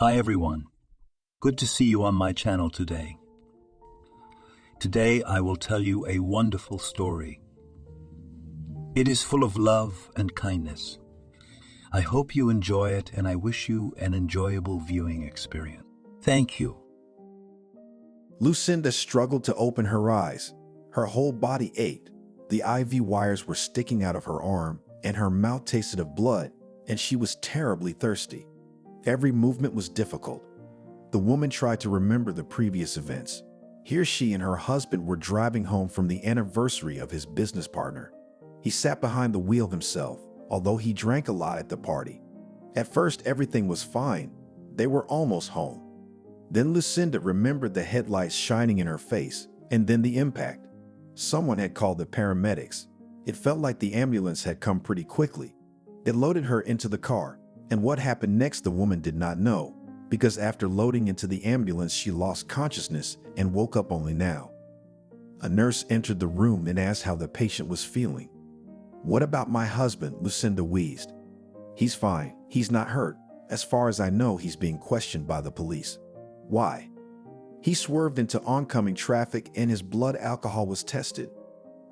Hi everyone, good to see you on my channel today. Today I will tell you a wonderful story. It is full of love and kindness. I hope you enjoy it and I wish you an enjoyable viewing experience. Thank you. Lucinda struggled to open her eyes. Her whole body ached. The IV wires were sticking out of her arm and her mouth tasted of blood, and she was terribly thirsty. Every movement was difficult. The woman tried to remember the previous events. Here she and her husband were driving home from the anniversary of his business partner. He sat behind the wheel himself, although he drank a lot at the party. At first, everything was fine. They were almost home. Then Lucinda remembered the headlights shining in her face, and then the impact. Someone had called the paramedics. It felt like the ambulance had come pretty quickly. They loaded her into the car, and what happened next the woman did not know, because after loading into the ambulance she lost consciousness and woke up only now. A nurse entered the room and asked how the patient was feeling. "What about my husband?" Lucinda wheezed. "He's fine. He's not hurt. As far as I know, he's being questioned by the police." "Why?" "He swerved into oncoming traffic and his blood alcohol was tested.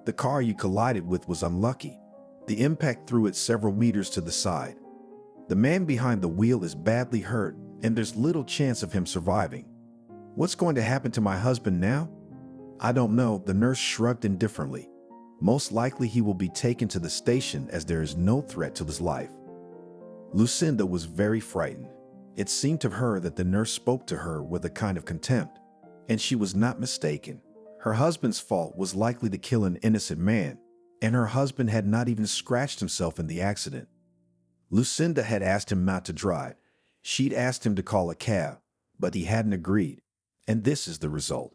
The car you collided with was unlucky. The impact threw it several meters to the side. The man behind the wheel is badly hurt and there's little chance of him surviving." "What's going to happen to my husband now?" "I don't know," the nurse shrugged indifferently. "Most likely he will be taken to the station as there is no threat to his life." Lucinda was very frightened. It seemed to her that the nurse spoke to her with a kind of contempt, and she was not mistaken. Her husband's fault was likely to kill an innocent man, and her husband had not even scratched himself in the accident. Lucinda had asked him not to drive. She'd asked him to call a cab, but he hadn't agreed, and this is the result.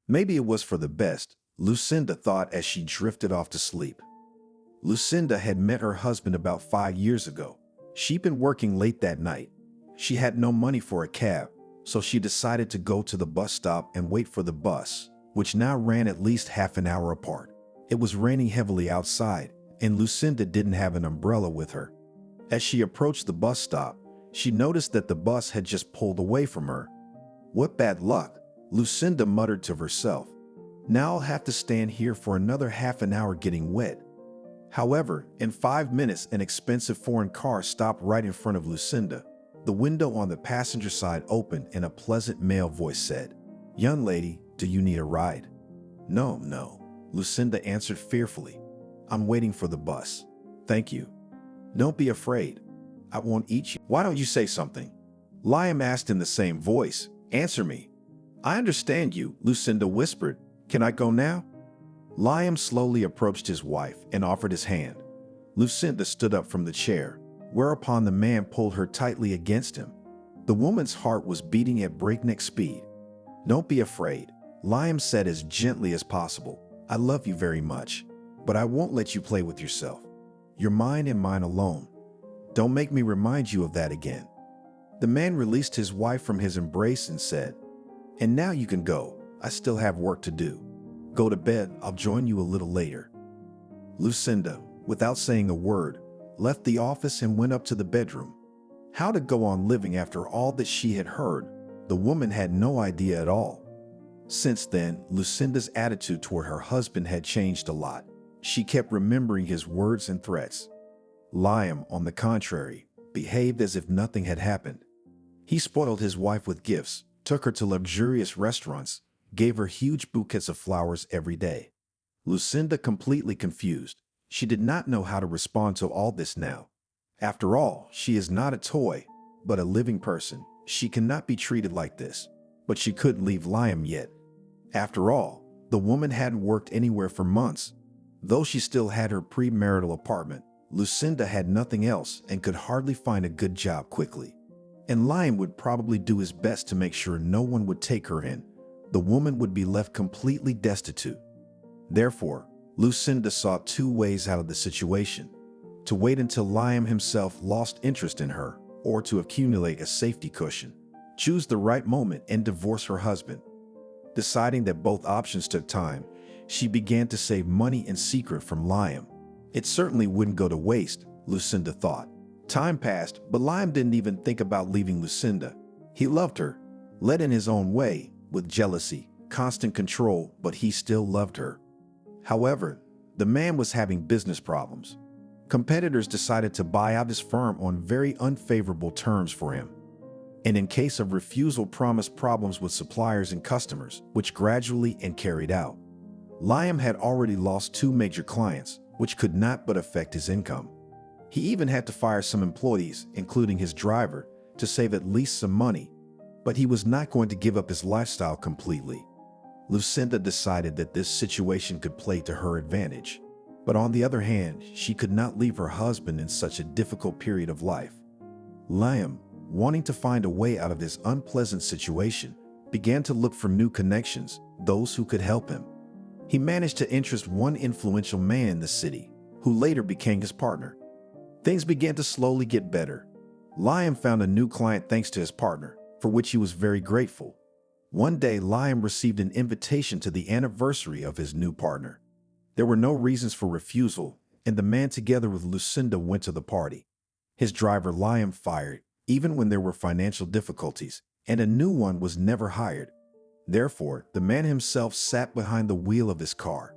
Maybe it was for the best, Lucinda thought as she drifted off to sleep. Lucinda had met her husband about 5 years ago. She'd been working late that night. She had no money for a cab, so she decided to go to the bus stop and wait for the bus, which now ran at least half an hour apart. It was raining heavily outside, and Lucinda didn't have an umbrella with her. As she approached the bus stop, she noticed that the bus had just pulled away from her. "What bad luck," Lucinda muttered to herself. "Now I'll have to stand here for another half an hour getting wet." However, in 5 minutes, an expensive foreign car stopped right in front of Lucinda. The window on the passenger side opened and a pleasant male voice said, "Young lady, do you need a ride?" No, Lucinda answered fearfully. "I'm waiting for the bus. Thank you." "Don't be afraid. I won't eat you." "Why don't you say something?" Liam asked in the same voice. "Answer me." "I understand you," Lucinda whispered. "Can I go now?" Liam slowly approached his wife and offered his hand. Lucinda stood up from the chair, whereupon the man pulled her tightly against him. The woman's heart was beating at breakneck speed. "Don't be afraid," Liam said as gently as possible. "I love you very much, but I won't let you play with yourself. You're mine and mine alone. Don't make me remind you of that again." The man released his wife from his embrace and said, "And now you can go. I still have work to do. Go to bed. I'll join you a little later." Lucinda, without saying a word, left the office and went up to the bedroom. How to go on living after all that she had heard, the woman had no idea at all. Since then, Lucinda's attitude toward her husband had changed a lot. She kept remembering his words and threats. Liam, on the contrary, behaved as if nothing had happened. He spoiled his wife with gifts, took her to luxurious restaurants, gave her huge bouquets of flowers every day. Lucinda completely confused. She did not know how to respond to all this now. After all, she is not a toy, but a living person. She cannot be treated like this. But she couldn't leave Liam yet. After all, the woman hadn't worked anywhere for months. Though she still had her premarital apartment, Lucinda had nothing else and could hardly find a good job quickly. And Liam would probably do his best to make sure no one would take her in. The woman would be left completely destitute. Therefore, Lucinda saw 2 ways out of the situation: to wait until Liam himself lost interest in her, or to accumulate a safety cushion, choose the right moment and divorce her husband. Deciding that both options took time, she began to save money in secret from Liam. It certainly wouldn't go to waste, Lucinda thought. Time passed, but Liam didn't even think about leaving Lucinda. He loved her, led in his own way, with jealousy, constant control, but he still loved her. However, the man was having business problems. Competitors decided to buy out his firm on very unfavorable terms for him. And in case of refusal, promised problems with suppliers and customers, which gradually and carried out. Liam had already lost 2 major clients, which could not but affect his income. He even had to fire some employees, including his driver, to save at least some money. But he was not going to give up his lifestyle completely. Lucinda decided that this situation could play to her advantage. But on the other hand, she could not leave her husband in such a difficult period of life. Liam, wanting to find a way out of this unpleasant situation, began to look for new connections, those who could help him. He managed to interest one influential man in the city, who later became his partner. Things began to slowly get better. Liam found a new client thanks to his partner, for which he was very grateful. One day, Liam received an invitation to the anniversary of his new partner. There were no reasons for refusal, and the man together with Lucinda went to the party. His driver Liam fired, even when there were financial difficulties, and a new one was never hired. Therefore, the man himself sat behind the wheel of his car.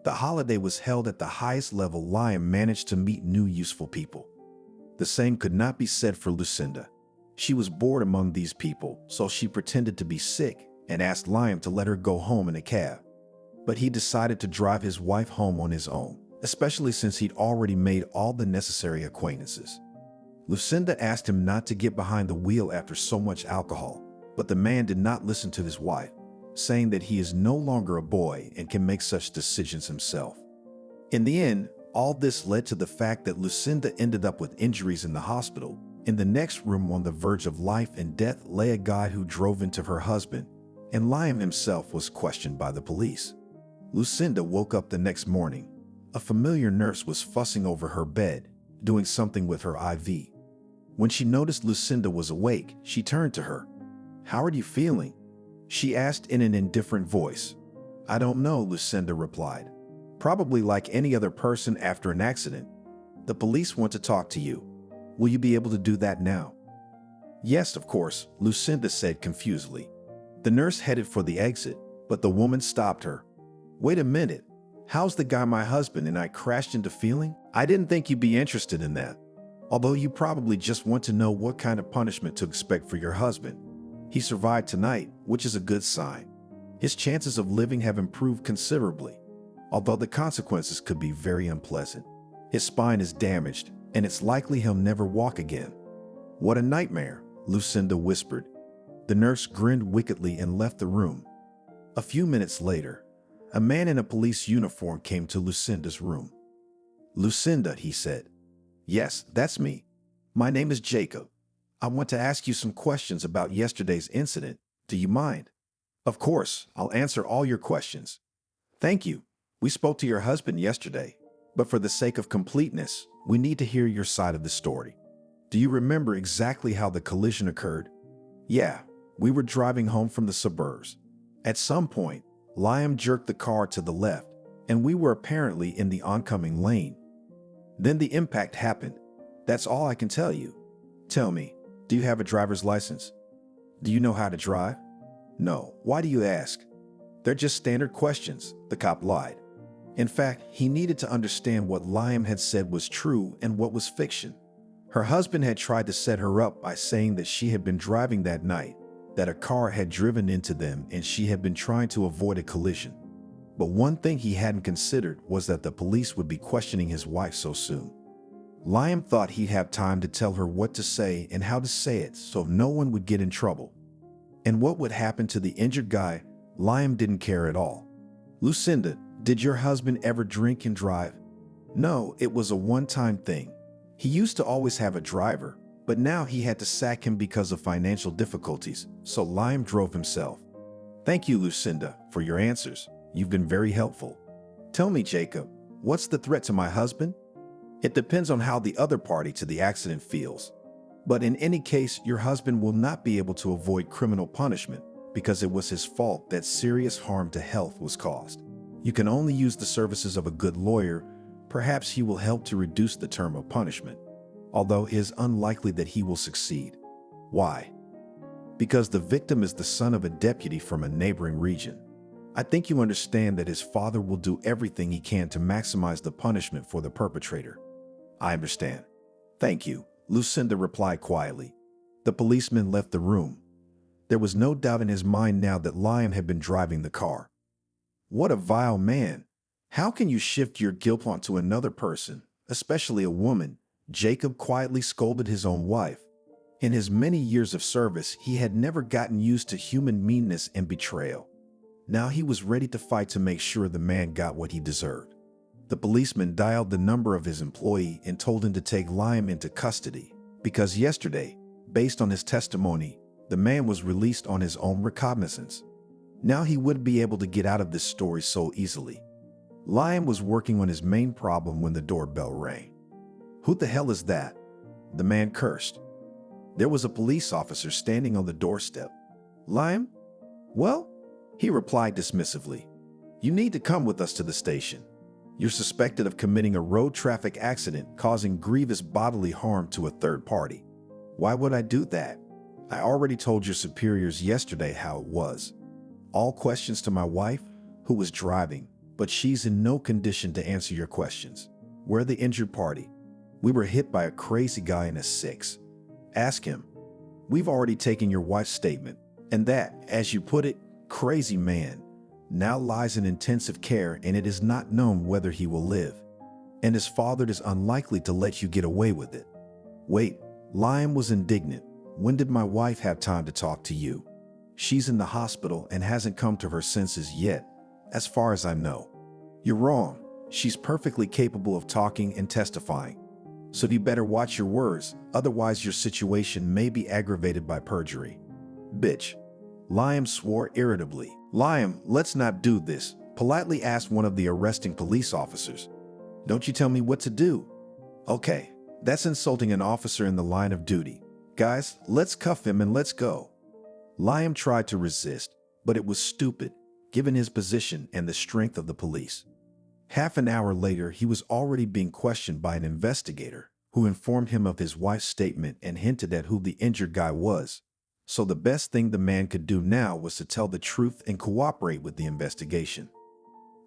The holiday was held at the highest level. Liam managed to meet new useful people. The same could not be said for Lucinda. She was bored among these people, so she pretended to be sick and asked Liam to let her go home in a cab. But he decided to drive his wife home on his own, especially since he'd already made all the necessary acquaintances. Lucinda asked him not to get behind the wheel after so much alcohol, but the man did not listen to his wife, saying that he is no longer a boy and can make such decisions himself. In the end, all this led to the fact that Lucinda ended up with injuries in the hospital. In the next room, on the verge of life and death, lay a guy who drove into her husband, and Liam himself was questioned by the police. Lucinda woke up the next morning. A familiar nurse was fussing over her bed, doing something with her IV. When she noticed Lucinda was awake, she turned to her. "How are you feeling?" she asked in an indifferent voice. "I don't know," Lucinda replied. "Probably like any other person after an accident. The police want to talk to you. Will you be able to do that now?" "Yes, of course," Lucinda said confusedly. The nurse headed for the exit, but the woman stopped her. "Wait a minute. How's the guy my husband and I crashed into feeling? I didn't think you'd be interested in that. Although you probably just want to know what kind of punishment to expect for your husband. He survived tonight, which is a good sign. His chances of living have improved considerably, although the consequences could be very unpleasant. His spine is damaged, and it's likely he'll never walk again." "What a nightmare," Lucinda whispered. The nurse grinned wickedly and left the room. A few minutes later, a man in a police uniform came to Lucinda's room. "Lucinda," he said. "Yes, that's me. My name is Jacob. I want to ask you some questions about yesterday's incident. Do you mind?" "Of course, I'll answer all your questions." "Thank you. We spoke to your husband yesterday, but for the sake of completeness, we need to hear your side of the story. Do you remember exactly how the collision occurred?" "Yeah, we were driving home from the suburbs. At some point, Liam jerked the car to the left, and we were apparently in the oncoming lane. Then the impact happened. That's all I can tell you. Tell me, do you have a driver's license? Do you know how to drive?" "No. Why do you ask?" "They're just standard questions," the cop lied. In fact, he needed to understand what Liam had said was true and what was fiction. Her husband had tried to set her up by saying that she had been driving that night, that a car had driven into them, and she had been trying to avoid a collision. But one thing he hadn't considered was that the police would be questioning his wife so soon. Liam thought he'd have time to tell her what to say and how to say it so no one would get in trouble. And what would happen to the injured guy, Liam didn't care at all. "Lucinda, did your husband ever drink and drive?" "No, it was a one-time thing. He used to always have a driver, but now he had to sack him because of financial difficulties, so Liam drove himself." "Thank you, Lucinda, for your answers. You've been very helpful. Tell me, Jacob, what's the threat to my husband?" "It depends on how the other party to the accident feels. But in any case, your husband will not be able to avoid criminal punishment because it was his fault that serious harm to health was caused. You can only use the services of a good lawyer. Perhaps he will help to reduce the term of punishment, although it is unlikely that he will succeed." "Why?" because the victim is the son of a deputy from a neighboring region. I think you understand that his father will do everything he can to maximize the punishment for the perpetrator. I understand. Thank you, Lucinda replied quietly. The policeman left the room. There was no doubt in his mind now that Liam had been driving the car. What a vile man! How can you shift your guilt onto another person, especially a woman? Jacob quietly scolded his own wife. In his many years of service, he had never gotten used to human meanness and betrayal. Now he was ready to fight to make sure the man got what he deserved. The policeman dialed the number of his employee and told him to take Liam into custody, because yesterday, based on his testimony, the man was released on his own recognizance. Now he wouldn't be able to get out of this story so easily. Liam was working on his main problem when the doorbell rang. Who the hell is that? The man cursed. There was a police officer standing on the doorstep. Liam? Well, he replied dismissively. You need to come with us to the station. You're suspected of committing a road traffic accident causing grievous bodily harm to a third party. Why would I do that? I already told your superiors yesterday how it was. All questions to my wife, who was driving, but she's in no condition to answer your questions. We're the injured party. We were hit by a crazy guy in a six. Ask him. We've already taken your wife's statement, and that, as you put it, crazy man, now lies in intensive care and it is not known whether he will live. And his father is unlikely to let you get away with it. Wait, Liam was indignant. When did my wife have time to talk to you? She's in the hospital and hasn't come to her senses yet, as far as I know. You're wrong. She's perfectly capable of talking and testifying. So you better watch your words, otherwise your situation may be aggravated by perjury. Bitch. Liam swore irritably. Liam, let's not do this, politely asked one of the arresting police officers. Don't you tell me what to do. Okay, that's insulting an officer in the line of duty. Guys, let's cuff him and let's go. Liam tried to resist, but it was stupid, given his position and the strength of the police. Half an hour later, he was already being questioned by an investigator who informed him of his wife's statement and hinted at who the injured guy was. So the best thing the man could do now was to tell the truth and cooperate with the investigation.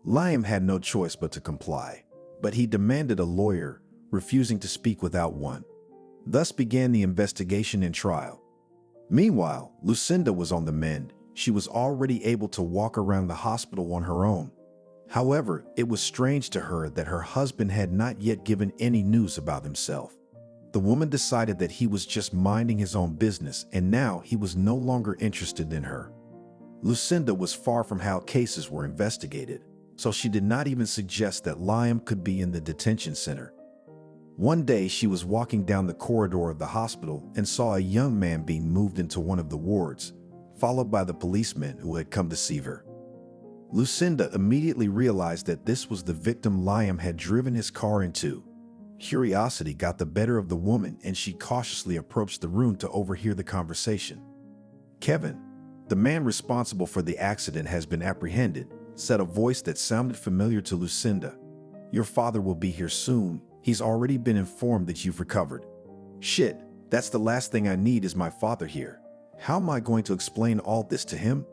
Liam had no choice but to comply, but he demanded a lawyer, refusing to speak without one. Thus began the investigation and trial. Meanwhile, Lucinda was on the mend. She was already able to walk around the hospital on her own. However, it was strange to her that her husband had not yet given any news about himself. The woman decided that he was just minding his own business and now he was no longer interested in her. Lucinda was far from how cases were investigated, so she did not even suggest that Liam could be in the detention center. One day she was walking down the corridor of the hospital and saw a young man being moved into one of the wards, followed by the policeman who had come to see her. Lucinda immediately realized that this was the victim Liam had driven his car into. Curiosity got the better of the woman and she cautiously approached the room to overhear the conversation. Kevin, the man responsible for the accident, has been apprehended, said a voice that sounded familiar to Lucinda. Your father will be here soon. He's already been informed that you've recovered. Shit, that's the last thing I need is my father here. How am I going to explain all this to him?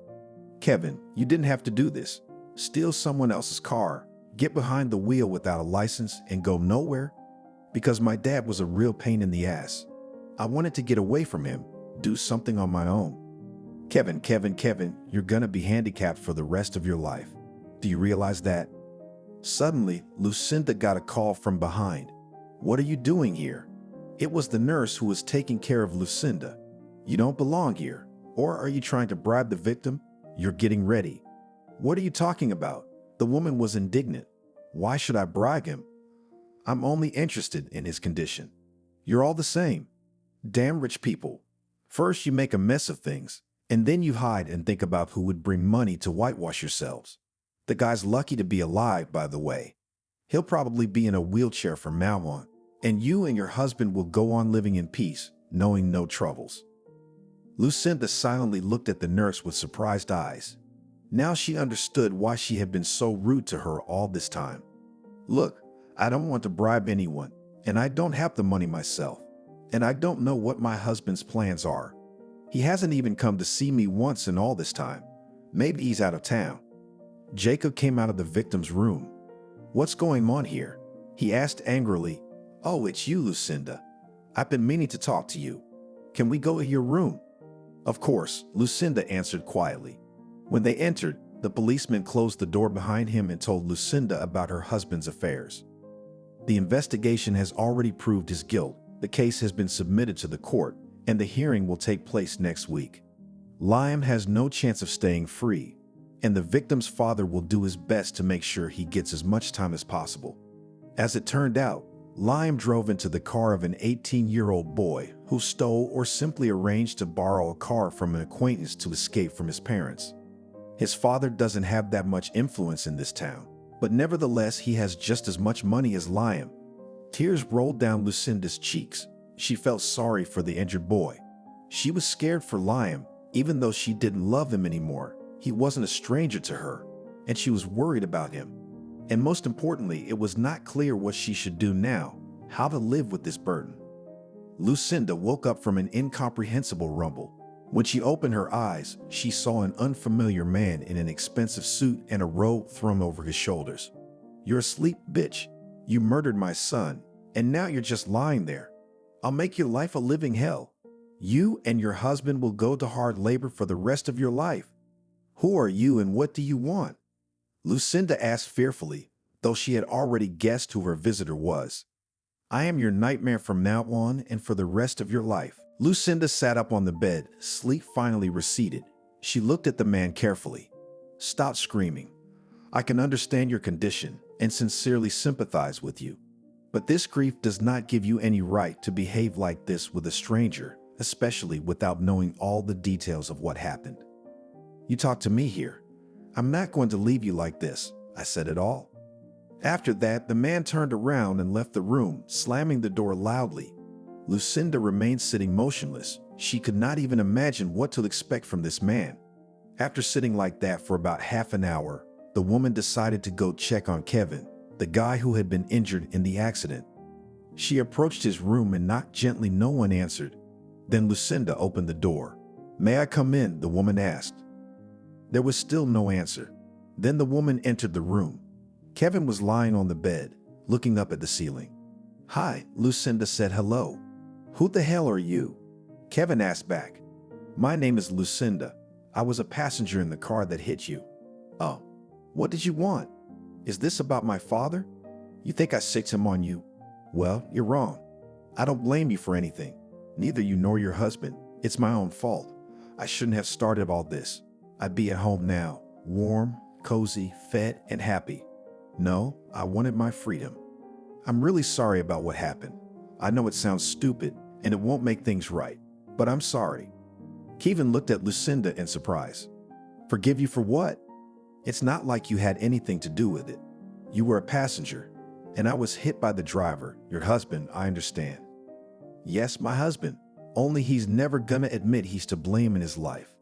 Kevin, you didn't have to do this. Steal someone else's car, get behind the wheel without a license, and go nowhere? Because my dad was a real pain in the ass. I wanted to get away from him, do something on my own. Kevin, you're gonna be handicapped for the rest of your life. Do you realize that? Suddenly, Lucinda got a call from behind. What are you doing here? It was the nurse who was taking care of Lucinda. You don't belong here. Or are you trying to bribe the victim? You're getting ready. What are you talking about? The woman was indignant. Why should I bribe him? I'm only interested in his condition. You're all the same. Damn rich people. First you make a mess of things, and then you hide and think about who would bring money to whitewash yourselves. The guy's lucky to be alive, by the way. He'll probably be in a wheelchair from now on, and you and your husband will go on living in peace, knowing no troubles. Lucinda silently looked at the nurse with surprised eyes. Now she understood why she had been so rude to her all this time. Look, I don't want to bribe anyone, and I don't have the money myself, and I don't know what my husband's plans are. He hasn't even come to see me once in all this time. Maybe he's out of town. Jacob came out of the victim's room. What's going on here? He asked angrily. Oh, it's you, Lucinda. I've been meaning to talk to you. Can we go to your room? Of course, Lucinda answered quietly. When they entered, the policeman closed the door behind him and told Lucinda about her husband's affairs. The investigation has already proved his guilt. The case has been submitted to the court, and the hearing will take place next week. Liam has no chance of staying free, and the victim's father will do his best to make sure he gets as much time as possible. As it turned out, Liam drove into the car of an 18-year-old boy who stole or simply arranged to borrow a car from an acquaintance to escape from his parents. His father doesn't have that much influence in this town, but nevertheless he has just as much money as Liam. Tears rolled down Lucinda's cheeks. She felt sorry for the injured boy. She was scared for Liam, even though she didn't love him anymore. He wasn't a stranger to her, and she was worried about him. And most importantly, it was not clear what she should do now, how to live with this burden. Lucinda woke up from an incomprehensible rumble. When she opened her eyes, she saw an unfamiliar man in an expensive suit and a robe thrown over his shoulders. You're asleep, bitch. You murdered my son, and now you're just lying there. I'll make your life a living hell. You and your husband will go to hard labor for the rest of your life. Who are you and what do you want? Lucinda asked fearfully, though she had already guessed who her visitor was. I am your nightmare from now on and for the rest of your life. Lucinda sat up on the bed, sleep finally receded. She looked at the man carefully. Stop screaming. I can understand your condition and sincerely sympathize with you. But this grief does not give you any right to behave like this with a stranger, especially without knowing all the details of what happened. You talk to me here. I'm not going to leave you like this. I said it all. After that, the man turned around and left the room, slamming the door loudly. Lucinda remained sitting motionless. She could not even imagine what to expect from this man. After sitting like that for about half an hour, the woman decided to go check on Kevin, the guy who had been injured in the accident. She approached his room and knocked gently. No one answered. Then Lucinda opened the door. May I come in? The woman asked. There was still no answer. Then the woman entered the room. Kevin was lying on the bed, looking up at the ceiling. Hi, Lucinda said. Hello. Who the hell are you? Kevin asked back. My name is Lucinda. I was a passenger in the car that hit you. Oh, what did you want? Is this about my father? You think I sicked him on you? Well, you're wrong. I don't blame you for anything. Neither you nor your husband. It's my own fault. I shouldn't have started all this. I'd be at home now, warm, cozy, fed, and happy. No, I wanted my freedom. I'm really sorry about what happened. I know it sounds stupid, and it won't make things right, but I'm sorry. Kevin looked at Lucinda in surprise. Forgive you for what? It's not like you had anything to do with it. You were a passenger, and I was hit by the driver, your husband, I understand. Yes, my husband, only he's never gonna admit he's to blame in his life.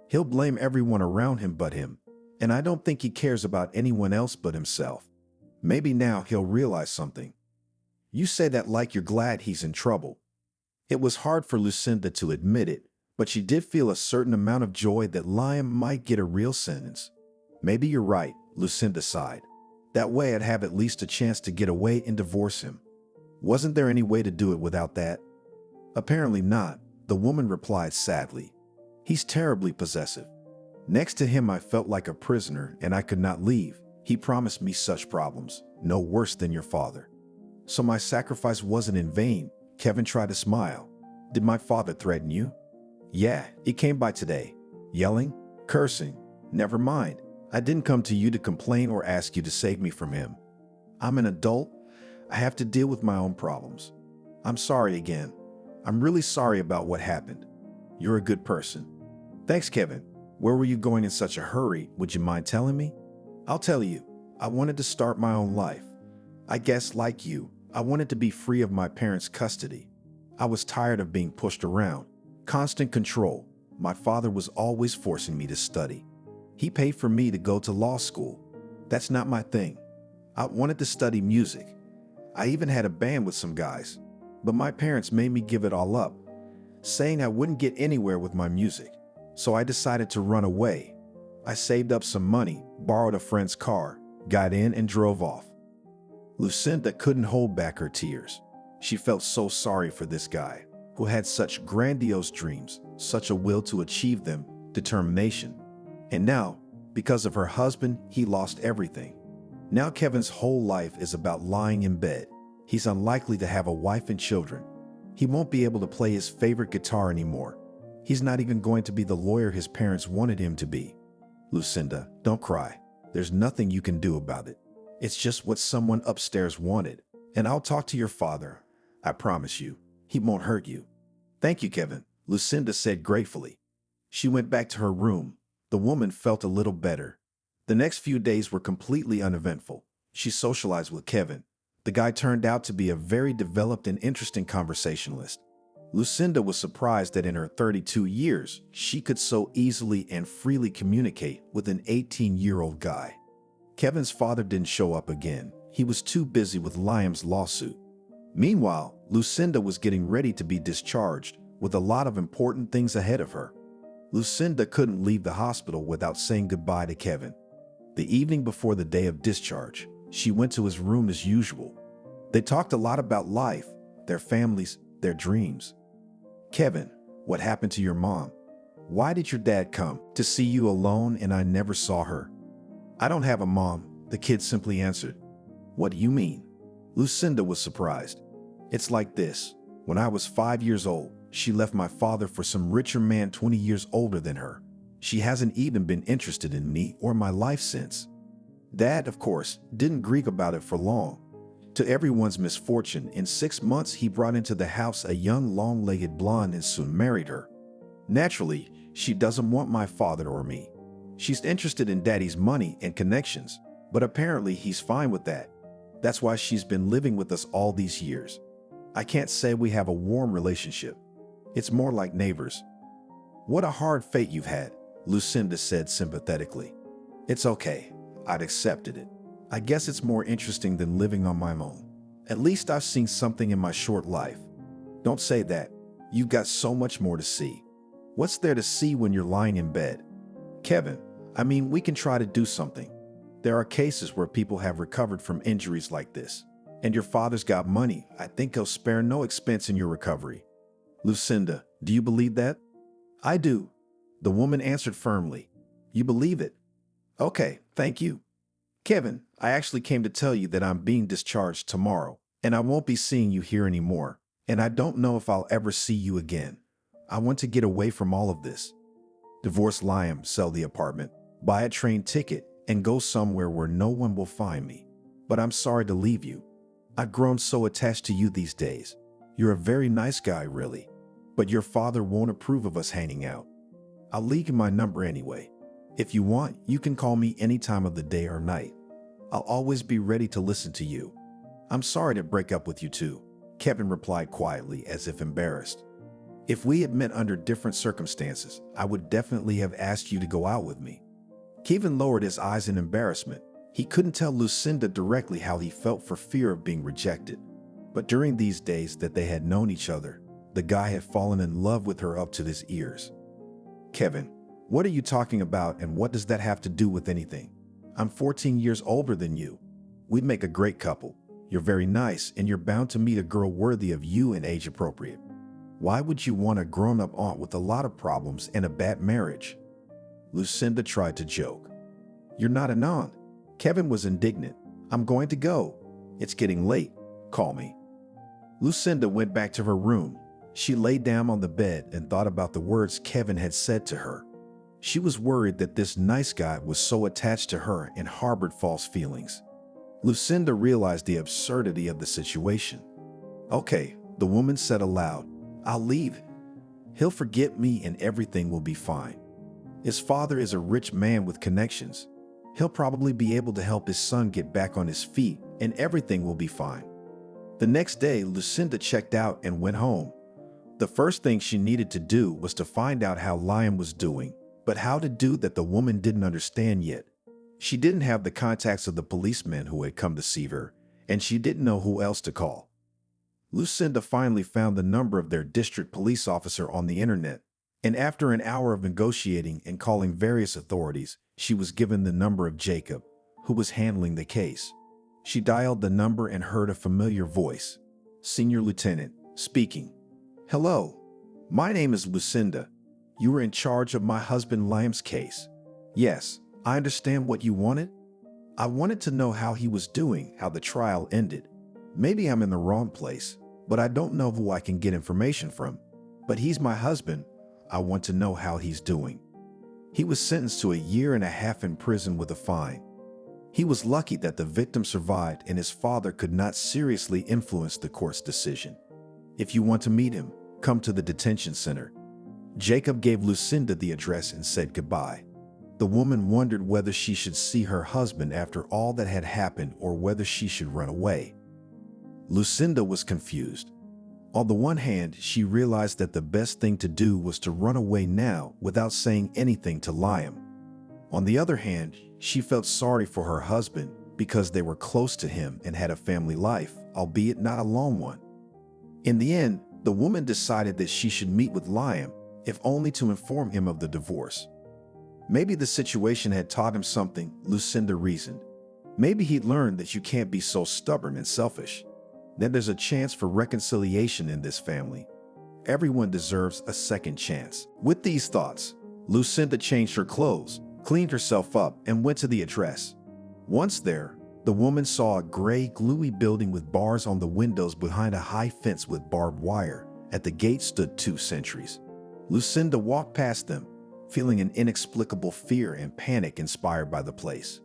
He'll blame everyone around him but him, and I don't think he cares about anyone else but himself. Maybe now he'll realize something. You say that like you're glad he's in trouble. It was hard for Lucinda to admit it, but she did feel a certain amount of joy that Liam might get a real sentence. Maybe you're right, Lucinda sighed. That way I'd have at least a chance to get away and divorce him. Wasn't there any way to do it without that? Apparently not, the woman replied sadly. He's terribly possessive. Next to him I felt like a prisoner and I could not leave. He promised me such problems, no worse than your father. So my sacrifice wasn't in vain. Kevin tried to smile. Did my father threaten you? Yeah, he came by today. Yelling, cursing. Never mind. I didn't come to you to complain or ask you to save me from him. I'm an adult. I have to deal with my own problems. I'm sorry again. I'm really sorry about what happened. You're a good person. Thanks, Kevin. Where were you going in such a hurry? Would you mind telling me? I'll tell you. I wanted to start my own life. I guess, like you, I wanted to be free of my parents' custody. I was tired of being pushed around. Constant control. My father was always forcing me to study. He paid for me to go to law school. That's not my thing. I wanted to study music. I even had a band with some guys, but my parents made me give it all up. saying I wouldn't get anywhere with my music. So I decided to run away. I saved up some money, borrowed a friend's car, got in and drove off. Lucinda couldn't hold back her tears. She felt so sorry for this guy, who had such grandiose dreams, such a will to achieve them, determination. And now, because of her husband, he lost everything. Now Kevin's whole life is about lying in bed. He's unlikely to have a wife and children. He won't be able to play his favorite guitar anymore. He's not even going to be the lawyer his parents wanted him to be. Lucinda, don't cry. There's nothing you can do about it. It's just what someone upstairs wanted. And I'll talk to your father. I promise you, he won't hurt you. Thank you, Kevin, Lucinda said gratefully. She went back to her room. The woman felt a little better. The next few days were completely uneventful. She socialized with Kevin. The guy turned out to be a very developed and interesting conversationalist. Lucinda was surprised that in her 32 years, she could so easily and freely communicate with an 18-year-old guy. Kevin's father didn't show up again. He was too busy with Liam's lawsuit. Meanwhile, Lucinda was getting ready to be discharged, with a lot of important things ahead of her. Lucinda couldn't leave the hospital without saying goodbye to Kevin. The evening before the day of discharge, she went to his room as usual. They talked a lot about life, their families, their dreams. Kevin, what happened to your mom? Why did your dad come to see you alone and I never saw her? I don't have a mom, the kid simply answered. What do you mean? Lucinda was surprised. It's like this. When I was 5 years old, she left my father for some richer man 20 years older than her. She hasn't even been interested in me or my life since. Dad, of course, didn't greek about it for long. To everyone's misfortune, in 6 months he brought into the house a young long-legged blonde and soon married her. Naturally, she doesn't want my father or me. She's interested in Daddy's money and connections, but apparently he's fine with that. That's why she's been living with us all these years. I can't say we have a warm relationship. It's more like neighbors. What a hard fate you've had, Lucinda said sympathetically. It's okay. I'd accepted it. I guess it's more interesting than living on my own. At least I've seen something in my short life. Don't say that. You've got so much more to see. What's there to see when you're lying in bed? Kevin, we can try to do something. There are cases where people have recovered from injuries like this. And your father's got money. I think he'll spare no expense in your recovery. Lucinda, do you believe that? I do. The woman answered firmly. You believe it? Okay, thank you. Kevin, I actually came to tell you that I'm being discharged tomorrow, and I won't be seeing you here anymore, and I don't know if I'll ever see you again. I want to get away from all of this. Divorce Liam, sell the apartment, buy a train ticket, and go somewhere where no one will find me. But I'm sorry to leave you. I've grown so attached to you these days. You're a very nice guy, really. But your father won't approve of us hanging out. I'll leave you my number anyway. If you want, you can call me any time of the day or night. I'll always be ready to listen to you. I'm sorry to break up with you too, Kevin replied quietly as if embarrassed. If we had met under different circumstances, I would definitely have asked you to go out with me. Kevin lowered his eyes in embarrassment. He couldn't tell Lucinda directly how he felt for fear of being rejected. But during these days that they had known each other, the guy had fallen in love with her up to his ears. Kevin, what are you talking about and what does that have to do with anything? I'm 14 years older than you. We'd make a great couple. You're very nice and you're bound to meet a girl worthy of you and age appropriate. Why would you want a grown-up aunt with a lot of problems and a bad marriage? Lucinda tried to joke. You're not an aunt. Kevin was indignant. I'm going to go. It's getting late. Call me. Lucinda went back to her room. She lay down on the bed and thought about the words Kevin had said to her. She was worried that this nice guy was so attached to her and harbored false feelings. Lucinda realized the absurdity of the situation. Okay, the woman said aloud, I'll leave. He'll forget me and everything will be fine. His father is a rich man with connections. He'll probably be able to help his son get back on his feet and everything will be fine. The next day, Lucinda checked out and went home. The first thing she needed to do was to find out how Liam was doing, but how to do that the woman didn't understand yet. She didn't have the contacts of the policemen who had come to see her, and she didn't know who else to call. Lucinda finally found the number of their district police officer on the internet, and after an hour of negotiating and calling various authorities, she was given the number of Jacob, who was handling the case. She dialed the number and heard a familiar voice. Senior Lieutenant, speaking. Hello, my name is Lucinda. You were in charge of my husband Liam's case. Yes, I understand what you wanted. I wanted to know how he was doing, how the trial ended. Maybe I'm in the wrong place, but I don't know who I can get information from. But he's my husband. I want to know how he's doing. He was sentenced to 1.5 years in prison with a fine. He was lucky that the victim survived and his father could not seriously influence the court's decision. If you want to meet him, come to the detention center. Jacob gave Lucinda the address and said goodbye. The woman wondered whether she should see her husband after all that had happened or whether she should run away. Lucinda was confused. On the one hand, she realized that the best thing to do was to run away now without saying anything to Liam. On the other hand, she felt sorry for her husband because they were close to him and had a family life, albeit not a long one. In the end, the woman decided that she should meet with Liam, if only to inform him of the divorce. Maybe the situation had taught him something, Lucinda reasoned. Maybe he'd learned that you can't be so stubborn and selfish. That there's a chance for reconciliation in this family. Everyone deserves a second chance. With these thoughts, Lucinda changed her clothes, cleaned herself up, and went to the address. Once there, the woman saw a gray, gluey building with bars on the windows behind a high fence with barbed wire. At the gate stood 2 sentries. Lucinda walked past them, feeling an inexplicable fear and panic inspired by the place.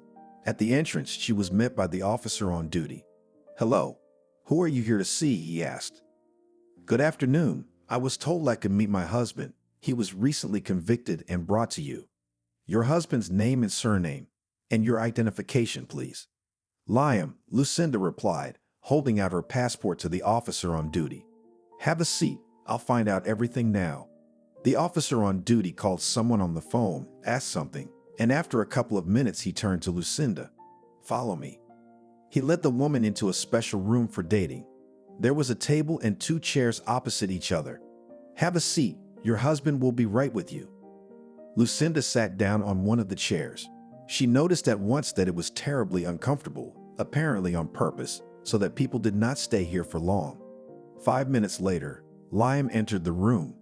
At the entrance, she was met by the officer on duty. Hello. Who are you here to see? He asked. Good afternoon. I was told I could meet my husband. He was recently convicted and brought to you. Your husband's name and surname, and your identification, please. Liam, Lucinda replied, holding out her passport to the officer on duty. Have a seat. I'll find out everything now. The officer on duty called someone on the phone, asked something, and after a couple of minutes he turned to Lucinda. Follow me. He led the woman into a special room for dating. There was a table and 2 chairs opposite each other. Have a seat. Your husband will be right with you. Lucinda sat down on one of the chairs. She noticed at once that it was terribly uncomfortable, apparently on purpose, so that people did not stay here for long. 5 minutes later, Liam entered the room.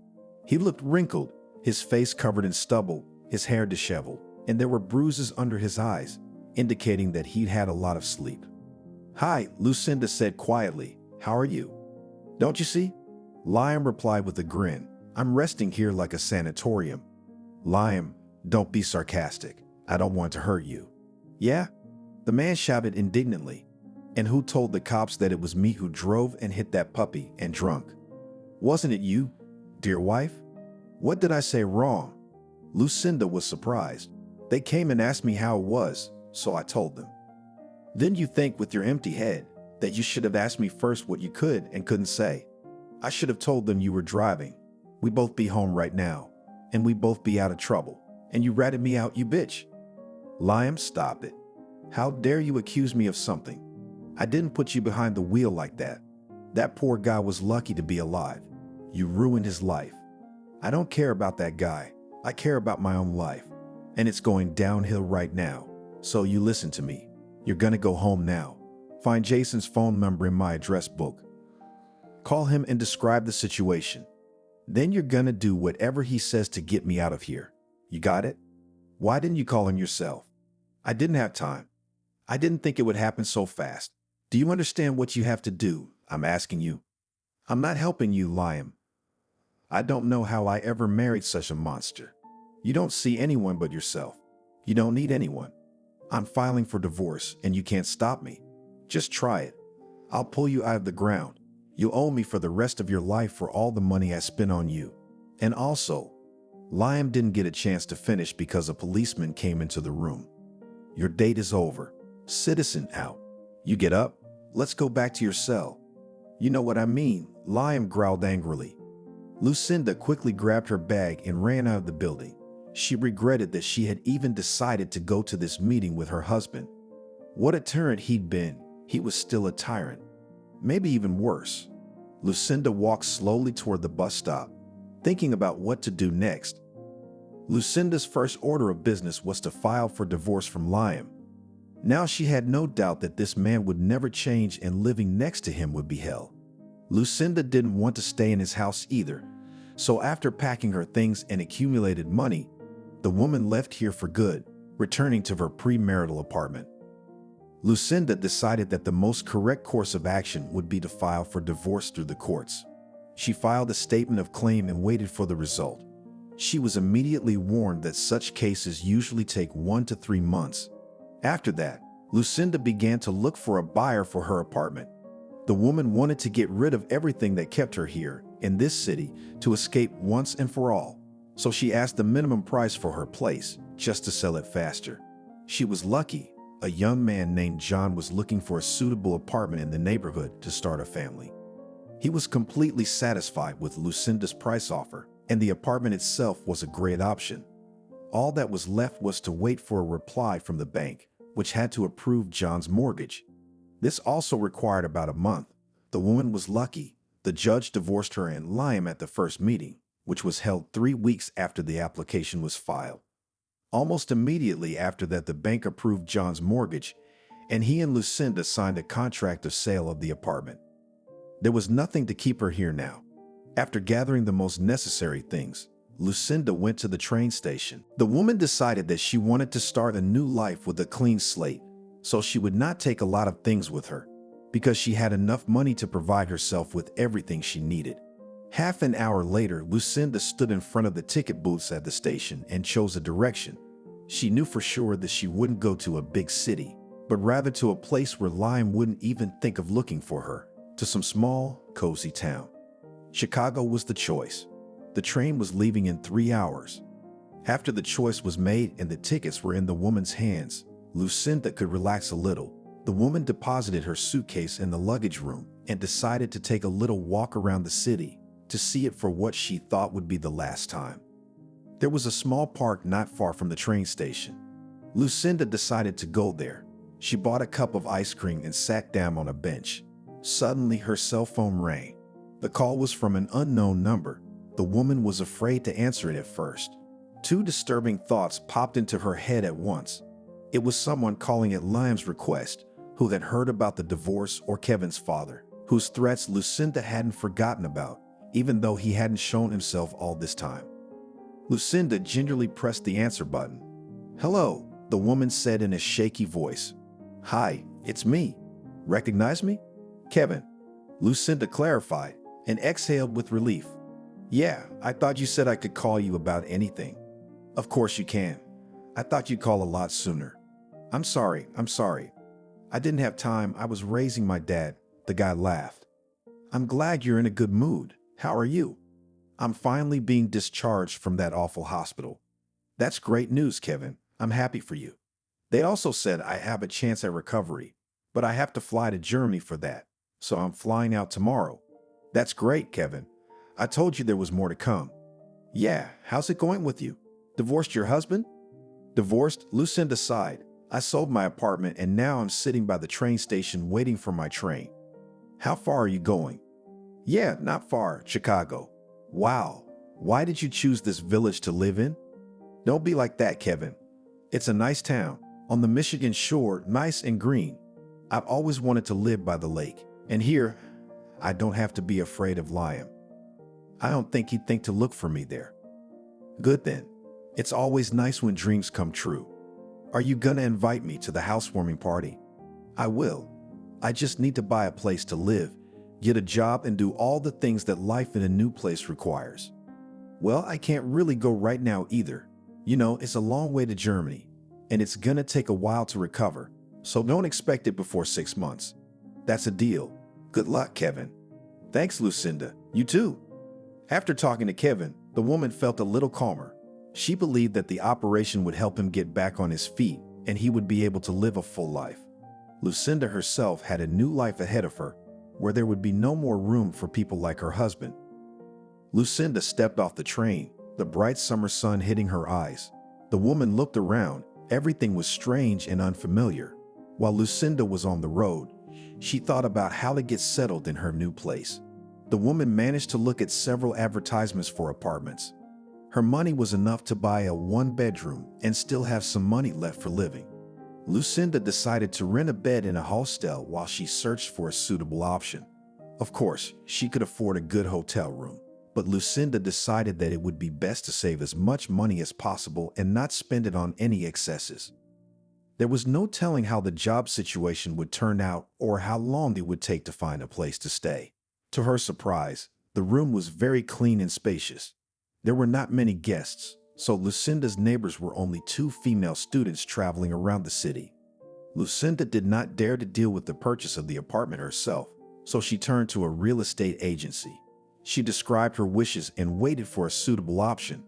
He looked wrinkled, his face covered in stubble, his hair disheveled, and there were bruises under his eyes, indicating that he'd had a lot of sleep. Hi, Lucinda said quietly. How are you? Don't you see? Liam replied with a grin. I'm resting here like a sanatorium. Liam, don't be sarcastic. I don't want to hurt you. Yeah? The man shouted indignantly. And who told the cops that it was me who drove and hit that puppy and drunk? Wasn't it you, dear wife? What did I say wrong? Lucinda was surprised. They came and asked me how it was, so I told them. Then you think with your empty head that you should have asked me first what you could and couldn't say. I should have told them you were driving. We both be home right now, and we both be out of trouble. And you ratted me out, you bitch. Liam, stop it. How dare you accuse me of something? I didn't put you behind the wheel like that. That poor guy was lucky to be alive. You ruined his life. I don't care about that guy. I care about my own life. And it's going downhill right now. So you listen to me. You're gonna go home now. Find Jason's phone number in my address book. Call him and describe the situation. Then you're gonna do whatever he says to get me out of here. You got it? Why didn't you call him yourself? I didn't have time. I didn't think it would happen so fast. Do you understand what you have to do? I'm asking you. I'm not helping you, Liam. I don't know how I ever married such a monster. You don't see anyone but yourself. You don't need anyone. I'm filing for divorce and you can't stop me. Just try it. I'll pull you out of the ground. You'll owe me for the rest of your life for all the money I spent on you. And also, Liam didn't get a chance to finish because a policeman came into the room. Your date is over. Citizen out. You get up. Let's go back to your cell. You know what I mean, Liam growled angrily. Lucinda quickly grabbed her bag and ran out of the building. She regretted that she had even decided to go to this meeting with her husband. What a tyrant he'd been. He was still a tyrant. Maybe even worse. Lucinda walked slowly toward the bus stop, thinking about what to do next. Lucinda's first order of business was to file for divorce from Liam. Now she had no doubt that this man would never change and living next to him would be hell. Lucinda didn't want to stay in his house either, so after packing her things and accumulated money, the woman left here for good, returning to her premarital apartment. Lucinda decided that the most correct course of action would be to file for divorce through the courts. She filed a statement of claim and waited for the result. She was immediately warned that such cases usually take 1 to 3 months. After that, Lucinda began to look for a buyer for her apartment. The woman wanted to get rid of everything that kept her here, in this city, to escape once and for all. So she asked the minimum price for her place, just to sell it faster. She was lucky. A young man named John was looking for a suitable apartment in the neighborhood to start a family. He was completely satisfied with Lucinda's price offer, and the apartment itself was a great option. All that was left was to wait for a reply from the bank, which had to approve John's mortgage. This also required about a month. The woman was lucky. The judge divorced her and Liam at the first meeting, which was held 3 weeks after the application was filed. Almost immediately after that, the bank approved John's mortgage, and he and Lucinda signed a contract of sale of the apartment. There was nothing to keep her here now. After gathering the most necessary things, Lucinda went to the train station. The woman decided that she wanted to start a new life with a clean slate, so she would not take a lot of things with her, because she had enough money to provide herself with everything she needed. Half an hour later, Lucinda stood in front of the ticket booths at the station and chose a direction. She knew for sure that she wouldn't go to a big city, but rather to a place where Liam wouldn't even think of looking for her, to some small, cozy town. Chicago was the choice. The train was leaving in 3 hours. After the choice was made and the tickets were in the woman's hands, Lucinda could relax a little. The woman deposited her suitcase in the luggage room and decided to take a little walk around the city to see it for what she thought would be the last time. There was a small park not far from the train station. Lucinda decided to go there. She bought a cup of ice cream and sat down on a bench. Suddenly, her cell phone rang. The call was from an unknown number. The woman was afraid to answer it at first. 2 disturbing thoughts popped into her head at once. It was someone calling at Liam's request, who had heard about the divorce, or Kevin's father, whose threats Lucinda hadn't forgotten about, even though he hadn't shown himself all this time. Lucinda gingerly pressed the answer button. "Hello," the woman said in a shaky voice. "Hi, it's me. Recognize me?" "Kevin," Lucinda clarified and exhaled with relief. "Yeah, I thought you said I could call you about anything." "Of course you can. I thought you'd call a lot sooner." I'm sorry. I didn't have time. I was raising my dad," the guy laughed. "I'm glad you're in a good mood. How are you?" "I'm finally being discharged from that awful hospital." "That's great news, Kevin. I'm happy for you." "They also said I have a chance at recovery, but I have to fly to Germany for that, so I'm flying out tomorrow." "That's great, Kevin. I told you there was more to come." "Yeah, how's it going with you? Divorced your husband?" "Divorced?" Lucinda sighed. "I sold my apartment and now I'm sitting by the train station waiting for my train." "How far are you going?" "Yeah, not far, Chicago." "Wow, why did you choose this village to live in?" "Don't be like that, Kevin. It's a nice town, on the Michigan shore, nice and green. I've always wanted to live by the lake, and here, I don't have to be afraid of Liam. I don't think he'd think to look for me there." "Good then. It's always nice when dreams come true. Are you gonna invite me to the housewarming party?" "I will. I just need to buy a place to live, get a job, and do all the things that life in a new place requires." "Well, I can't really go right now either. You know, it's a long way to Germany, and it's gonna take a while to recover, so don't expect it before 6 months." "That's a deal. Good luck, Kevin." "Thanks, Lucinda. You too." After talking to Kevin, the woman felt a little calmer. She believed that the operation would help him get back on his feet, and he would be able to live a full life. Lucinda herself had a new life ahead of her, where there would be no more room for people like her husband. Lucinda stepped off the train, the bright summer sun hitting her eyes. The woman looked around. Everything was strange and unfamiliar. While Lucinda was on the road, she thought about how to get settled in her new place. The woman managed to look at several advertisements for apartments. Her money was enough to buy a one-bedroom and still have some money left for living. Lucinda decided to rent a bed in a hostel while she searched for a suitable option. Of course, she could afford a good hotel room, but Lucinda decided that it would be best to save as much money as possible and not spend it on any excesses. There was no telling how the job situation would turn out or how long it would take to find a place to stay. To her surprise, the room was very clean and spacious. There were not many guests, so Lucinda's neighbors were only 2 female students traveling around the city. Lucinda did not dare to deal with the purchase of the apartment herself, so she turned to a real estate agency. She described her wishes and waited for a suitable option.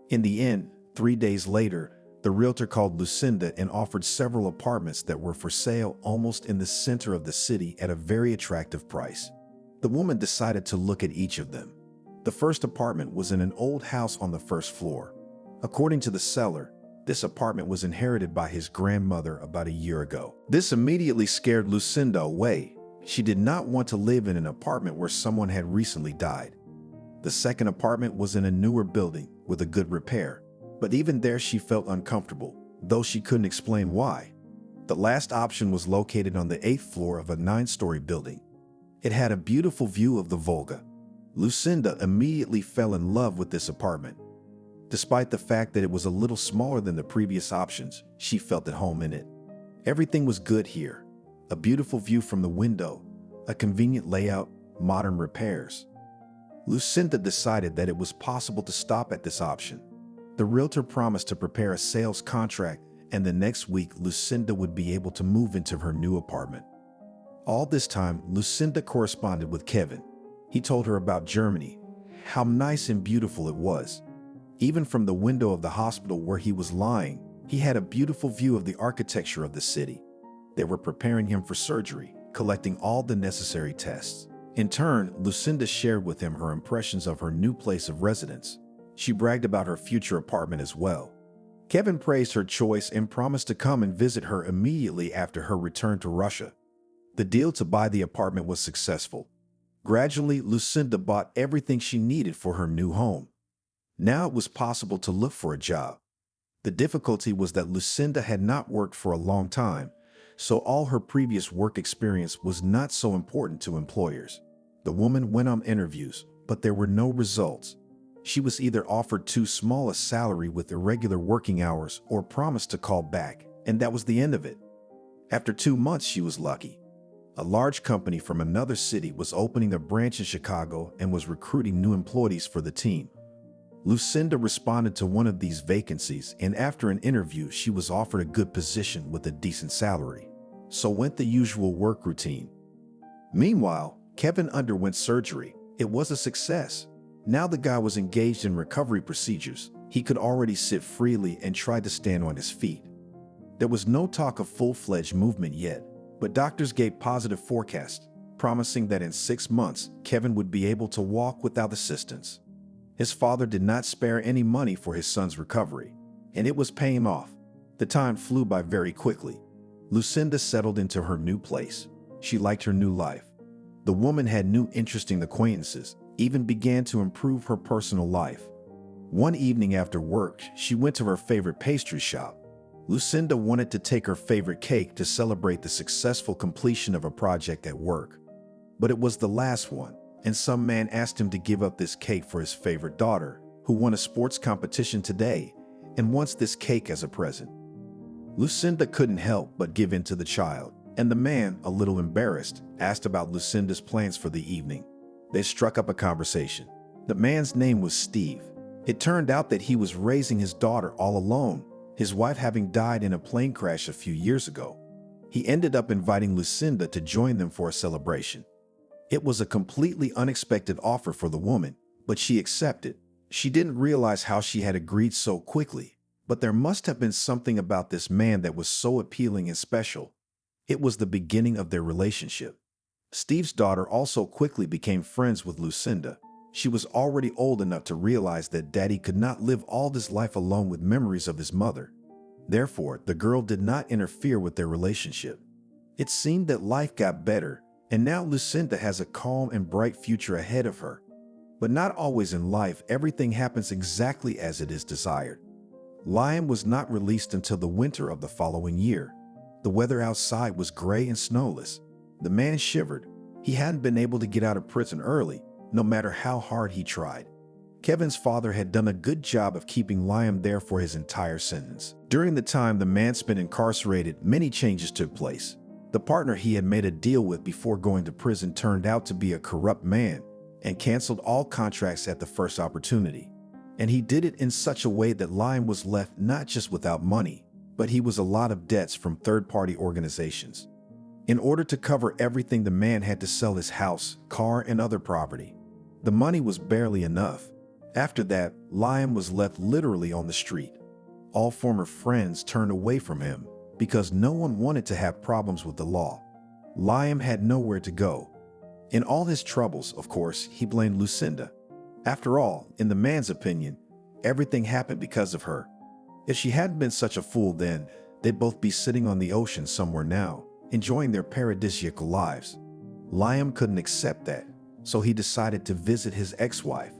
In the end, 3 days later, the realtor called Lucinda and offered several apartments that were for sale almost in the center of the city at a very attractive price. The woman decided to look at each of them. The first apartment was in an old house on the first floor. According to the seller, this apartment was inherited by his grandmother about a year ago. This immediately scared Lucinda away. She did not want to live in an apartment where someone had recently died. The second apartment was in a newer building with a good repair, but even there she felt uncomfortable, though she couldn't explain why. The last option was located on the 8th floor of a 9-story building. It had a beautiful view of the Volga. Lucinda immediately fell in love with this apartment. Despite the fact that it was a little smaller than the previous options, she felt at home in it. Everything was good here. A beautiful view from the window, a convenient layout, modern repairs. Lucinda decided that it was possible to stop at this option. The realtor promised to prepare a sales contract, and the next week Lucinda would be able to move into her new apartment. All this time, Lucinda corresponded with Kevin. He told her about Germany, how nice and beautiful it was. Even from the window of the hospital where he was lying, he had a beautiful view of the architecture of the city. They were preparing him for surgery, collecting all the necessary tests. In turn, Lucinda shared with him her impressions of her new place of residence. She bragged about her future apartment as well. Kevin praised her choice and promised to come and visit her immediately after her return to Russia. The deal to buy the apartment was successful. Gradually, Lucinda bought everything she needed for her new home. Now it was possible to look for a job. The difficulty was that Lucinda had not worked for a long time, so all her previous work experience was not so important to employers. The woman went on interviews, but there were no results. She was either offered too small a salary with irregular working hours or promised to call back, and that was the end of it. After 2 months, she was lucky. A large company from another city was opening a branch in Chicago and was recruiting new employees for the team. Lucinda responded to one of these vacancies, and after an interview, she was offered a good position with a decent salary. So went the usual work routine. Meanwhile, Kevin underwent surgery. It was a success. Now the guy was engaged in recovery procedures. He could already sit freely and tried to stand on his feet. There was no talk of full-fledged movement yet, but doctors gave positive forecasts, promising that in 6 months, Kevin would be able to walk without assistance. His father did not spare any money for his son's recovery, and it was paying off. The time flew by very quickly. Lucinda settled into her new place. She liked her new life. The woman had new interesting acquaintances, even began to improve her personal life. One evening after work, she went to her favorite pastry shop. Lucinda wanted to take her favorite cake to celebrate the successful completion of a project at work. But it was the last one, and some man asked him to give up this cake for his favorite daughter, who won a sports competition today and wants this cake as a present. Lucinda couldn't help but give in to the child, and the man, a little embarrassed, asked about Lucinda's plans for the evening. They struck up a conversation. The man's name was Steve. It turned out that he was raising his daughter all alone, his wife having died in a plane crash a few years ago. He ended up inviting Lucinda to join them for a celebration. It was a completely unexpected offer for the woman, but she accepted. She didn't realize how she had agreed so quickly, but there must have been something about this man that was so appealing and special. It was the beginning of their relationship. Steve's daughter also quickly became friends with Lucinda. She was already old enough to realize that Daddy could not live all this life alone with memories of his mother. Therefore, the girl did not interfere with their relationship. It seemed that life got better, And now Lucinda has a calm and bright future ahead of her. But not always in life, everything happens exactly as it is desired. Liam was not released until the winter of the following year. The weather outside was gray and snowless. The man shivered. He hadn't been able to get out of prison early, no matter how hard he tried. Kevin's father had done a good job of keeping Liam there for his entire sentence. During the time the man spent incarcerated, many changes took place. The partner he had made a deal with before going to prison turned out to be a corrupt man and canceled all contracts at the first opportunity. And he did it in such a way that Liam was left not just without money, but he was a lot of debts from third-party organizations. In order to cover everything, the man had to sell his house, car, and other property. The money was barely enough. After that, Liam was left literally on the street. All former friends turned away from him because no one wanted to have problems with the law. Liam had nowhere to go. In all his troubles, of course, he blamed Lucinda. After all, in the man's opinion, everything happened because of her. If she hadn't been such a fool then, they'd both be sitting on the ocean somewhere now, enjoying their paradisiacal lives. Liam couldn't accept that, so he decided to visit his ex-wife.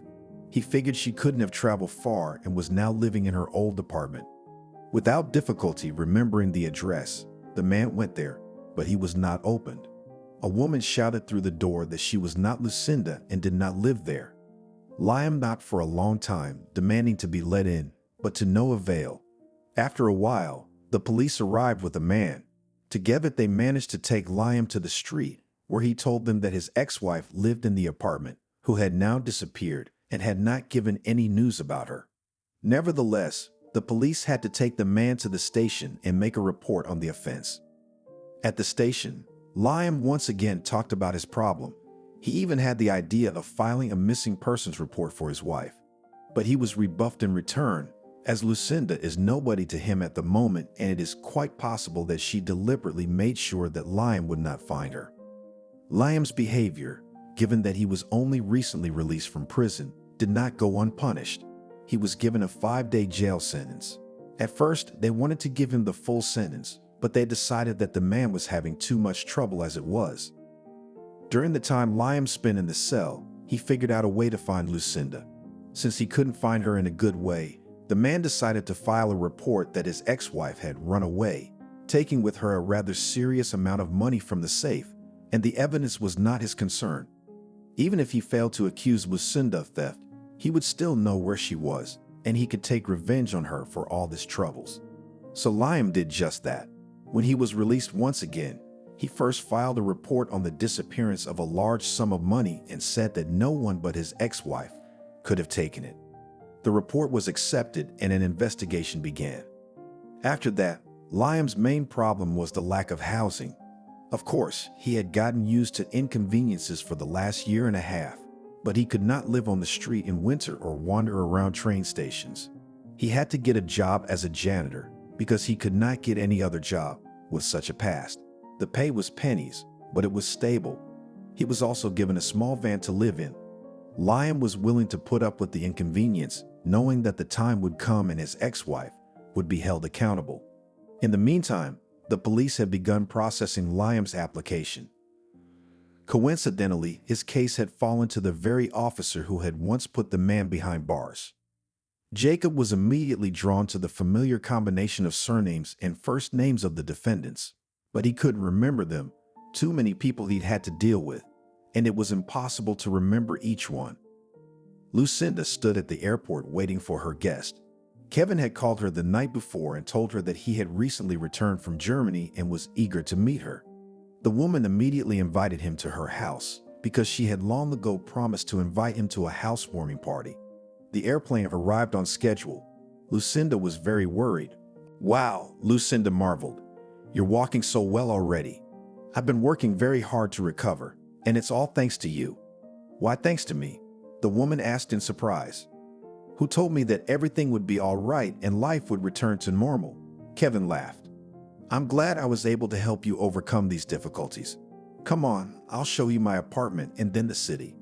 He figured she couldn't have traveled far and was now living in her old apartment. Without difficulty remembering the address, the man went there, but he was not opened. A woman shouted through the door that she was not Lucinda and did not live there. Liam knocked for a long time, demanding to be let in, but to no avail. After a while, the police arrived with a man. Together they managed to take Liam to the street, where he told them that his ex-wife lived in the apartment, who had now disappeared and had not given any news about her. Nevertheless, the police had to take the man to the station and make a report on the offense. At the station, Liam once again talked about his problem. He even had the idea of filing a missing persons report for his wife. But he was rebuffed in return, as Lucinda is nobody to him at the moment, and it is quite possible that she deliberately made sure that Liam would not find her. Liam's behavior, given that he was only recently released from prison, did not go unpunished. He was given a 5-day jail sentence. At first, they wanted to give him the full sentence, but they decided that the man was having too much trouble as it was. During the time Liam spent in the cell, he figured out a way to find Lucinda. Since he couldn't find her in a good way, the man decided to file a report that his ex-wife had run away, taking with her a rather serious amount of money from the safe, and the evidence was not his concern. Even if he failed to accuse Lucinda of theft, he would still know where she was, and he could take revenge on her for all his troubles. So Liam did just that. When he was released once again, he first filed a report on the disappearance of a large sum of money and said that no one but his ex-wife could have taken it. The report was accepted and an investigation began. After that, Liam's main problem was the lack of housing. Of course, he had gotten used to inconveniences for the last year and a half, but he could not live on the street in winter or wander around train stations. He had to get a job as a janitor because he could not get any other job with such a past. The pay was pennies, but it was stable. He was also given a small van to live in. Liam was willing to put up with the inconvenience, knowing that the time would come and his ex-wife would be held accountable. In the meantime, the police had begun processing Liam's application. Coincidentally, his case had fallen to the very officer who had once put the man behind bars. Jacob was immediately drawn to the familiar combination of surnames and first names of the defendants, but he couldn't remember them. Too many people he'd had to deal with, and it was impossible to remember each one. Lucinda stood at the airport waiting for her guest. Kevin had called her the night before and told her that he had recently returned from Germany and was eager to meet her. The woman immediately invited him to her house because she had long ago promised to invite him to a housewarming party. The airplane arrived on schedule. Lucinda was very worried. "Wow," Lucinda marveled. "You're walking so well already. I've been working very hard to recover, and it's all thanks to you." "Why thanks to me?" the woman asked in surprise. "Who told me that everything would be all right and life would return to normal?" Kevin laughed. "I'm glad I was able to help you overcome these difficulties. Come on, I'll show you my apartment and then the city."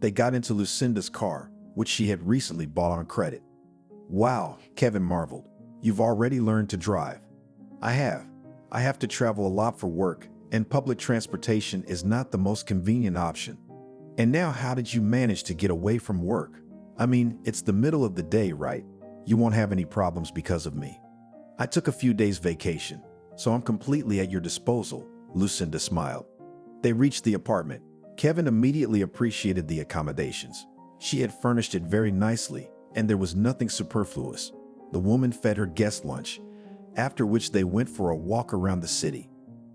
They got into Lucinda's car, which she had recently bought on credit. "Wow," Kevin marveled. "You've already learned to drive." I have to travel a lot for work, and public transportation is not the most convenient option. And now, how did you manage to get away from work? I mean, it's the middle of the day, right? You won't have any problems because of me. I took a few days vacation, so I'm completely at your disposal, Lucinda smiled. They reached the apartment. Kevin immediately appreciated the accommodations. She had furnished it very nicely, and there was nothing superfluous. The woman fed her guest lunch, after which they went for a walk around the city.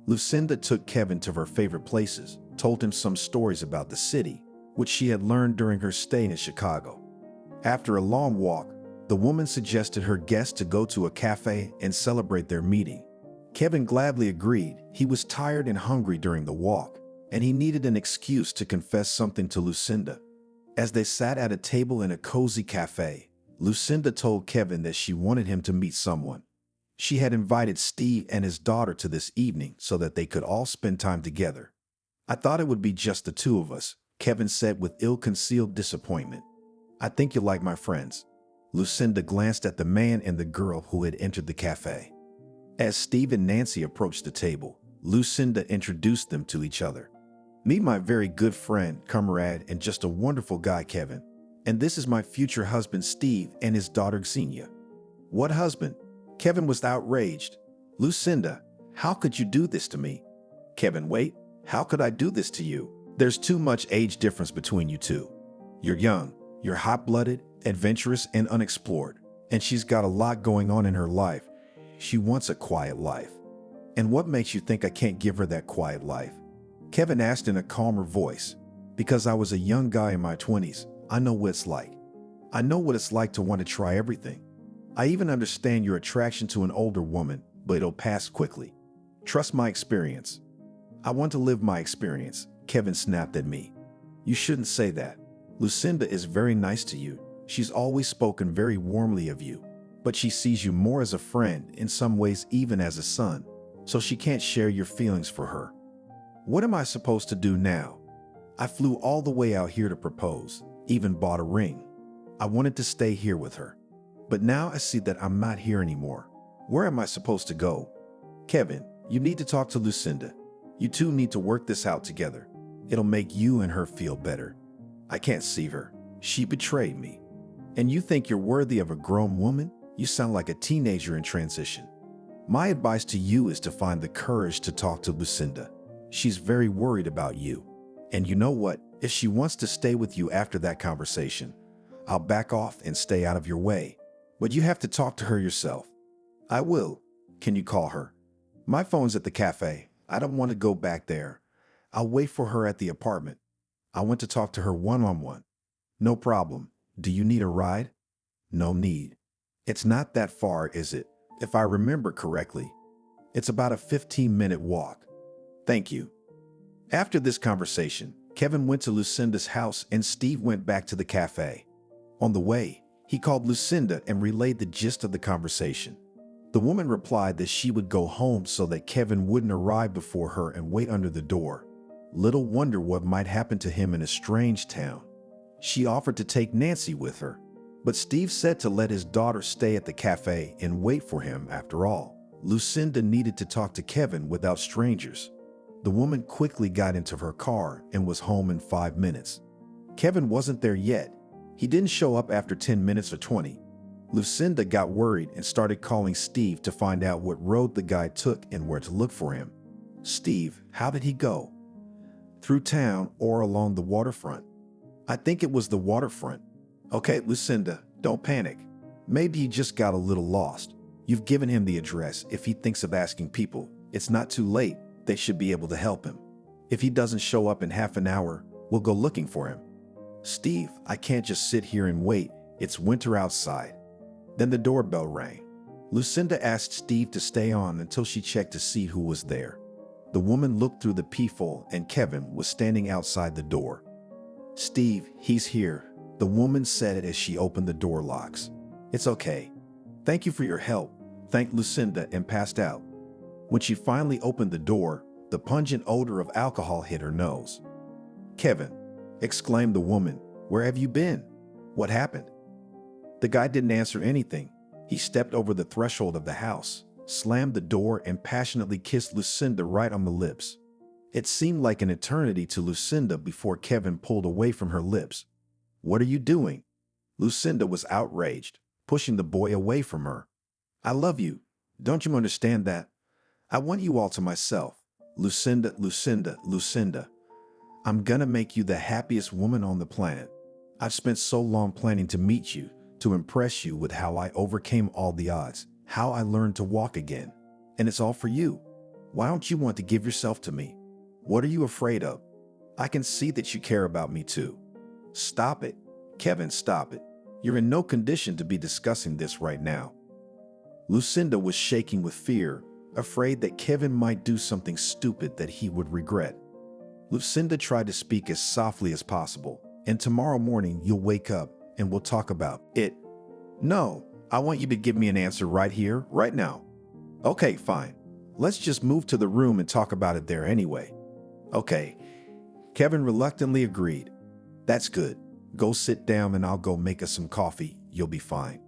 Lucinda took Kevin to her favorite places, told him some stories about the city, which she had learned during her stay in Chicago. After a long walk, the woman suggested her guests to go to a cafe and celebrate their meeting. Kevin gladly agreed. He was tired and hungry during the walk, and he needed an excuse to confess something to Lucinda. As they sat at a table in a cozy cafe, Lucinda told Kevin that she wanted him to meet someone. She had invited Steve and his daughter to this evening so that they could all spend time together. I thought it would be just the two of us, Kevin said with ill-concealed disappointment. I think you'll like my friends. Lucinda glanced at the man and the girl who had entered the cafe. As Steve and Nancy approached the table, Lucinda introduced them to each other. Meet my very good friend, comrade, and just a wonderful guy, Kevin. And this is my future husband, Steve, and his daughter, Xenia. What husband? Kevin was outraged. Lucinda, how could you do this to me? Kevin, wait, how could I do this to you? There's too much age difference between you two. You're young, you're hot-blooded, adventurous, and unexplored. And she's got a lot going on in her life. She wants a quiet life. And what makes you think I can't give her that quiet life? Kevin asked in a calmer voice. Because I was a young guy in my 20s, I know what it's like. I know what it's like to want to try everything. I even understand your attraction to an older woman, but it'll pass quickly. Trust my experience. I want to live my experience, Kevin snapped at me. You shouldn't say that. Lucinda is very nice to you. She's always spoken very warmly of you, but she sees you more as a friend, in some ways even as a son, so she can't share your feelings for her. What am I supposed to do now? I flew all the way out here to propose, even bought a ring. I wanted to stay here with her. But now I see that I'm not here anymore. Where am I supposed to go? Kevin, you need to talk to Lucinda. You two need to work this out together. It'll make you and her feel better. I can't see her. She betrayed me. And you think you're worthy of a grown woman? You sound like a teenager in transition. My advice to you is to find the courage to talk to Lucinda. She's very worried about you. And you know what? If she wants to stay with you after that conversation, I'll back off and stay out of your way. But you have to talk to her yourself. I will. Can you call her? My phone's at the cafe. I don't want to go back there. I'll wait for her at the apartment. I want to talk to her one-on-one. No problem. Do you need a ride? No need. It's not that far, is it? If I remember correctly. It's about a 15-minute walk. Thank you. After this conversation, Kevin went to Lucinda's house and Steve went back to the cafe. On the way, he called Lucinda and relayed the gist of the conversation. The woman replied that she would go home so that Kevin wouldn't arrive before her and wait under the door. Little wonder what might happen to him in a strange town. She offered to take Nancy with her, but Steve said to let his daughter stay at the cafe and wait for him. After all, Lucinda needed to talk to Kevin without strangers. The woman quickly got into her car and was home in 5 minutes. Kevin wasn't there yet. He didn't show up after 10 minutes or 20. Lucinda got worried and started calling Steve to find out what road the guy took and where to look for him. Steve, how did he go? Through town or along the waterfront? I think it was the waterfront. Okay, Lucinda, don't panic. Maybe he just got a little lost. You've given him the address. If he thinks of asking people, it's not too late. They should be able to help him. If he doesn't show up in half an hour, we'll go looking for him. Steve, I can't just sit here and wait. It's winter outside. Then the doorbell rang. Lucinda asked Steve to stay on until she checked to see who was there. The woman looked through the peephole and Kevin was standing outside the door. Steve, he's here, the woman said as she opened the door locks. It's okay. Thank you for your help, thanked Lucinda and passed out. When she finally opened the door, the pungent odor of alcohol hit her nose. Kevin, exclaimed the woman, where have you been? What happened? The guy didn't answer anything. He stepped over the threshold of the house, slammed the door, and passionately kissed Lucinda right on the lips. It seemed like an eternity to Lucinda before Kevin pulled away from her lips. "What are you doing?" Lucinda was outraged, pushing the boy away from her. "I love you. Don't you understand that? I want you all to myself. Lucinda, Lucinda, Lucinda. I'm gonna make you the happiest woman on the planet. I've spent so long planning to meet you, to impress you with how I overcame all the odds, how I learned to walk again. And it's all for you. Why don't you want to give yourself to me? What are you afraid of? I can see that you care about me too." "Stop it. Kevin, stop it. You're in no condition to be discussing this right now." Lucinda was shaking with fear, afraid that Kevin might do something stupid that he would regret. Lucinda tried to speak as softly as possible. "And tomorrow morning you'll wake up and we'll talk about it." "No, I want you to give me an answer right here, right now." "Okay, fine. Let's just move to the room and talk about it there anyway." "Okay." Kevin reluctantly agreed. "That's good. Go sit down and I'll go make us some coffee. You'll be fine."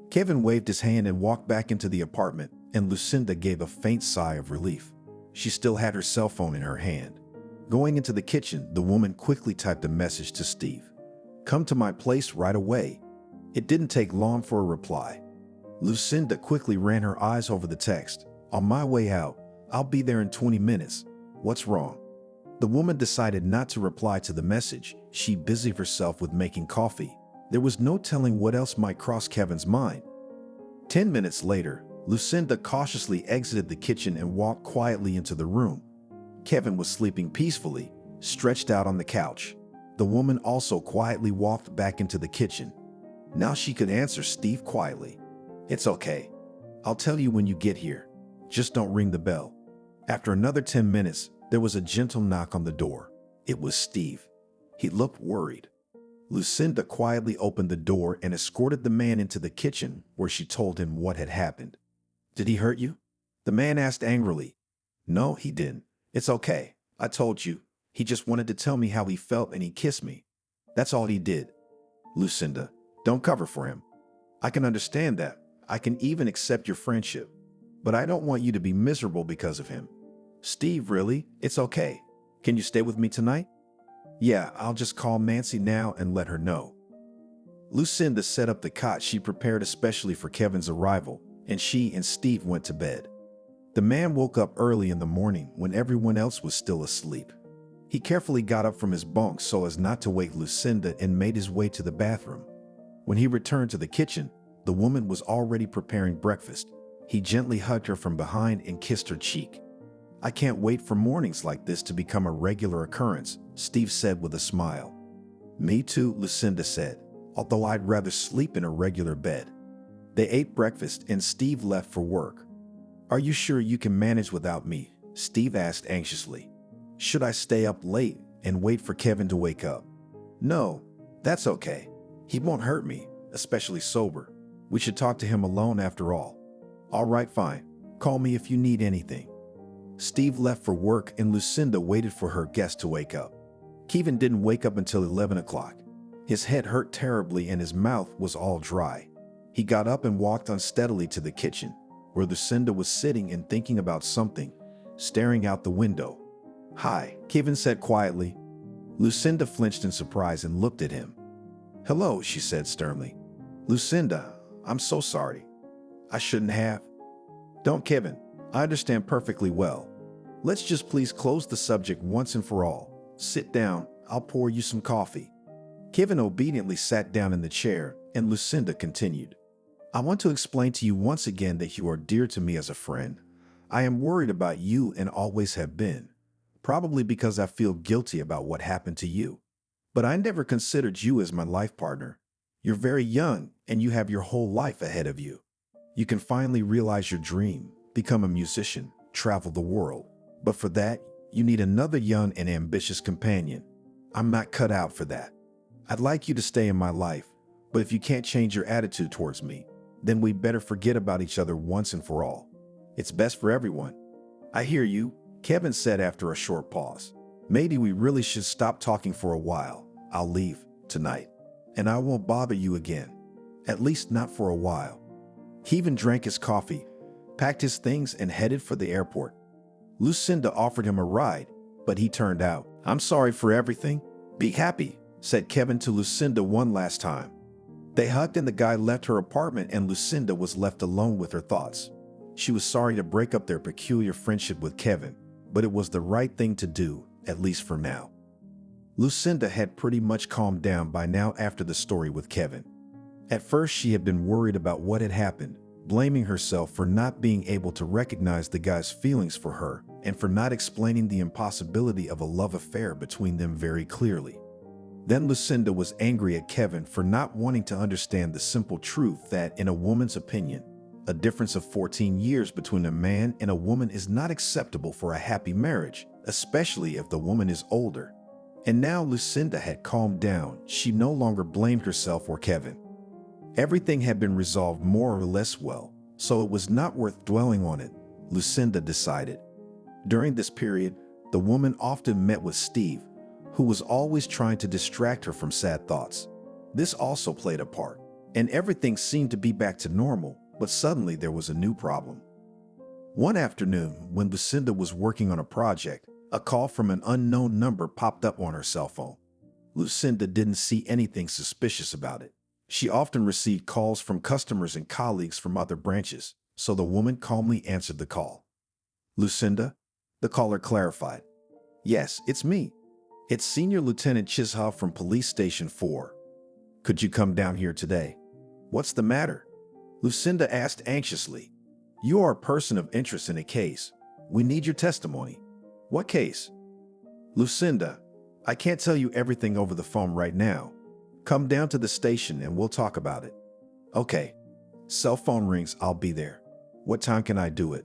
Kevin waved his hand and walked back into the apartment, and Lucinda gave a faint sigh of relief. She still had her cell phone in her hand. Going into the kitchen, the woman quickly typed a message to Steve. "Come to my place right away." It didn't take long for a reply. Lucinda quickly ran her eyes over the text. "On my way out. I'll be there in 20 minutes. What's wrong?" The woman decided not to reply to the message. She busied herself with making coffee. There was no telling what else might cross Kevin's mind. 10 minutes later, Lucinda cautiously exited the kitchen and walked quietly into the room. Kevin was sleeping peacefully, stretched out on the couch. The woman also quietly walked back into the kitchen. Now she could answer Steve quietly. "It's okay. I'll tell you when you get here. Just don't ring the bell." After another 10 minutes, there was a gentle knock on the door. It was Steve. He looked worried. Lucinda quietly opened the door and escorted the man into the kitchen, where she told him what had happened. "Did he hurt you?" The man asked angrily. "No, he didn't. It's okay. I told you. He just wanted to tell me how he felt and he kissed me. That's all he did." "Lucinda, don't cover for him. I can understand that. I can even accept your friendship. But I don't want you to be miserable because of him." "Steve, really? It's okay. Can you stay with me tonight?" "Yeah, I'll just call Nancy now and let her know." Lucinda set up the cot she prepared especially for Kevin's arrival, and she and Steve went to bed. The man woke up early in the morning when everyone else was still asleep. He carefully got up from his bunk so as not to wake Lucinda and made his way to the bathroom. When he returned to the kitchen, the woman was already preparing breakfast. He gently hugged her from behind and kissed her cheek. "I can't wait for mornings like this to become a regular occurrence," Steve said with a smile. "Me too," Lucinda said, "although I'd rather sleep in a regular bed." They ate breakfast and Steve left for work. "Are you sure you can manage without me?" Steve asked anxiously. "Should I stay up late and wait for Kevin to wake up?" "No, that's okay. He won't hurt me, especially sober. We should talk to him alone after all." "All right, fine. Call me if you need anything." Steve left for work and Lucinda waited for her guest to wake up. Kevin didn't wake up until 11 o'clock. His head hurt terribly and his mouth was all dry. He got up and walked unsteadily to the kitchen, where Lucinda was sitting and thinking about something, staring out the window. "Hi," Kevin said quietly. Lucinda flinched in surprise and looked at him. "Hello," she said sternly. "Lucinda, I'm so sorry. I shouldn't have." "Don't, Kevin. I understand perfectly well. Let's just please close the subject once and for all. Sit down. I'll pour you some coffee." Kevin obediently sat down in the chair, and Lucinda continued. "I want to explain to you once again that you are dear to me as a friend. I am worried about you and always have been, probably because I feel guilty about what happened to you. But I never considered you as my life partner. You're very young, and you have your whole life ahead of you. You can finally realize your dream, become a musician, travel the world. But for that, you need another young and ambitious companion. I'm not cut out for that. I'd like you to stay in my life, but if you can't change your attitude towards me, then we'd better forget about each other once and for all. It's best for everyone." "I hear you," Kevin said after a short pause. "Maybe we really should stop talking for a while. I'll leave tonight, and I won't bother you again. At least not for a while." Kevin drank his coffee, packed his things, and headed for the airport. Lucinda offered him a ride. but he turned out. "I'm sorry for everything. Be happy," said Kevin to Lucinda one last time. They hugged and the guy left her apartment and Lucinda was left alone with her thoughts. She was sorry to break up their peculiar friendship with Kevin, but it was the right thing to do, at least for now. Lucinda had pretty much calmed down by now after the story with Kevin. At first, she had been worried about what had happened, blaming herself for not being able to recognize the guy's feelings for her and for not explaining the impossibility of a love affair between them very clearly. Then Lucinda was angry at Kevin for not wanting to understand the simple truth that, in a woman's opinion, a difference of 14 years between a man and a woman is not acceptable for a happy marriage, especially if the woman is older. And now Lucinda had calmed down. She no longer blamed herself or Kevin. Everything had been resolved more or less well, so it was not worth dwelling on it, Lucinda decided. During this period, the woman often met with Steve, who was always trying to distract her from sad thoughts. This also played a part, and everything seemed to be back to normal, but suddenly there was a new problem. One afternoon, when Lucinda was working on a project, a call from an unknown number popped up on her cell phone. Lucinda didn't see anything suspicious about it. She often received calls from customers and colleagues from other branches, so the woman calmly answered the call. "Lucinda?" The caller clarified. "Yes, it's me. It's Senior Lieutenant Chisholm from Police Station 4. Could you come down here today?" "What's the matter?" Lucinda asked anxiously. "You are a person of interest in a case. We need your testimony." "What case?" "Lucinda, I can't tell you everything over the phone right now. Come down to the station and we'll talk about it." "Okay. Cell phone rings, I'll be there. What time can I do it?"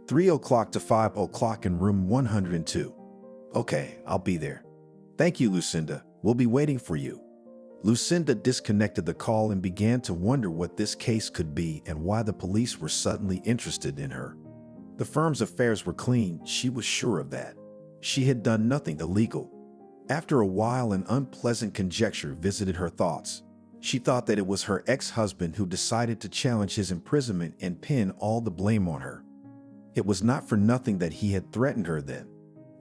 3 o'clock to 5 o'clock in room 102. "Okay, I'll be there." "Thank you, Lucinda. We'll be waiting for you." Lucinda disconnected the call and began to wonder what this case could be and why the police were suddenly interested in her. The firm's affairs were clean, she was sure of that. She had done nothing illegal. After a while, an unpleasant conjecture visited her thoughts. She thought that it was her ex-husband who decided to challenge his imprisonment and pin all the blame on her. It was not for nothing that he had threatened her then,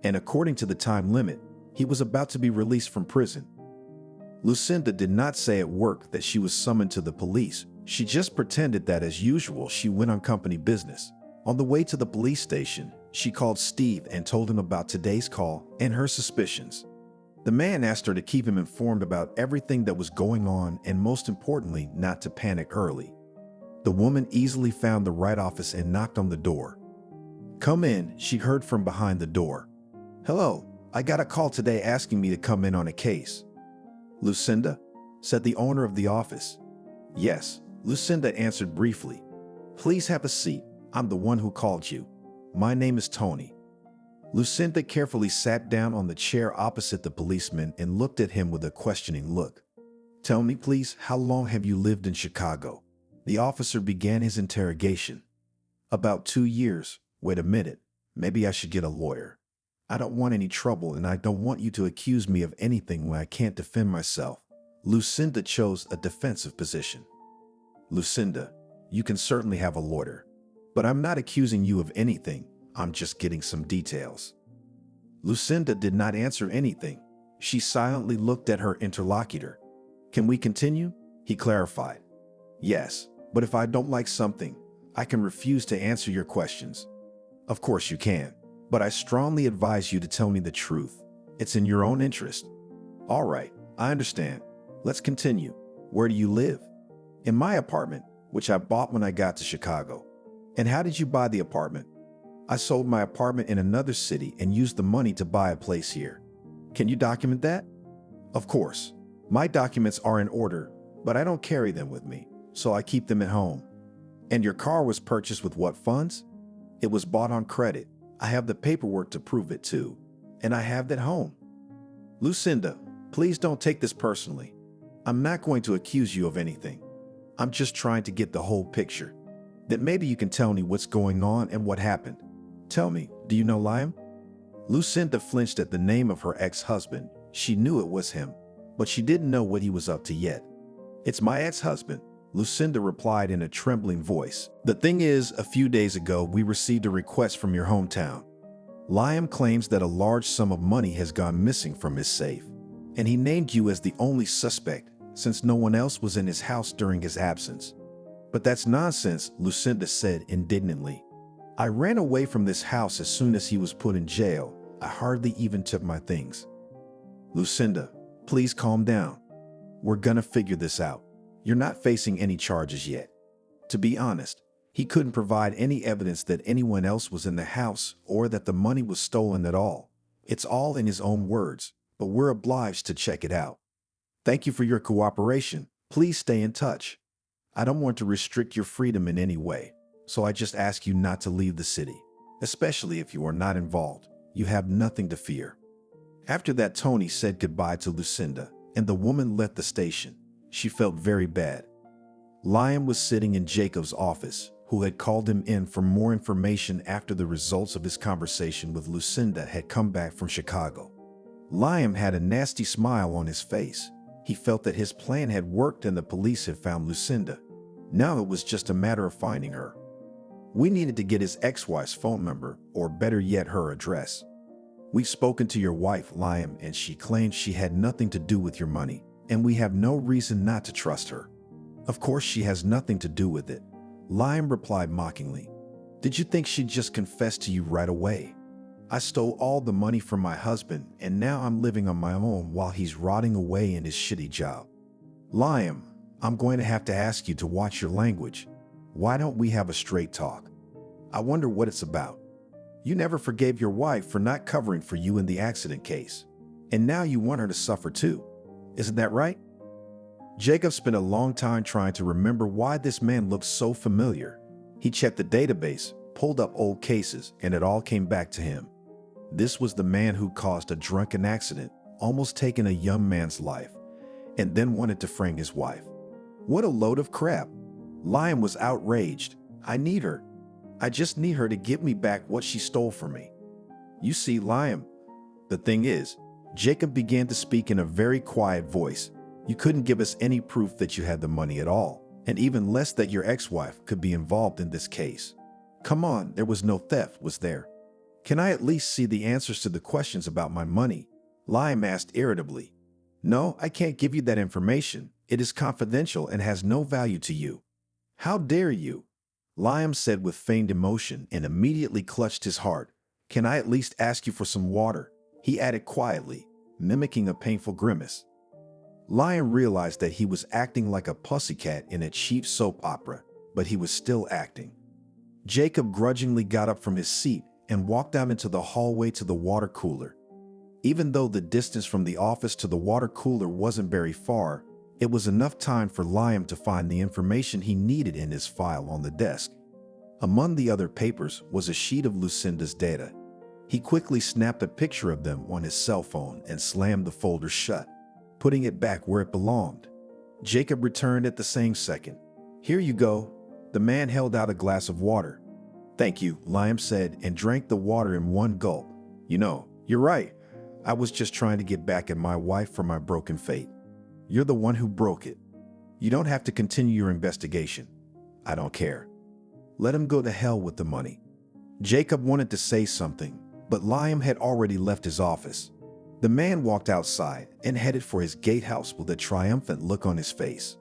and according to the time limit, he was about to be released from prison. Lucinda did not say at work that she was summoned to the police. She just pretended that, as usual, she went on company business. On the way to the police station, she called Steve and told him about today's call and her suspicions. The man asked her to keep him informed about everything that was going on and, most importantly, not to panic early. The woman easily found the right office and knocked on the door. "Come in," she heard from behind the door. "Hello, I got a call today asking me to come in on a case." "Lucinda?" said the owner of the office. "Yes," Lucinda answered briefly. "Please have a seat. I'm the one who called you. My name is Tony." Lucinda carefully sat down on the chair opposite the policeman and looked at him with a questioning look. "Tell me, please, how long have you lived in Chicago?" The officer began his interrogation. "About 2 years. Wait a minute. Maybe I should get a lawyer. I don't want any trouble and I don't want you to accuse me of anything when I can't defend myself." Lucinda chose a defensive position. "Lucinda, you can certainly have a lawyer, but I'm not accusing you of anything. I'm just getting some details." Lucinda did not answer anything. She silently looked at her interlocutor. "Can we continue?" he clarified. "Yes, but if I don't like something, I can refuse to answer your questions." "Of course you can, but I strongly advise you to tell me the truth. It's in your own interest." "All right, I understand. Let's continue. Where do you live?" "In my apartment, which I bought when I got to Chicago." "And how did you buy the apartment?" "I sold my apartment in another city and used the money to buy a place here." "Can you document that?" "Of course. My documents are in order, but I don't carry them with me, so I keep them at home." "And your car was purchased with what funds?" "It was bought on credit. I have the paperwork to prove it too, and I have it at home." "Lucinda, please don't take this personally. I'm not going to accuse you of anything. I'm just trying to get the whole picture. Then maybe you can tell me what's going on and what happened. Tell me, do you know Liam?" Lucinda flinched at the name of her ex-husband. She knew it was him, but she didn't know what he was up to yet. "It's my ex-husband," Lucinda replied in a trembling voice. "The thing is, a few days ago, we received a request from your hometown." Liam claims that a large sum of money has gone missing from his safe, and he named you as the only suspect since no one else was in his house during his absence. But that's nonsense, Lucinda said indignantly. I ran away from this house as soon as he was put in jail. I hardly even took my things. Lucinda, please calm down. We're gonna figure this out. You're not facing any charges yet. To be honest, he couldn't provide any evidence that anyone else was in the house or that the money was stolen at all. It's all in his own words, but we're obliged to check it out. Thank you for your cooperation. Please stay in touch. I don't want to restrict your freedom in any way, so I just ask you not to leave the city, especially if you are not involved. You have nothing to fear. After that, Tony said goodbye to Lucinda, and the woman left the station. She felt very bad. Liam was sitting in Jacob's office, who had called him in for more information after the results of his conversation with Lucinda had come back from Chicago. Liam had a nasty smile on his face. He felt that his plan had worked and the police had found Lucinda. Now it was just a matter of finding her. We needed to get his ex-wife's phone number, or better yet, her address. We've spoken to your wife, Liam, and she claims she had nothing to do with your money, and we have no reason not to trust her. Of course she has nothing to do with it, Liam replied mockingly. Did you think she'd just confess to you right away? I stole all the money from my husband, and now I'm living on my own while he's rotting away in his shitty job. Liam, I'm going to have to ask you to watch your language. Why don't we have a straight talk? I wonder what it's about. You never forgave your wife for not covering for you in the accident case, and now you want her to suffer too. Isn't that right? Jacob spent a long time trying to remember why this man looked so familiar. He checked the database, pulled up old cases, and it all came back to him. This was the man who caused a drunken accident, almost taking a young man's life, and then wanted to frame his wife. What a load of crap. Liam was outraged. I need her. I just need her to give me back what she stole from me. You see, Liam, the thing is, Jacob began to speak in a very quiet voice. You couldn't give us any proof that you had the money at all, and even less that your ex-wife could be involved in this case. Come on, there was no theft, was there? Can I at least see the answers to the questions about my money? Liam asked irritably. No, I can't give you that information. It is confidential and has no value to you. How dare you? Liam said with feigned emotion and immediately clutched his heart. Can I at least ask you for some water? He added quietly, mimicking a painful grimace. Liam realized that he was acting like a pussycat in a cheap soap opera, but he was still acting. Jacob grudgingly got up from his seat and walked out into the hallway to the water cooler. Even though the distance from the office to the water cooler wasn't very far, it was enough time for Liam to find the information he needed in his file on the desk. Among the other papers was a sheet of Lucinda's data. He quickly snapped a picture of them on his cell phone and slammed the folder shut, putting it back where it belonged. Jacob returned at the same second. Here you go. The man held out a glass of water. Thank you, Liam said, and drank the water in one gulp. You know, you're right. I was just trying to get back at my wife for my broken fate. You're the one who broke it. You don't have to continue your investigation. I don't care. Let him go to hell with the money. Jacob wanted to say something, but Liam had already left his office. The man walked outside and headed for his gatehouse with a triumphant look on his face.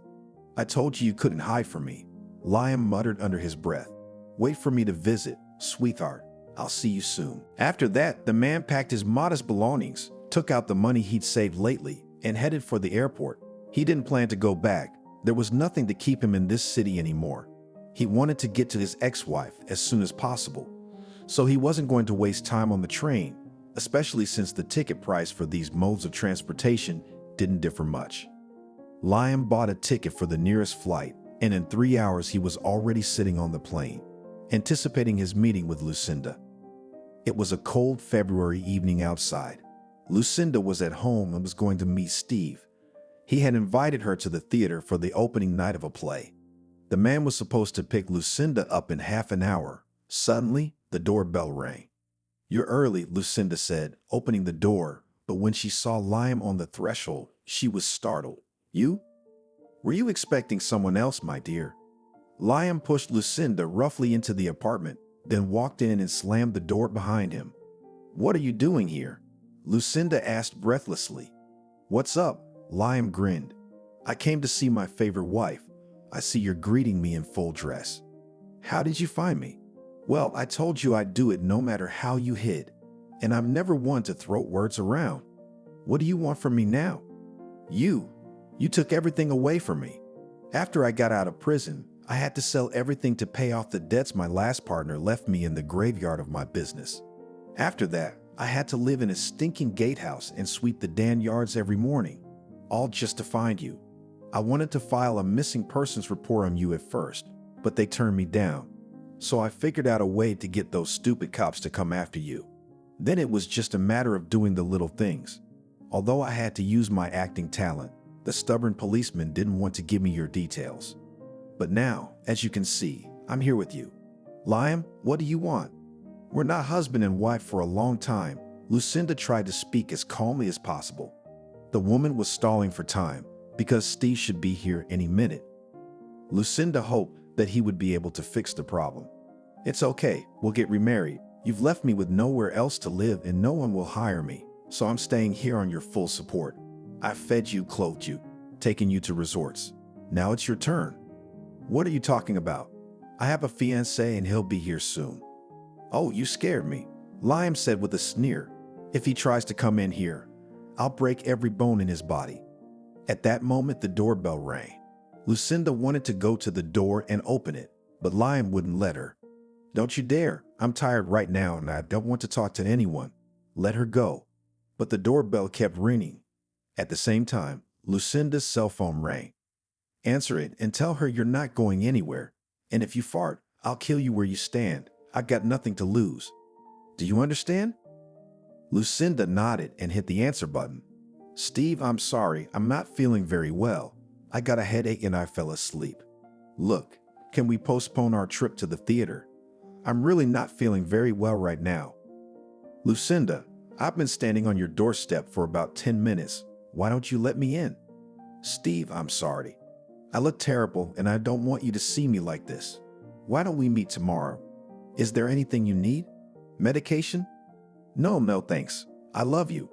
I told you you couldn't hide from me, Liam muttered under his breath. Wait for me to visit, sweetheart. I'll see you soon. After that, the man packed his modest belongings, took out the money he'd saved lately, and headed for the airport. He didn't plan to go back. There was nothing to keep him in this city anymore. He wanted to get to his ex-wife as soon as possible, so he wasn't going to waste time on the train, especially since the ticket price for these modes of transportation didn't differ much. Liam bought a ticket for the nearest flight, and in 3 hours he was already sitting on the plane, anticipating his meeting with Lucinda. It was a cold February evening outside. Lucinda was at home and was going to meet Steve. He had invited her to the theater for the opening night of a play. The man was supposed to pick Lucinda up in half an hour. Suddenly, the doorbell rang. You're early, Lucinda said, opening the door, but when she saw Liam on the threshold, she was startled. You? Were you expecting someone else, my dear? Liam pushed Lucinda roughly into the apartment, then walked in and slammed the door behind him. What are you doing here? Lucinda asked breathlessly. What's up? Liam grinned. I came to see my favorite wife. I see you're greeting me in full dress. How did you find me? Well, I told you I'd do it no matter how you hid. And I'm never one to throw words around. What do you want from me now? You took everything away from me. After I got out of prison, I had to sell everything to pay off the debts my last partner left me in the graveyard of my business. After that, I had to live in a stinking gatehouse and sweep the damn yards every morning, all just to find you. I wanted to file a missing persons report on you at first, but they turned me down. So I figured out a way to get those stupid cops to come after you. Then it was just a matter of doing the little things. Although I had to use my acting talent, the stubborn policeman didn't want to give me your details. But now, as you can see, I'm here with you. Liam, what do you want? We're not husband and wife for a long time. Lucinda tried to speak as calmly as possible. The woman was stalling for time because Steve should be here any minute. Lucinda hoped that he would be able to fix the problem. It's okay, we'll get remarried. You've left me with nowhere else to live and no one will hire me, so I'm staying here on your full support. I've fed you, clothed you, taken you to resorts. Now it's your turn. What are you talking about? I have a fiancé and he'll be here soon. Oh, you scared me, Liam said with a sneer. If he tries to come in here, I'll break every bone in his body. At that moment, the doorbell rang. Lucinda wanted to go to the door and open it, but Liam wouldn't let her. Don't you dare. I'm tired right now and I don't want to talk to anyone. Let her go. But the doorbell kept ringing. At the same time, Lucinda's cell phone rang. Answer it and tell her you're not going anywhere. And if you fart, I'll kill you where you stand. I've got nothing to lose. Do you understand? Lucinda nodded and hit the answer button. Steve, I'm sorry. I'm not feeling very well. I got a headache and I fell asleep. Look, can we postpone our trip to the theater? I'm really not feeling very well right now. Lucinda, I've been standing on your doorstep for about 10 minutes. Why don't you let me in? Steve, I'm sorry. I look terrible and I don't want you to see me like this. Why don't we meet tomorrow? Is there anything you need? Medication? No, thanks. I love you.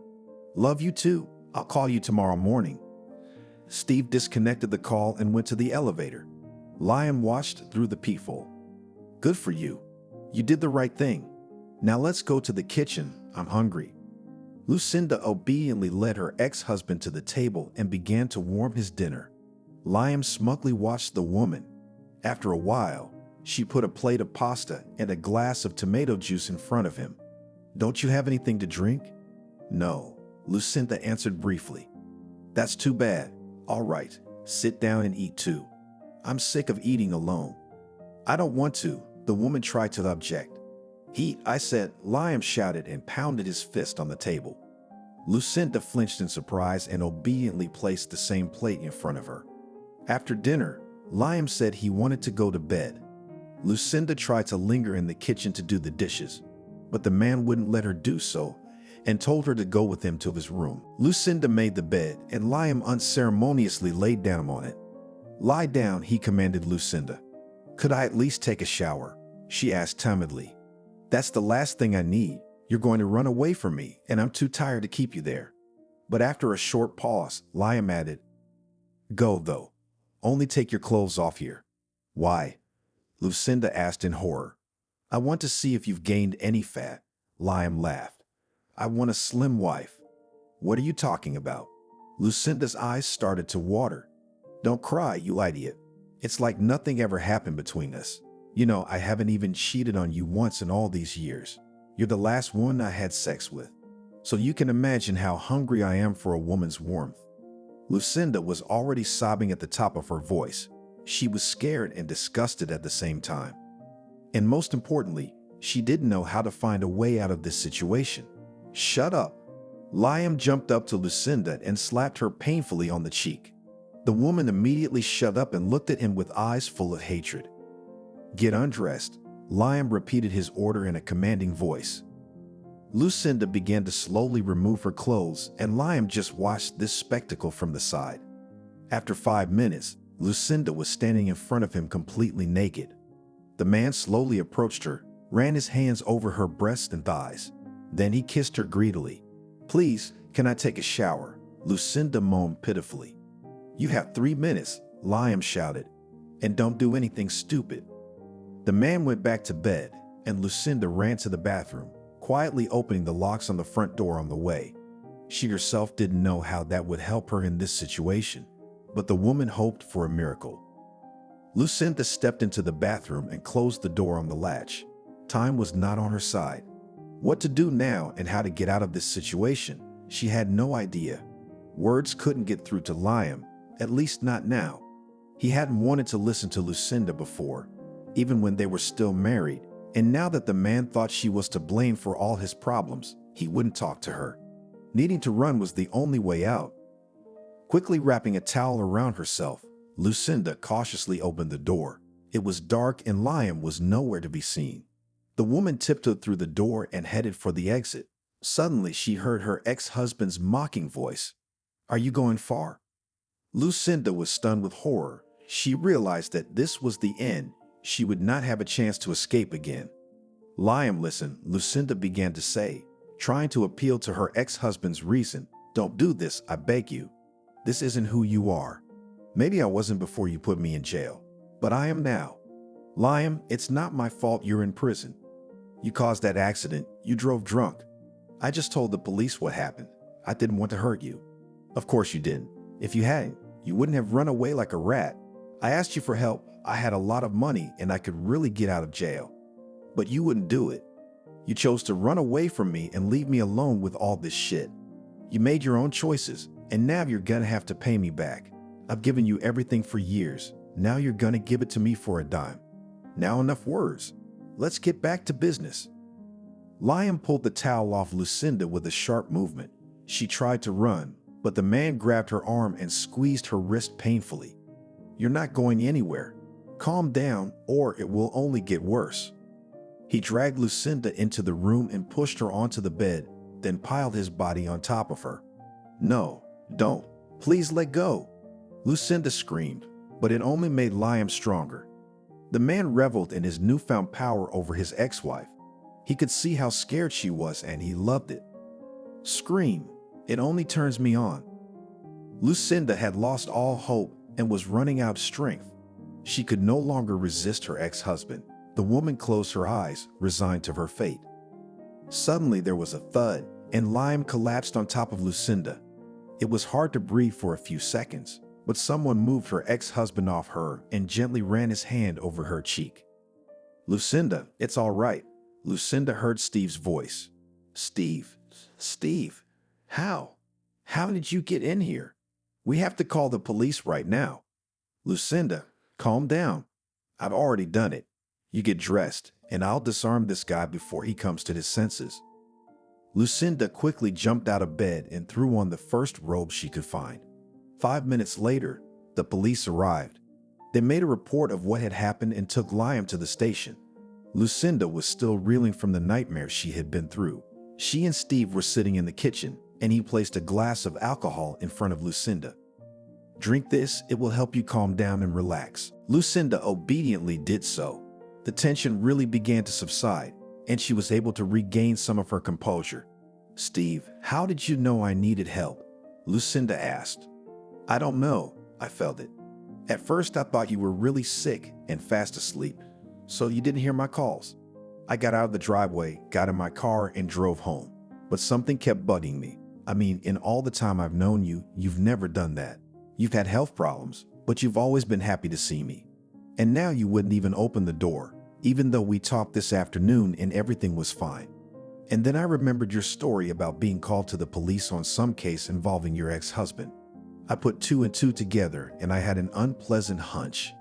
Love you too. I'll call you tomorrow morning. Steve disconnected the call and went to the elevator. Liam watched through the peephole. Good for you. You did the right thing. Now let's go to the kitchen. I'm hungry. Lucinda obediently led her ex-husband to the table and began to warm his dinner. Liam smugly watched the woman. After a while, she put a plate of pasta and a glass of tomato juice in front of him. Don't you have anything to drink? No, Lucinda answered briefly. That's too bad. All right, sit down and eat too. I'm sick of eating alone. I don't want to, the woman tried to object. Eat, I said, Liam shouted and pounded his fist on the table. Lucinda flinched in surprise and obediently placed the same plate in front of her. After dinner, Liam said he wanted to go to bed. Lucinda tried to linger in the kitchen to do the dishes, but the man wouldn't let her do so and told her to go with him to his room. Lucinda made the bed and Liam unceremoniously laid down on it. Lie down, he commanded Lucinda. Could I at least take a shower? She asked timidly. That's the last thing I need. You're going to run away from me and I'm too tired to keep you there. But after a short pause, Liam added, Go though. Only take your clothes off here. Why? Lucinda asked in horror. I want to see if you've gained any fat. Liam laughed. I want a slim wife. What are you talking about? Lucinda's eyes started to water. Don't cry, you idiot. It's like nothing ever happened between us. You know, I haven't even cheated on you once in all these years. You're the last one I had sex with. So you can imagine how hungry I am for a woman's warmth. Lucinda was already sobbing at the top of her voice. She was scared and disgusted at the same time. And most importantly, she didn't know how to find a way out of this situation. Shut up. Liam jumped up to Lucinda and slapped her painfully on the cheek. The woman immediately shut up and looked at him with eyes full of hatred. Get undressed, Liam repeated his order in a commanding voice. Lucinda began to slowly remove her clothes and Liam just watched this spectacle from the side. After 5 minutes, Lucinda was standing in front of him completely naked. The man slowly approached her, ran his hands over her breasts and thighs. Then he kissed her greedily. "Please, can I take a shower?" Lucinda moaned pitifully. "You have 3 minutes," Liam shouted. "And don't do anything stupid." The man went back to bed, and Lucinda ran to the bathroom, quietly opening the locks on the front door on the way. She herself didn't know how that would help her in this situation, but the woman hoped for a miracle. Lucinda stepped into the bathroom and closed the door on the latch. Time was not on her side. What to do now and how to get out of this situation, she had no idea. Words couldn't get through to Liam, at least not now. He hadn't wanted to listen to Lucinda before, even when they were still married, and now that the man thought she was to blame for all his problems, he wouldn't talk to her. Needing to run was the only way out. Quickly wrapping a towel around herself, Lucinda cautiously opened the door. It was dark and Liam was nowhere to be seen. The woman tiptoed through the door and headed for the exit. Suddenly, she heard her ex-husband's mocking voice. "Are you going far?" Lucinda was stunned with horror. She realized that this was the end. She would not have a chance to escape again. "Liam, listen," Lucinda began to say, trying to appeal to her ex-husband's reason. "Don't do this, I beg you. This isn't who you are. Maybe I wasn't before you put me in jail, but I am now. Liam, it's not my fault you're in prison. You caused that accident. You drove drunk. I just told the police what happened. I didn't want to hurt you." "Of course you didn't. If you hadn't, you wouldn't have run away like a rat. I asked you for help. I had a lot of money and I could really get out of jail. But you wouldn't do it. You chose to run away from me and leave me alone with all this shit. You made your own choices, and now you're gonna have to pay me back. I've given you everything for years. Now you're gonna give it to me for a dime. Now enough words. Let's get back to business." Liam pulled the towel off Lucinda with a sharp movement. She tried to run, but the man grabbed her arm and squeezed her wrist painfully. "You're not going anywhere. Calm down, or it will only get worse." He dragged Lucinda into the room and pushed her onto the bed, then piled his body on top of her. "No, don't. Please let go," Lucinda screamed, but it only made Liam stronger. The man reveled in his newfound power over his ex-wife. He could see how scared she was and he loved it. "Scream. It only turns me on." Lucinda had lost all hope and was running out of strength. She could no longer resist her ex-husband. The woman closed her eyes, resigned to her fate. Suddenly there was a thud, and Liam collapsed on top of Lucinda. It was hard to breathe for a few seconds, but someone moved her ex-husband off her and gently ran his hand over her cheek. "Lucinda, it's all right." Lucinda heard Steve's voice. Steve, how did you get in here? We have to call the police right now." "Lucinda, calm down. I've already done it. You get dressed, and I'll disarm this guy before he comes to his senses." Lucinda quickly jumped out of bed and threw on the first robe she could find. 5 minutes later, the police arrived. They made a report of what had happened and took Liam to the station. Lucinda was still reeling from the nightmare she had been through. She and Steve were sitting in the kitchen, and he placed a glass of alcohol in front of Lucinda. "Drink this, it will help you calm down and relax." Lucinda obediently did so. The tension really began to subside, and she was able to regain some of her composure. "Steve, how did you know I needed help?" Lucinda asked. "I don't know. I felt it. At first I thought you were really sick and fast asleep, so you didn't hear my calls. I got out of the driveway, got in my car, and drove home. But something kept bugging me. I mean, in all the time I've known you, you've never done that. You've had health problems, but you've always been happy to see me. And now you wouldn't even open the door, even though we talked this afternoon and everything was fine. And then I remembered your story about being called to the police on some case involving your ex-husband. I put 2 and 2 together and I had an unpleasant hunch.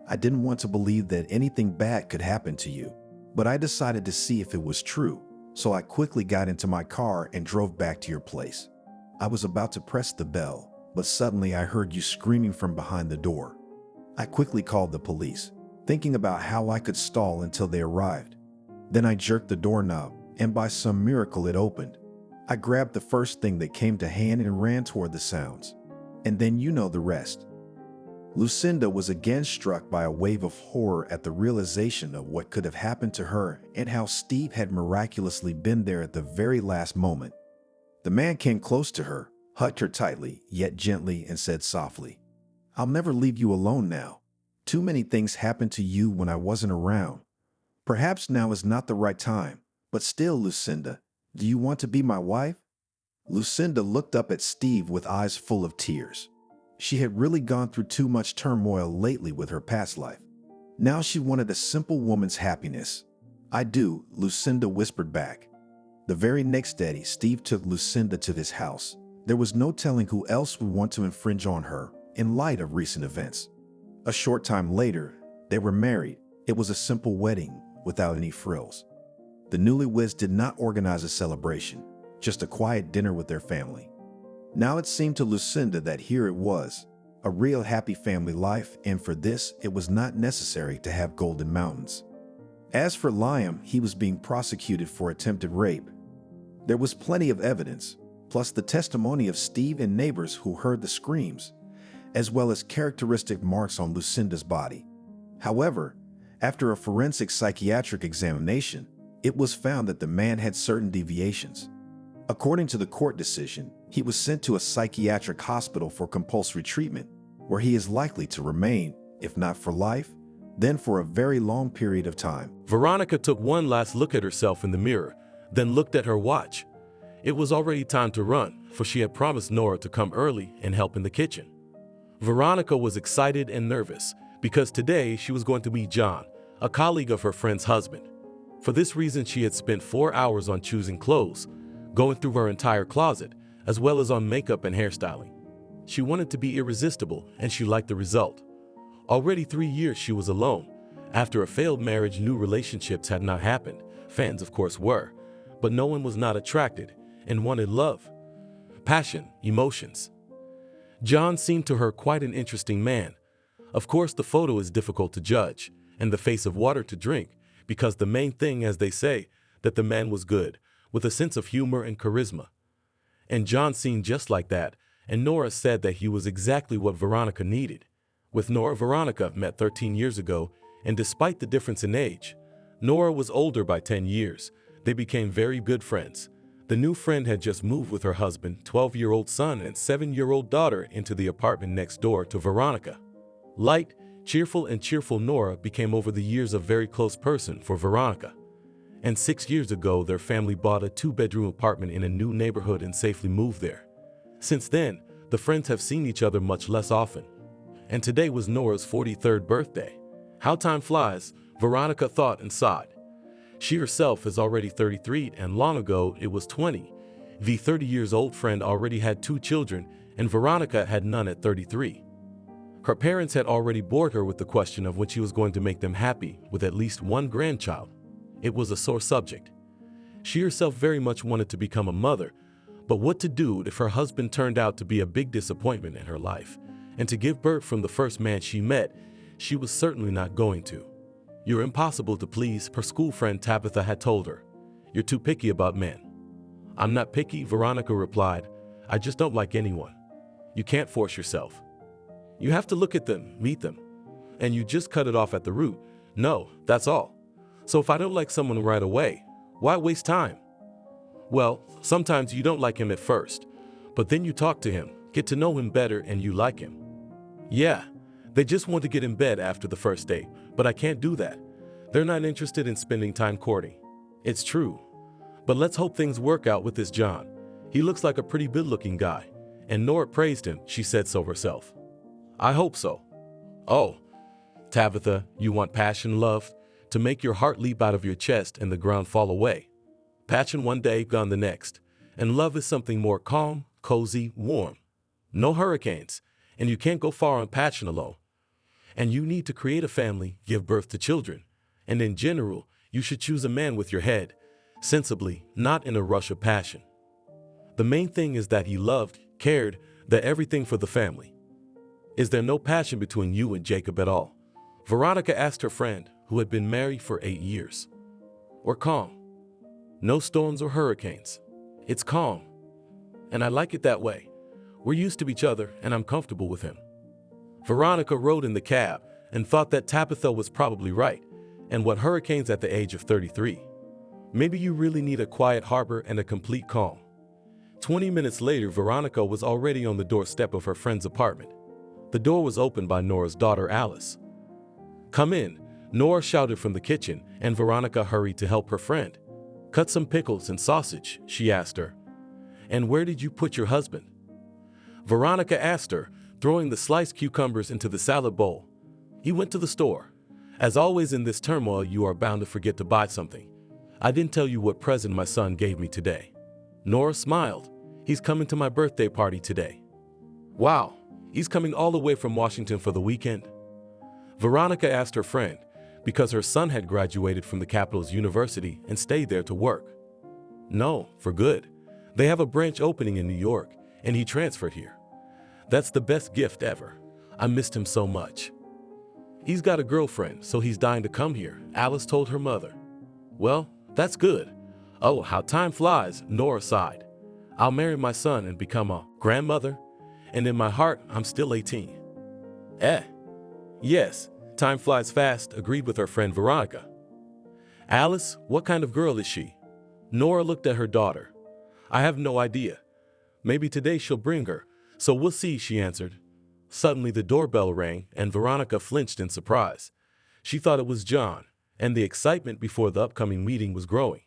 I didn't want to believe that anything bad could happen to you, but I decided to see if it was true, so I quickly got into my car and drove back to your place. I was about to press the bell, but suddenly I heard you screaming from behind the door. I quickly called the police, thinking about how I could stall until they arrived. Then I jerked the doorknob, and by some miracle it opened. I grabbed the first thing that came to hand and ran toward the sounds. And then you know the rest." Lucinda was again struck by a wave of horror at the realization of what could have happened to her and how Steve had miraculously been there at the very last moment. The man came close to her, hugged her tightly, yet gently, and said softly, "I'll never leave you alone now. Too many things happened to you when I wasn't around. Perhaps now is not the right time, but still, Lucinda, do you want to be my wife?" Lucinda looked up at Steve with eyes full of tears. She had really gone through too much turmoil lately with her past life. Now she wanted a simple woman's happiness. "I do," Lucinda whispered back. The very next day, Steve took Lucinda to his house. There was no telling who else would want to infringe on her in light of recent events. A short time later, they were married. It was a simple wedding without any frills. The newlyweds did not organize a celebration, just a quiet dinner with their family. Now it seemed to Lucinda that here it was, a real happy family life, and for this it was not necessary to have golden mountains. As for Liam, he was being prosecuted for attempted rape. There was plenty of evidence, plus the testimony of Steve and neighbors who heard the screams, as well as characteristic marks on Lucinda's body. However, after a forensic psychiatric examination, it was found that the man had certain deviations. According to the court decision, he was sent to a psychiatric hospital for compulsory treatment, where he is likely to remain, if not for life, then for a very long period of time. Veronica took one last look at herself in the mirror, then looked at her watch. It was already time to run, for she had promised Nora to come early and help in the kitchen. Veronica was excited and nervous, because today she was going to meet John, a colleague of her friend's husband. For this reason, she had spent 4 hours on choosing clothes, going through her entire closet, as well as on makeup and hairstyling. She wanted to be irresistible, and she liked the result. Already 3 years she was alone. After a failed marriage, new relationships had not happened. Fans, of course, were, but no one was not attracted and wanted love, passion, emotions. John seemed to her quite an interesting man. Of course, the photo is difficult to judge, and the face of water to drink, because the main thing, as they say, that the man was good, with a sense of humor and charisma. And John seemed just like that, and Nora said that he was exactly what Veronica needed. With Nora, Veronica met 13 years ago, and despite the difference in age, Nora was older by 10 years. They became very good friends. The new friend had just moved with her husband, 12-year-old son, and 7-year-old daughter into the apartment next door to Veronica. Light, cheerful Nora became over the years a very close person for Veronica. And 6 years ago, their family bought a 2-bedroom apartment in a new neighborhood and safely moved there. Since then, the friends have seen each other much less often. And today was Nora's 43rd birthday. How time flies, Veronica thought and sighed. She herself is already 33, and long ago it was 20. The 30-years-old friend already had 2 children, and Veronica had none at 33. Her parents had already bored her with the question of when she was going to make them happy with at least 1 grandchild. It was a sore subject. She herself very much wanted to become a mother, but what to do if her husband turned out to be a big disappointment in her life? And to give birth from the first man she met, she was certainly not going to. "You're impossible to please," her school friend Tabitha had told her. "You're too picky about men." "I'm not picky," Veronica replied. "I just don't like anyone." "You can't force yourself. You have to look at them, meet them, and you just cut it off at the root. No, that's all. So if I don't like someone right away, why waste time?" "Well, sometimes you don't like him at first, but then you talk to him, get to know him better, and you like him." "Yeah, they just want to get in bed after the first date, but I can't do that. They're not interested in spending time courting." "It's true. But let's hope things work out with this John. He looks like a pretty good-looking guy." And Nora praised him, she said so herself. "I hope so." "Oh, Tabitha, you want passion, love, to make your heart leap out of your chest and the ground fall away. Passion one day, gone the next. And love is something more calm, cozy, warm. No hurricanes, and you can't go far on passion alone. And you need to create a family, give birth to children. And in general, you should choose a man with your head, sensibly, not in a rush of passion. The main thing is that he loved, cared, that everything for the family. Is there no passion between you and Jacob at all?" Veronica asked her friend, who had been married for 8 years. "Or calm? No storms or hurricanes. It's calm. And I like it that way. We're used to each other, and I'm comfortable with him." Veronica rode in the cab and thought that Tabitha was probably right. And what hurricanes at the age of 33? Maybe you really need a quiet harbor and a complete calm. 20 minutes later, Veronica was already on the doorstep of her friend's apartment. The door was opened by Nora's daughter, Alice. "Come in," Nora shouted from the kitchen, and Veronica hurried to help her friend. "Cut some pickles and sausage," she asked her. "And where did you put your husband?" Veronica asked her, throwing the sliced cucumbers into the salad bowl. "He went to the store. As always in this turmoil, you are bound to forget to buy something. I didn't tell you what present my son gave me today." Nora smiled. "He's coming to my birthday party today." "Wow, he's coming all the way from Washington for the weekend?" Veronica asked her friend, because her son had graduated from the capital's university and stayed there to work. "No, for good. They have a branch opening in New York, and he transferred here. That's the best gift ever. I missed him so much." "He's got a girlfriend, so he's dying to come here," Alice told her mother. "Well, that's good. Oh, how time flies," Nora sighed. "I'll marry my son and become a grandmother, and in my heart, I'm still 18. Yes, time flies fast," agreed with her friend Veronica. "Alice, what kind of girl is she?" Nora looked at her daughter. "I have no idea. Maybe today she'll bring her, so we'll see," she answered. Suddenly the doorbell rang, and Veronica flinched in surprise. She thought it was John, and the excitement before the upcoming meeting was growing.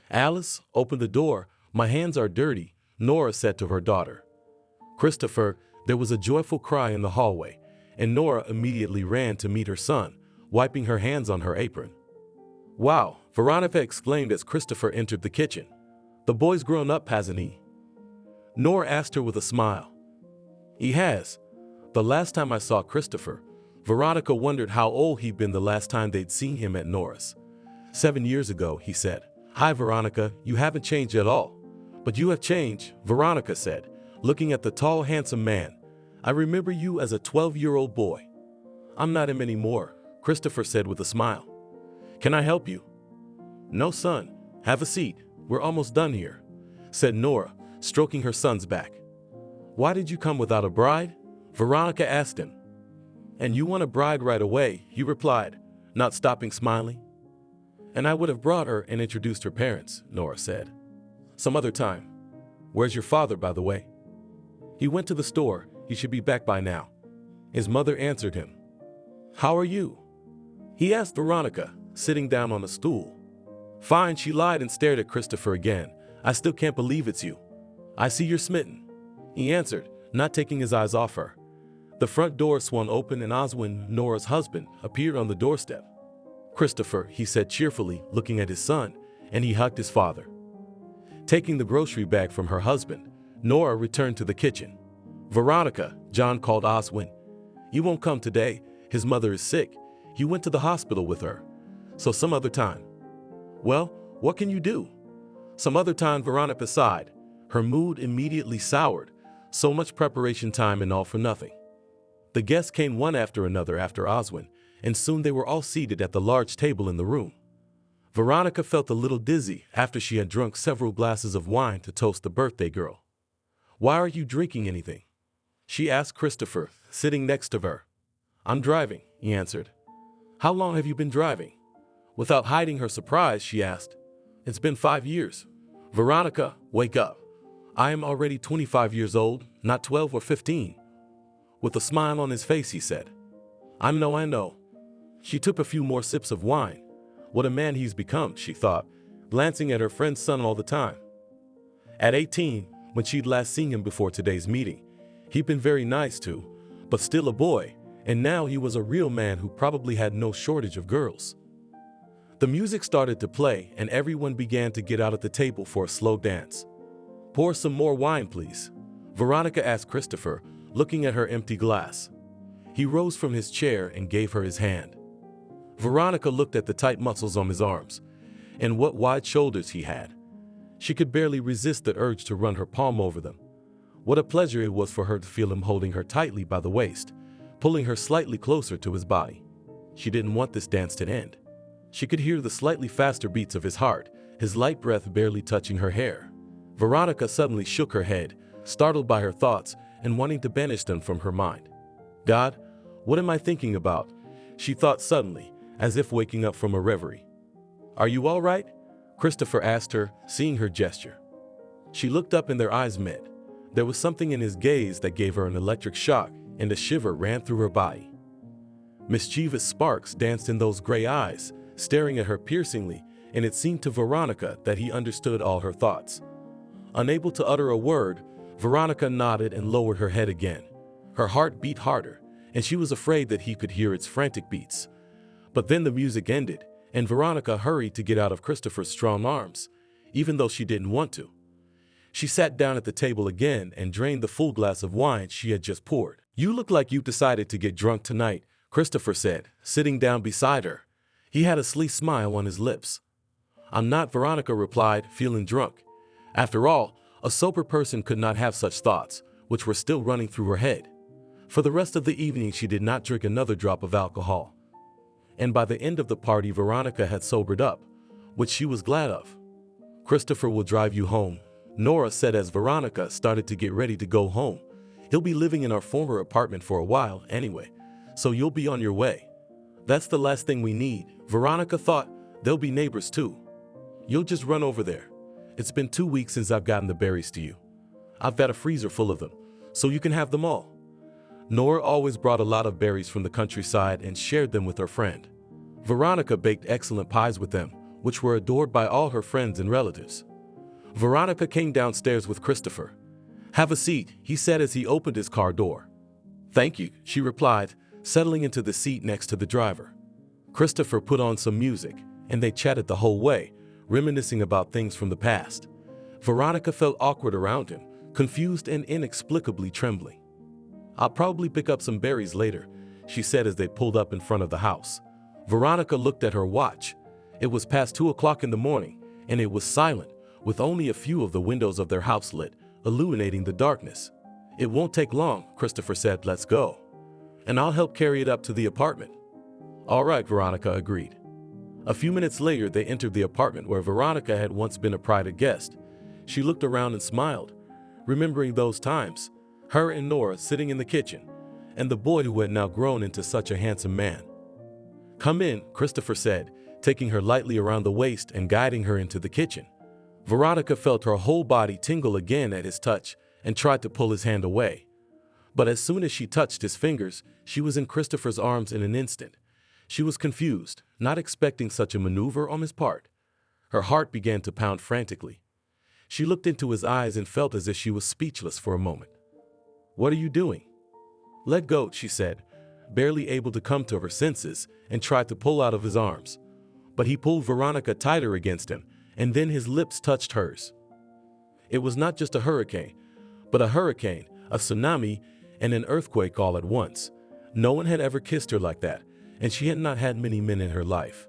"Alice, open the door. My hands are dirty," Nora said to her daughter. "Christopher," there was a joyful cry in the hallway, and Nora immediately ran to meet her son, wiping her hands on her apron. "Wow," Veronica exclaimed as Christopher entered the kitchen. "The boy's grown up, hasn't he?" Nora asked her with a smile. "He has. The last time I saw Christopher," Veronica wondered how old he'd been the last time they'd seen him at Nora's. 7 years ago, he said. "Hi, Veronica, you haven't changed at all." "But you have changed," Veronica said, looking at the tall, handsome man. "I remember you as a 12-year-old boy." "I'm not him anymore," Christopher said with a smile. "Can I help you?" "No, son. Have a seat. We're almost done here," said Nora, stroking her son's back. "Why did you come without a bride?" Veronica asked him. "And you want a bride right away," he replied, not stopping smiling. "And I would have brought her and introduced her parents," Nora said. "Some other time. Where's your father, by the way?" "He went to the store. He should be back by now." His mother answered him. "How are you?" he asked Veronica, sitting down on a stool. "Fine," she lied and stared at Christopher again. "I still can't believe it's you." "I see you're smitten," he answered, not taking his eyes off her. The front door swung open and Oswin, Nora's husband, appeared on the doorstep. "Christopher," he said cheerfully, looking at his son, and he hugged his father. Taking the grocery bag from her husband, Nora returned to the kitchen. "Veronica," John called Oswin. "You won't come today. His mother is sick. He went to the hospital with her. So some other time." "Well, what can you do?" "Some other time," Veronica sighed. Her mood immediately soured. So much preparation time and all for nothing. The guests came one after another after Oswin, and soon they were all seated at the large table in the room. Veronica felt a little dizzy after she had drunk several glasses of wine to toast the birthday girl. "Why are you drinking anything?" she asked Christopher, sitting next to her. "I'm driving," he answered. "How long have you been driving?" Without hiding her surprise, she asked. "It's been 5 years." "Veronica, wake up. I am already 25 years old, not 12 or 15. With a smile on his face, he said. I know. She took a few more sips of wine. What a man he's become, she thought, glancing at her friend's son all the time. At 18, when she'd last seen him before today's meeting, he'd been very nice too, but still a boy, and now he was a real man who probably had no shortage of girls. The music started to play, and everyone began to get out at the table for a slow dance. "Pour some more wine, please," Veronica asked Christopher, looking at her empty glass. He rose from his chair and gave her his hand. Veronica looked at the tight muscles on his arms, and what wide shoulders he had. She could barely resist the urge to run her palm over them. What a pleasure it was for her to feel him holding her tightly by the waist, pulling her slightly closer to his body. She didn't want this dance to end. She could hear the slightly faster beats of his heart, his light breath barely touching her hair. Veronica suddenly shook her head, startled by her thoughts and wanting to banish them from her mind. God, what am I thinking about? She thought suddenly, as if waking up from a reverie. Are you all right? Christopher asked her, seeing her gesture. She looked up and their eyes met. There was something in his gaze that gave her an electric shock, and a shiver ran through her body. Mischievous sparks danced in those gray eyes, staring at her piercingly, and it seemed to Veronica that he understood all her thoughts. Unable to utter a word, Veronica nodded and lowered her head again. Her heart beat harder, and she was afraid that he could hear its frantic beats. But then the music ended, and Veronica hurried to get out of Christopher's strong arms, even though she didn't want to. She sat down at the table again and drained the full glass of wine she had just poured. You look like you decided to get drunk tonight, Christopher said, sitting down beside her. He had a sleek smile on his lips. I'm not, Veronica replied, feeling drunk. After all, a sober person could not have such thoughts, which were still running through her head. For the rest of the evening she did not drink another drop of alcohol. And by the end of the party Veronica had sobered up, which she was glad of. Christopher will drive you home, Nora said as Veronica started to get ready to go home. He'll be living in our former apartment for a while anyway, so you'll be on your way. That's the last thing we need, Veronica thought. They'll be neighbors too. You'll just run over there. It's been 2 weeks since I've gotten the berries to you. I've got a freezer full of them, so you can have them all. Nora always brought a lot of berries from the countryside and shared them with her friend. Veronica baked excellent pies with them, which were adored by all her friends and relatives. Veronica came downstairs with Christopher. Have a seat, he said as he opened his car door. Thank you, she replied, settling into the seat next to the driver. Christopher put on some music, and they chatted the whole way, reminiscing about things from the past. Veronica felt awkward around him, confused and inexplicably trembling. I'll probably pick up some berries later, she said as they pulled up in front of the house. Veronica looked at her watch. It was past 2 o'clock in the morning, and it was silent, with only a few of the windows of their house lit, illuminating the darkness. It won't take long, Christopher said. Let's go. And I'll help carry it up to the apartment. All right, Veronica agreed. A few minutes later, they entered the apartment where Veronica had once been a private guest. She looked around and smiled, remembering those times, her and Nora sitting in the kitchen, and the boy who had now grown into such a handsome man. Come in, Christopher said, taking her lightly around the waist and guiding her into the kitchen. Veronica felt her whole body tingle again at his touch and tried to pull his hand away. But as soon as she touched his fingers, she was in Christopher's arms in an instant. She was confused, not expecting such a maneuver on his part. Her heart began to pound frantically. She looked into his eyes and felt as if she was speechless for a moment. What are you doing? Let go, she said, barely able to come to her senses, and tried to pull out of his arms. But he pulled Veronica tighter against him, and then his lips touched hers. It was not just a hurricane, but a hurricane, a tsunami, and an earthquake all at once. No one had ever kissed her like that, and she had not had many men in her life.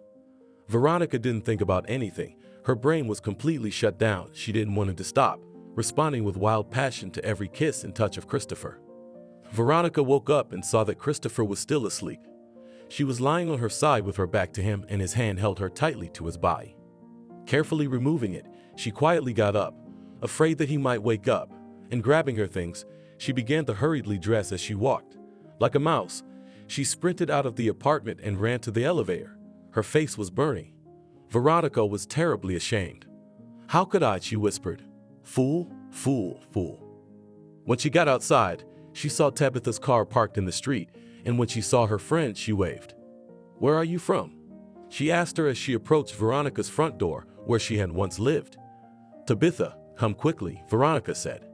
Veronica didn't think about anything. Her brain was completely shut down. She didn't want it to stop, responding with wild passion to every kiss and touch of Christopher. Veronica woke up and saw that Christopher was still asleep. She was lying on her side with her back to him, and his hand held her tightly to his body. Carefully removing it, she quietly got up, afraid that he might wake up, and grabbing her things, she began to hurriedly dress as she walked. Like a mouse, she sprinted out of the apartment and ran to the elevator. Her face was burning. Veronica was terribly ashamed. How could I, she whispered. Fool, fool, fool. When she got outside, she saw Tabitha's car parked in the street, and when she saw her friend, she waved. Where are you from? She asked her as she approached Veronica's front door, where she had once lived. Tabitha, come quickly, Veronica said.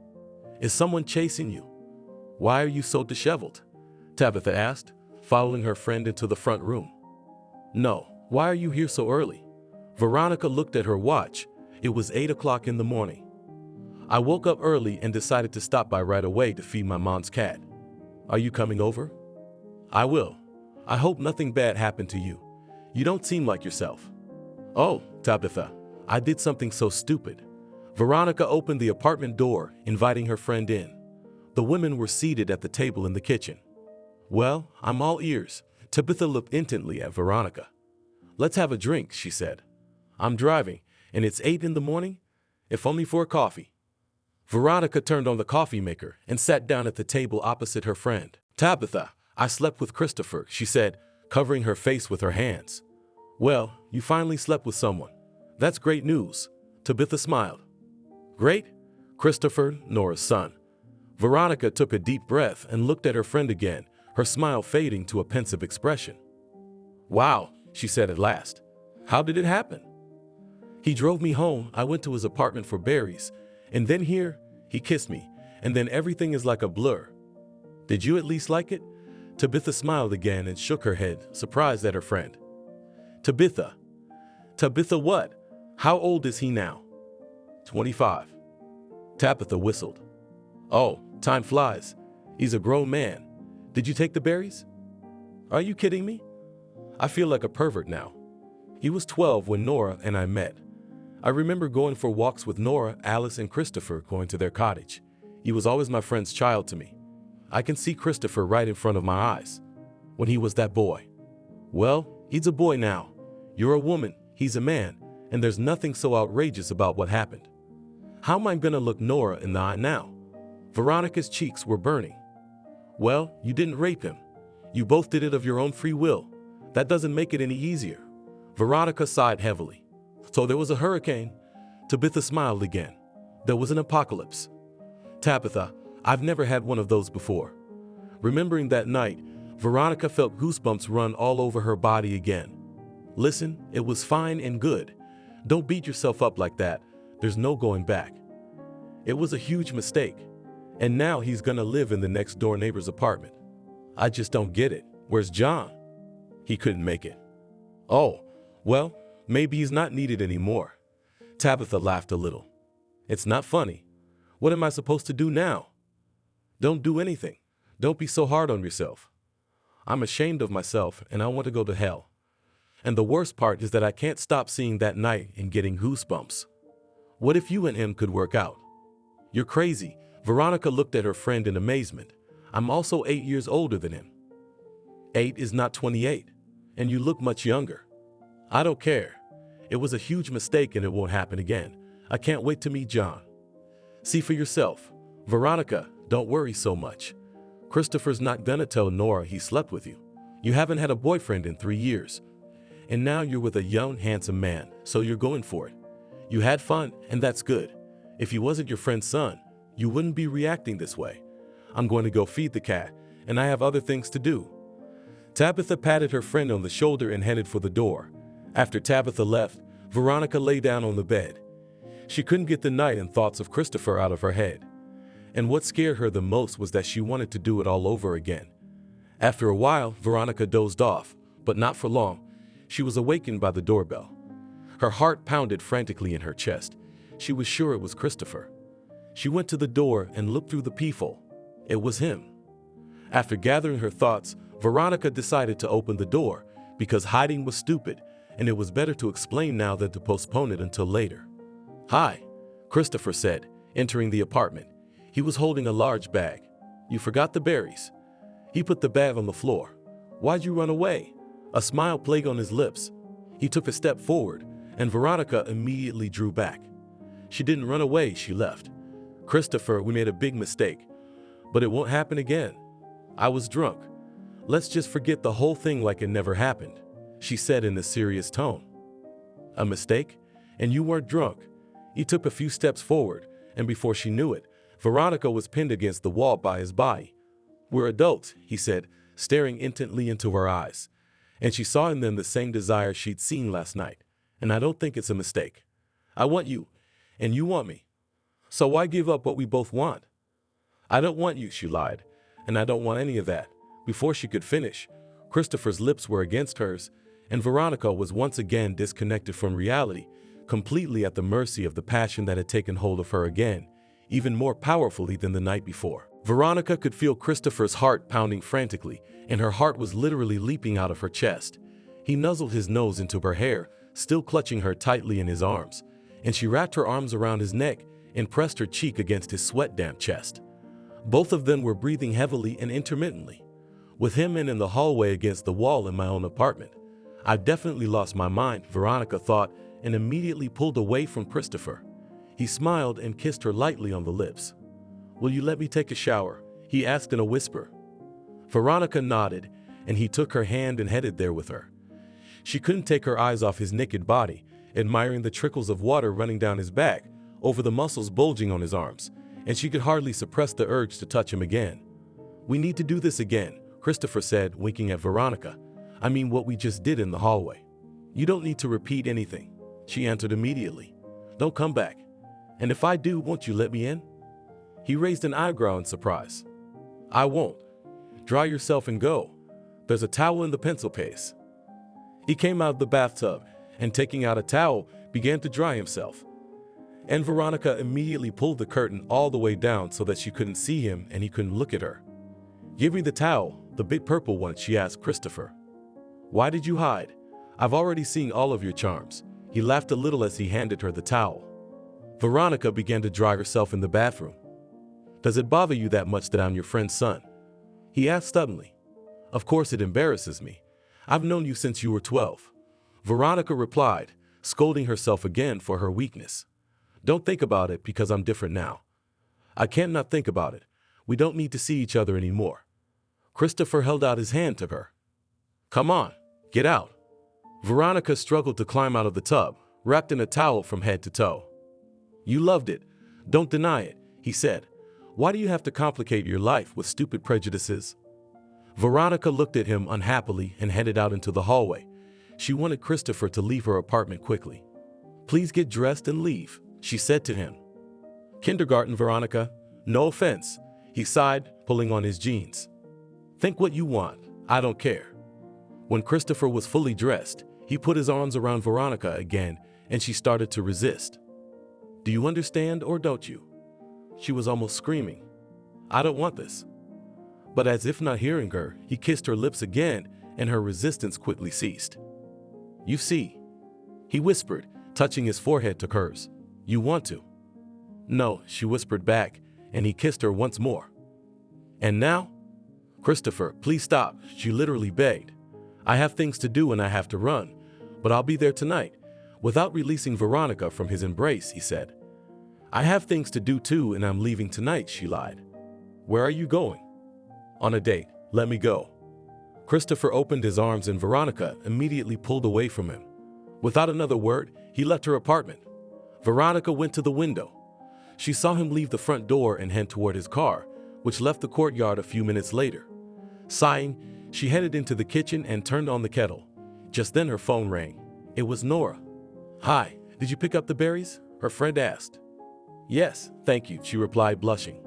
Is someone chasing you? Why are you so disheveled? Tabitha asked, following her friend into the front room. No, why are you here so early? Veronica looked at her watch. It was 8 o'clock in the morning. I woke up early and decided to stop by right away to feed my mom's cat. Are you coming over? I will. I hope nothing bad happened to you. You don't seem like yourself. Oh, Tabitha, I did something so stupid. Veronica opened the apartment door, inviting her friend in. The women were seated at the table in the kitchen. Well, I'm all ears. Tabitha looked intently at Veronica. Let's have a drink, she said. I'm driving, and it's 8 in the morning, if only for a coffee. Veronica turned on the coffee maker and sat down at the table opposite her friend. Tabitha, I slept with Christopher, she said, covering her face with her hands. Well, you finally slept with someone. That's great news. Tabitha smiled. Great? Christopher, Nora's son. Veronica took a deep breath and looked at her friend again, her smile fading to a pensive expression. Wow, she said at last. How did it happen? He drove me home, I went to his apartment for berries, and then here, he kissed me, and then everything is like a blur. Did you at least like it? Tabitha smiled again and shook her head, surprised at her friend. Tabitha. Tabitha what? How old is he now? 25. Tabitha whistled. Oh, time flies. He's a grown man. Did you take the berries? Are you kidding me? I feel like a pervert now. He was 12 when Nora and I met. I remember going for walks with Nora, Alice, and Christopher going to their cottage. He was always my friend's child to me. I can see Christopher right in front of my eyes. When he was that boy. Well, he's a boy now. You're a woman, he's a man, and there's nothing so outrageous about what happened. How am I gonna look Nora in the eye now? Veronica's cheeks were burning. Well, you didn't rape him. You both did it of your own free will. That doesn't make it any easier. Veronica sighed heavily. So there was a hurricane. Tabitha smiled again. There was an apocalypse. Tabitha, I've never had one of those before. Remembering that night, Veronica felt goosebumps run all over her body again. Listen, it was fine and good. Don't beat yourself up like that. There's no going back. It was a huge mistake. And now he's gonna live in the next door neighbor's apartment. I just don't get it. Where's John? He couldn't make it. Oh, well, maybe he's not needed anymore. Tabitha laughed a little. It's not funny. What am I supposed to do now? Don't do anything. Don't be so hard on yourself. I'm ashamed of myself and I want to go to hell. And the worst part is that I can't stop seeing that night and getting goosebumps. What if you and him could work out? You're crazy. Veronica looked at her friend in amazement. I'm also 8 years older than him. 8 is not 28, and you look much younger. I don't care. It was a huge mistake and it won't happen again. I can't wait to meet John. See for yourself. Veronica, don't worry so much. Christopher's not gonna tell Nora he slept with you. You haven't had a boyfriend in 3 years. And now you're with a young, handsome man, so you're going for it. You had fun, and that's good. If he wasn't your friend's son, you wouldn't be reacting this way. I'm going to go feed the cat, and I have other things to do. Tabitha patted her friend on the shoulder and headed for the door. After Tabitha left, Veronica lay down on the bed. She couldn't get the night and thoughts of Christopher out of her head. And what scared her the most was that she wanted to do it all over again. After a while, Veronica dozed off, but not for long. She was awakened by the doorbell. Her heart pounded frantically in her chest. She was sure it was Christopher. She went to the door and looked through the peephole. It was him. After gathering her thoughts, Veronica decided to open the door because hiding was stupid, and it was better to explain now than to postpone it until later. Hi, Christopher said, entering the apartment. He was holding a large bag. You forgot the berries. He put the bag on the floor. Why'd you run away? A smile played on his lips. He took a step forward, and Veronica immediately drew back. She didn't run away, she left. Christopher, we made a big mistake, but it won't happen again. I was drunk. Let's just forget the whole thing like it never happened, she said in a serious tone. A mistake? And you weren't drunk. He took a few steps forward, and before she knew it, Veronica was pinned against the wall by his body. We're adults, he said, staring intently into her eyes. And she saw in them the same desire she'd seen last night. And I don't think it's a mistake. I want you, and you want me. So why give up what we both want? I don't want you, she lied, and I don't want any of that. Before she could finish, Christopher's lips were against hers, and Veronica was once again disconnected from reality, completely at the mercy of the passion that had taken hold of her again, even more powerfully than the night before. Veronica could feel Christopher's heart pounding frantically, and her heart was literally leaping out of her chest. He nuzzled his nose into her hair, still clutching her tightly in his arms, and she wrapped her arms around his neck and pressed her cheek against his sweat-damp chest. Both of them were breathing heavily and intermittently. With him in the hallway against the wall in my own apartment, I've definitely lost my mind, Veronica thought, and immediately pulled away from Christopher. He smiled and kissed her lightly on the lips. Will you let me take a shower? He asked in a whisper. Veronica nodded, and he took her hand and headed there with her. She couldn't take her eyes off his naked body, admiring the trickles of water running down his back, over the muscles bulging on his arms, and she could hardly suppress the urge to touch him again. "We need to do this again," Christopher said, winking at Veronica. "I mean what we just did in the hallway." "You don't need to repeat anything," she answered immediately. "Don't come back. And if I do, won't you let me in?" He raised an eyebrow in surprise. "I won't. Dry yourself and go. There's a towel in the pencil case." He came out of the bathtub and, taking out a towel, began to dry himself. And Veronica immediately pulled the curtain all the way down so that she couldn't see him and he couldn't look at her. "Give me the towel, the big purple one," she asked Christopher. "Why did you hide? I've already seen all of your charms." He laughed a little as he handed her the towel. Veronica began to dry herself in the bathroom. "Does it bother you that much that I'm your friend's son?" he asked stubbornly. "Of course it embarrasses me. I've known you since you were 12. Veronica replied, scolding herself again for her weakness. "Don't think about it because I'm different now." "I can't not think about it. We don't need to see each other anymore." Christopher held out his hand to her. "Come on, get out." Veronica struggled to climb out of the tub, wrapped in a towel from head to toe. "You loved it. Don't deny it," he said. "Why do you have to complicate your life with stupid prejudices?" Veronica looked at him unhappily and headed out into the hallway. She wanted Christopher to leave her apartment quickly. "Please get dressed and leave," she said to him. "Kindergarten, Veronica. No offense," he sighed, pulling on his jeans. "Think what you want. I don't care." When Christopher was fully dressed, he put his arms around Veronica again, and she started to resist. "Do you understand or don't you?" She was almost screaming. "I don't want this." But as if not hearing her, he kissed her lips again, and her resistance quickly ceased. "You see," he whispered, touching his forehead to hers. "You want to." "No," she whispered back, and he kissed her once more. "And now?" "Christopher, please stop," she literally begged. "I have things to do and I have to run, but I'll be there tonight." Without releasing Veronica from his embrace, he said, "I have things to do too and I'm leaving tonight," she lied. "Where are you going?" "On a date. Let me go." Christopher opened his arms and Veronica immediately pulled away from him. Without another word, he left her apartment. Veronica went to the window. She saw him leave the front door and head toward his car, which left the courtyard a few minutes later. Sighing, she headed into the kitchen and turned on the kettle. Just then her phone rang. It was Nora. "Hi, did you pick up the berries?" her friend asked. "Yes, thank you," she replied, blushing.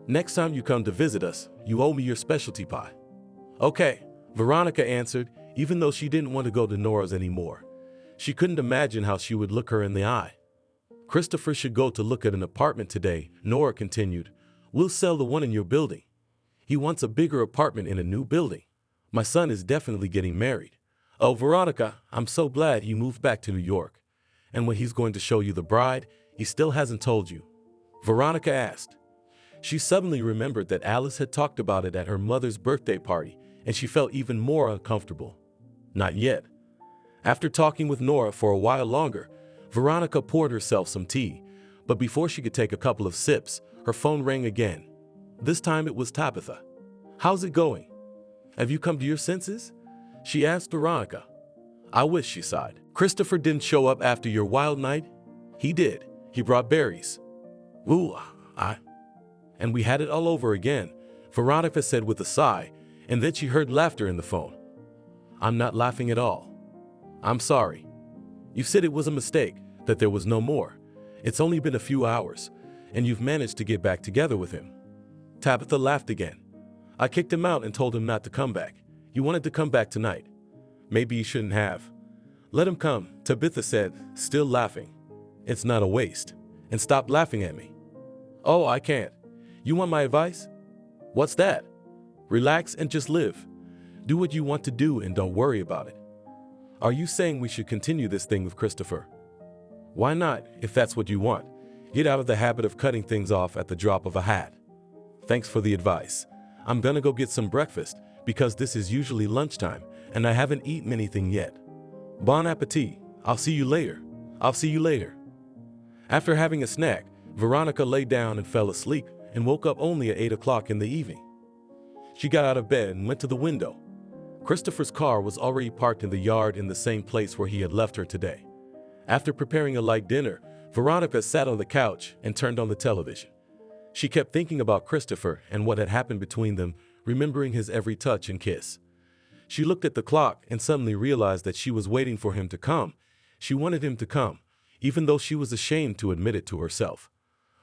"Next time you come to visit us, you owe me your specialty pie." "Okay," Veronica answered, even though she didn't want to go to Nora's anymore. She couldn't imagine how she would look her in the eye. "Christopher should go to look at an apartment today," Nora continued. "We'll sell the one in your building. He wants a bigger apartment in a new building. My son is definitely getting married. Oh, Veronica, I'm so glad he moved back to New York. And when he's going to show you the bride, he still hasn't told you?" Veronica asked. She suddenly remembered that Alice had talked about it at her mother's birthday party, and she felt even more uncomfortable. Not yet. After talking with Nora for a while longer, Veronica poured herself some tea, but before she could take a couple of sips, her phone rang again. This time it was Tabitha. "How's it going? Have you come to your senses?" she asked Veronica. "I wish," she sighed. "Christopher didn't show up after your wild night?" "He did. He brought berries." "Ooh, And we had it all over again," Veronica said with a sigh, and then she heard laughter in the phone. "I'm not laughing at all. I'm sorry. You said it was a mistake, that there was no more. It's only been a few hours, and you've managed to get back together with him." Tabitha laughed again. "I kicked him out and told him not to come back. He wanted to come back tonight. Maybe you shouldn't have." "Let him come," Tabitha said, still laughing. "It's not a waste. And stop laughing at me." "Oh, I can't. You want my advice?" "What's that?" "Relax and just live. Do what you want to do and don't worry about it." "Are you saying we should continue this thing with Christopher?" "Why not, if that's what you want? Get out of the habit of cutting things off at the drop of a hat." "Thanks for the advice. I'm gonna go get some breakfast, because this is usually lunchtime, and I haven't eaten anything yet. Bon appetit. I'll see you later." "I'll see you later." After having a snack, Veronica lay down and fell asleep and woke up only at 8 o'clock in the evening. She got out of bed and went to the window. Christopher's car was already parked in the yard in the same place where he had left her today. After preparing a light dinner, Veronica sat on the couch and turned on the television. She kept thinking about Christopher and what had happened between them, remembering his every touch and kiss. She looked at the clock and suddenly realized that she was waiting for him to come. She wanted him to come, even though she was ashamed to admit it to herself.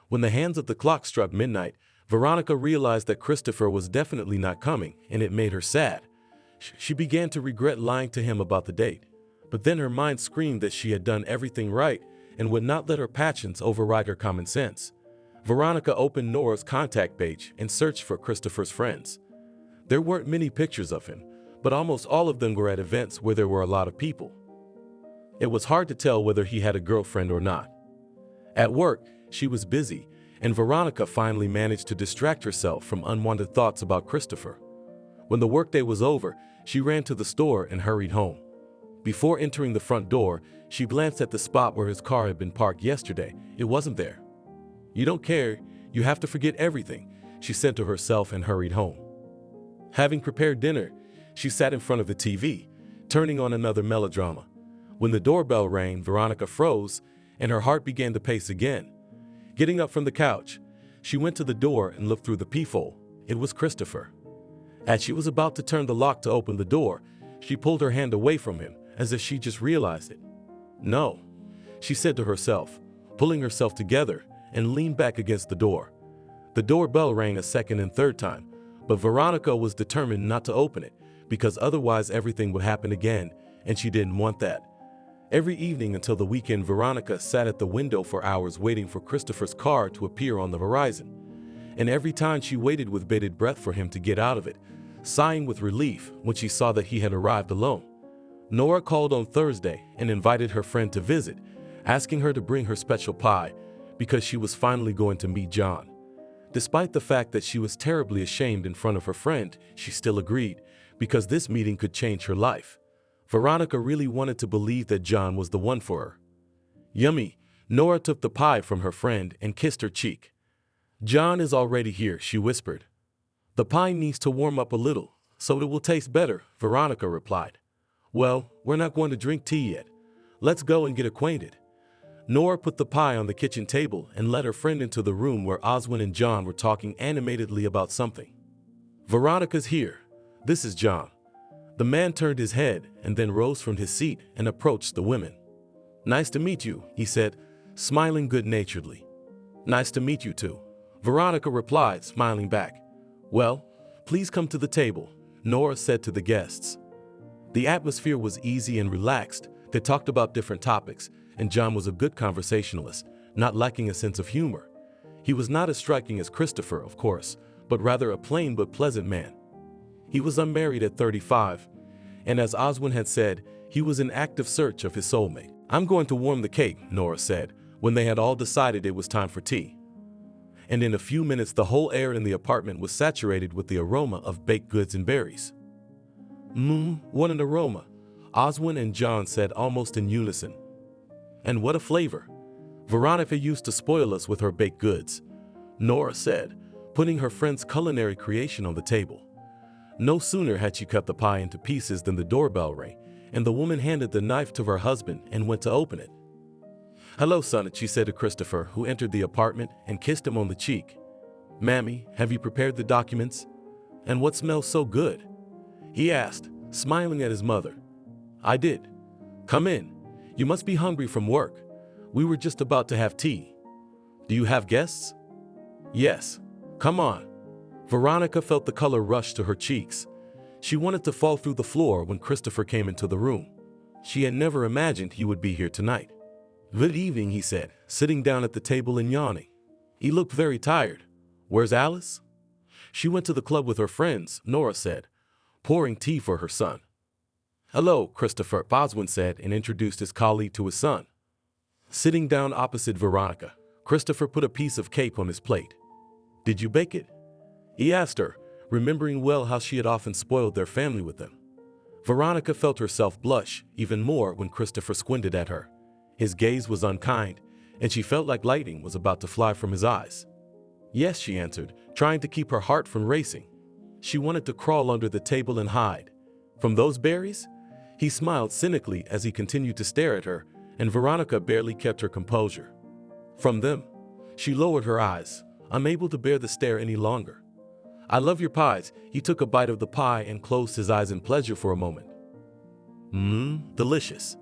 When the hands of the clock struck midnight, Veronica realized that Christopher was definitely not coming, and it made her sad. She began to regret lying to him about the date. But then her mind screamed that she had done everything right and would not let her passions override her common sense. Veronica opened Nora's contact page and searched for Christopher's friends. There weren't many pictures of him, but almost all of them were at events where there were a lot of people. It was hard to tell whether he had a girlfriend or not. At work, she was busy, and Veronica finally managed to distract herself from unwanted thoughts about Christopher. When the workday was over, she ran to the store and hurried home. Before entering the front door, she glanced at the spot where his car had been parked yesterday. It wasn't there. "You don't care, you have to forget everything," she said to herself and hurried home. Having prepared dinner, she sat in front of the TV, turning on another melodrama. When the doorbell rang, Veronica froze, and her heart began to pace again. Getting up from the couch, she went to the door and looked through the peephole. It was Christopher. As she was about to turn the lock to open the door, she pulled her hand away from him, as if she just realized it. "No," she said to herself, pulling herself together, and leaned back against the door. The doorbell rang a second and third time, but Veronica was determined not to open it, because otherwise everything would happen again, and she didn't want that. Every evening until the weekend, Veronica sat at the window for hours waiting for Christopher's car to appear on the horizon. And every time she waited with bated breath for him to get out of it, sighing with relief when she saw that he had arrived alone. Nora called on Thursday and invited her friend to visit, asking her to bring her special pie because she was finally going to meet John. Despite the fact that she was terribly ashamed in front of her friend, she still agreed, because this meeting could change her life. Veronica really wanted to believe that John was the one for her. "Yummy," Nora took the pie from her friend and kissed her cheek. "John is already here," she whispered. "The pie needs to warm up a little, so it will taste better," Veronica replied. "Well, we're not going to drink tea yet. Let's go and get acquainted." Nora put the pie on the kitchen table and led her friend into the room where Oswin and John were talking animatedly about something. "Veronica's here. This is John." The man turned his head and then rose from his seat and approached the women. "Nice to meet you," he said, smiling good-naturedly. "Nice to meet you too," Veronica replied, smiling back. "Well, please come to the table," Nora said to the guests. The atmosphere was easy and relaxed. They talked about different topics, and John was a good conversationalist, not lacking a sense of humor. He was not as striking as Christopher, of course, but rather a plain but pleasant man. He was unmarried at 35, and as Oswin had said, he was in active search of his soulmate. "I'm going to warm the cake," Nora said, when they had all decided it was time for tea. And in a few minutes, the whole air in the apartment was saturated with the aroma of baked goods and berries. What an aroma," Oswin and John said almost in unison. "And what a flavor. Veronica used to spoil us with her baked goods," Nora said, putting her friend's culinary creation on the table. No sooner had she cut the pie into pieces than the doorbell rang, and the woman handed the knife to her husband and went to open it. "Hello, son," she said to Christopher, who entered the apartment, and kissed him on the cheek. "Mammy, have you prepared the documents? And what smells so good?" he asked, smiling at his mother. "I did. Come in. You must be hungry from work. We were just about to have tea. Do you have guests?" "Yes. Come on." Veronica felt the color rush to her cheeks. She wanted to fall through the floor when Christopher came into the room. She had never imagined he would be here tonight. "Good evening," he said, sitting down at the table and yawning. He looked very tired. "Where's Alice?" "She went to the club with her friends," Nora said, pouring tea for her son. "Hello, Christopher," Oswin said, and introduced his colleague to his son. Sitting down opposite Veronica, Christopher put a piece of cake on his plate. "Did you bake it?" he asked her, remembering well how she had often spoiled their family with them. Veronica felt herself blush even more when Christopher squinted at her. His gaze was unkind, and she felt like lightning was about to fly from his eyes. "Yes," she answered, trying to keep her heart from racing. She wanted to crawl under the table and hide. From those berries? He smiled cynically as he continued to stare at her, and Veronica barely kept her composure. From them? She lowered her eyes, unable to bear the stare any longer. I love your pies. He took a bite of the pie and closed his eyes in pleasure for a moment. Delicious.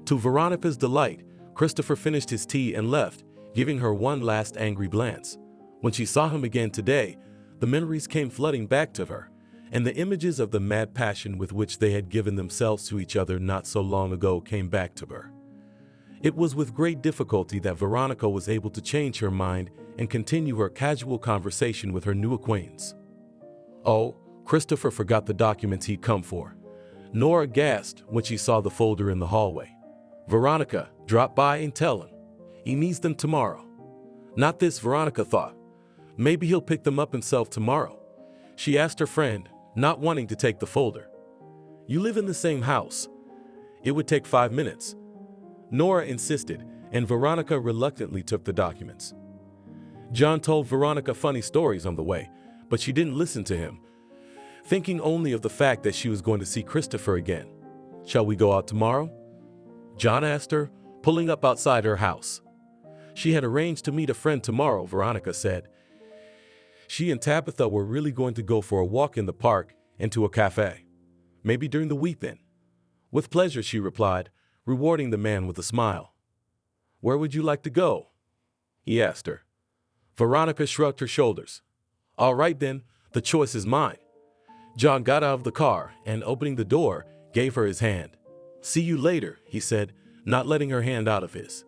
To Veronica's delight, Christopher finished his tea and left, giving her one last angry glance. When she saw him again today, the memories came flooding back to her, and the images of the mad passion with which they had given themselves to each other not so long ago came back to her. It was with great difficulty that Veronica was able to change her mind and continue her casual conversation with her new acquaintance. Oh, Christopher forgot the documents he'd come for. Nora gasped when she saw the folder in the hallway. Veronica, drop by and tell him. He needs them tomorrow. Not this, Veronica thought. Maybe he'll pick them up himself tomorrow. She asked her friend, not wanting to take the folder. You live in the same house. It would take 5 minutes. Nora insisted, and Veronica reluctantly took the documents. John told Veronica funny stories on the way, but she didn't listen to him, thinking only of the fact that she was going to see Christopher again. Shall we go out tomorrow? John asked her, pulling up outside her house. She had arranged to meet a friend tomorrow, Veronica said. She and Tabitha were really going to go for a walk in the park and to a cafe. Maybe during the week then. With pleasure, she replied, rewarding the man with a smile. Where would you like to go? He asked her. Veronica shrugged her shoulders. All right then, the choice is mine. John got out of the car and, opening the door, gave her his hand. See you later, he said, not letting her hand out of his.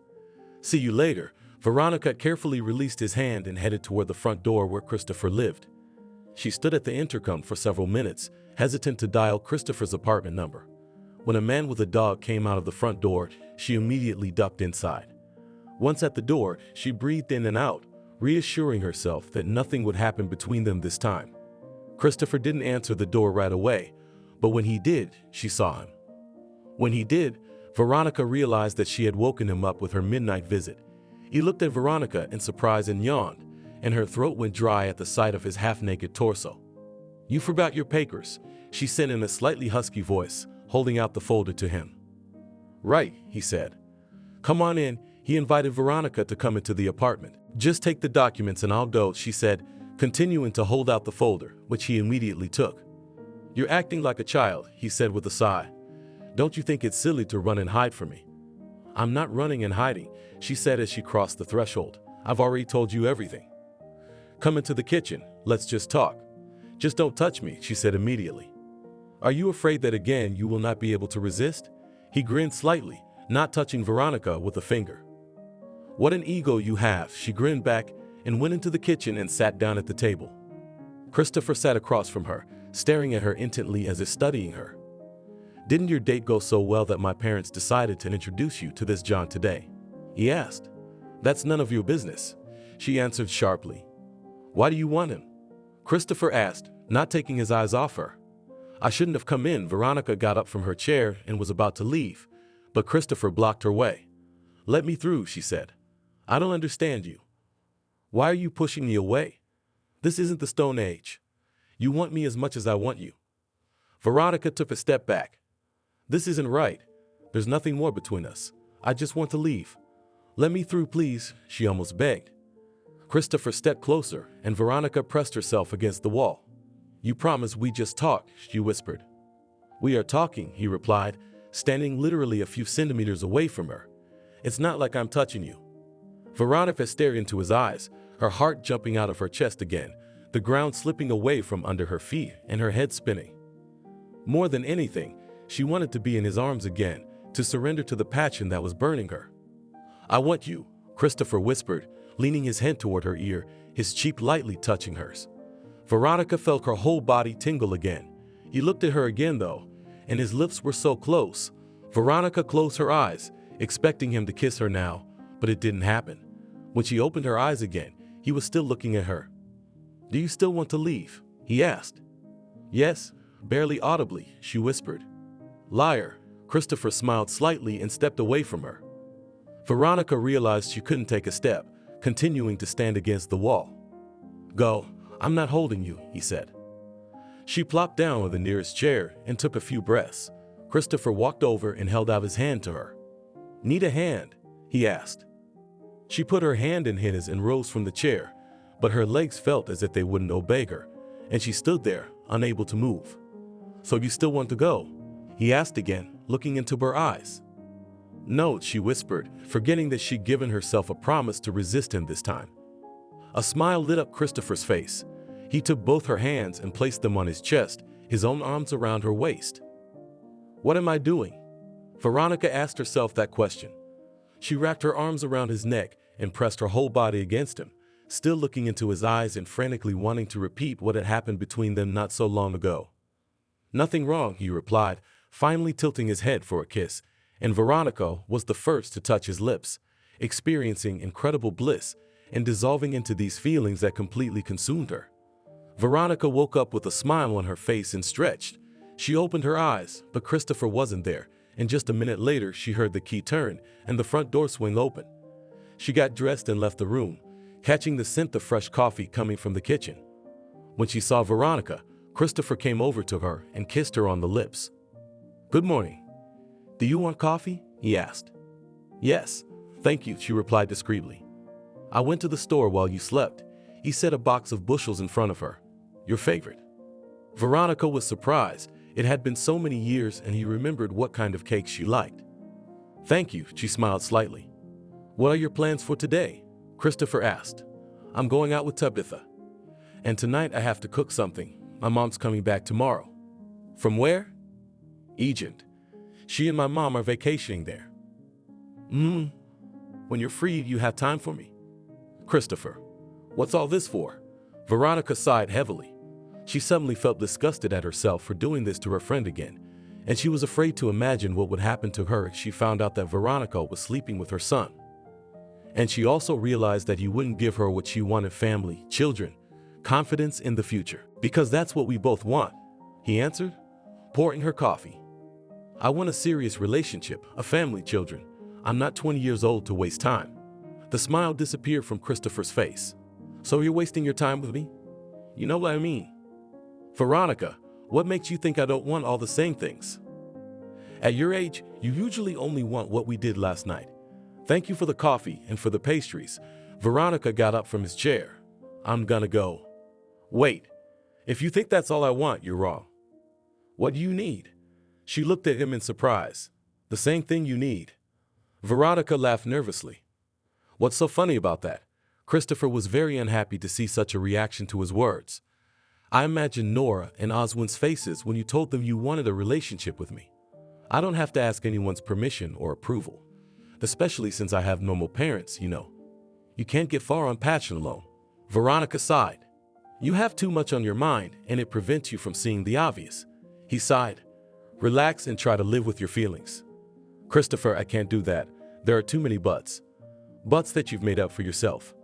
See you later. Veronica carefully released his hand and headed toward the front door where Christopher lived. She stood at the intercom for several minutes, hesitant to dial Christopher's apartment number. When a man with a dog came out of the front door, she immediately ducked inside. Once at the door, she breathed in and out, reassuring herself that nothing would happen between them this time. Christopher didn't answer the door right away, but when he did, she saw him. When he did, Veronica realized that she had woken him up with her midnight visit. He looked at Veronica in surprise and yawned, and her throat went dry at the sight of his half-naked torso. You forgot your papers, she said in a slightly husky voice, holding out the folder to him. Right, he said. Come on in. He invited Veronica to come into the apartment. Just take the documents and I'll go, she said, continuing to hold out the folder, which he immediately took. You're acting like a child, he said with a sigh. Don't you think it's silly to run and hide from me? I'm not running and hiding, she said as she crossed the threshold. I've already told you everything. Come into the kitchen. Let's just talk. Just don't touch me, she said immediately. Are you afraid that again you will not be able to resist? He grinned slightly, not touching Veronica with a finger. What an ego you have, she grinned back and went into the kitchen and sat down at the table. Christopher sat across from her, staring at her intently as if studying her. Didn't your date go so well that my parents decided to introduce you to this John today? He asked. That's none of your business, she answered sharply. Why do you want him? Christopher asked, not taking his eyes off her. I shouldn't have come in. Veronica got up from her chair and was about to leave, but Christopher blocked her way. Let me through, she said. I don't understand you. Why are you pushing me away? This isn't the Stone Age. You want me as much as I want you. Veronica took a step back. This isn't right. There's nothing more between us. I just want to leave. Let me through, please, she almost begged. Christopher stepped closer, and Veronica pressed herself against the wall. You promised we just talk, she whispered. We are talking, he replied, standing literally a few centimeters away from her. It's not like I'm touching you. Veronica stared into his eyes, her heart jumping out of her chest again, the ground slipping away from under her feet and her head spinning. More than anything, she wanted to be in his arms again, to surrender to the passion that was burning her. I want you, Christopher whispered, leaning his head toward her ear, his cheek lightly touching hers. Veronica felt her whole body tingle again. He looked at her again, though, and his lips were so close. Veronica closed her eyes, expecting him to kiss her now, but it didn't happen. When she opened her eyes again, he was still looking at her. Do you still want to leave? He asked. Yes, barely audibly, she whispered. Liar. Christopher smiled slightly and stepped away from her. Veronica realized she couldn't take a step, continuing to stand against the wall. Go. I'm not holding you, he said. She plopped down on the nearest chair and took a few breaths. Christopher walked over and held out his hand to her. "Need a hand?" he asked. She put her hand in his and rose from the chair, but her legs felt as if they wouldn't obey her, and she stood there, unable to move. "So you still want to go?" he asked again, looking into her eyes. "No," she whispered, forgetting that she'd given herself a promise to resist him this time. A smile lit up Christopher's face. He took both her hands and placed them on his chest, his own arms around her waist. "What am I doing?" Veronica asked herself that question. She wrapped her arms around his neck and pressed her whole body against him, still looking into his eyes and frantically wanting to repeat what had happened between them not so long ago. "Nothing wrong," he replied, finally tilting his head for a kiss, and Veronica was the first to touch his lips, experiencing incredible bliss and dissolving into these feelings that completely consumed her. Veronica woke up with a smile on her face and stretched. She opened her eyes, but Christopher wasn't there, and just a minute later she heard the key turn and the front door swing open. She got dressed and left the room, catching the scent of fresh coffee coming from the kitchen. When she saw Veronica, Christopher came over to her and kissed her on the lips. "Good morning. Do you want coffee?" he asked. "Yes, thank you," she replied discreetly. "I went to the store while you slept." He set a box of bushels in front of her. "Your favorite?" Veronica was surprised. It had been so many years and he remembered what kind of cake she liked. "Thank you," she smiled slightly. "What are your plans for today?" Christopher asked. "I'm going out with Tabitha. And tonight I have to cook something. My mom's coming back tomorrow." "From where?" "Egypt. She and my mom are vacationing there." When you're free, you have time for me?" "Christopher, what's all this for?" Veronica sighed heavily. She suddenly felt disgusted at herself for doing this to her friend again, and she was afraid to imagine what would happen to her if she found out that Veronica was sleeping with her son. And she also realized that he wouldn't give her what she wanted: family, children, confidence in the future. "Because that's what we both want," he answered, pouring her coffee. "I want a serious relationship, a family, children. I'm not 20 years old to waste time." The smile disappeared from Christopher's face. "So you're wasting your time with me? You know what I mean." "Veronica, what makes you think I don't want all the same things? At your age, you usually only want what we did last night. Thank you for the coffee and for the pastries." Veronica got up from his chair. "I'm gonna go." "Wait, if you think that's all I want, you're wrong. What do you need?" She looked at him in surprise. "The same thing you need." Veronica laughed nervously. "What's so funny about that?" Christopher was very unhappy to see such a reaction to his words. "I imagined Nora and Oswin's faces when you told them you wanted a relationship with me. I don't have to ask anyone's permission or approval, especially since I have normal parents, you know. You can't get far on passion alone." Veronica sighed. "You have too much on your mind, and it prevents you from seeing the obvious." He sighed. "Relax and try to live with your feelings." "Christopher, I can't do that. There are too many buts. Buts that you've made up for yourself.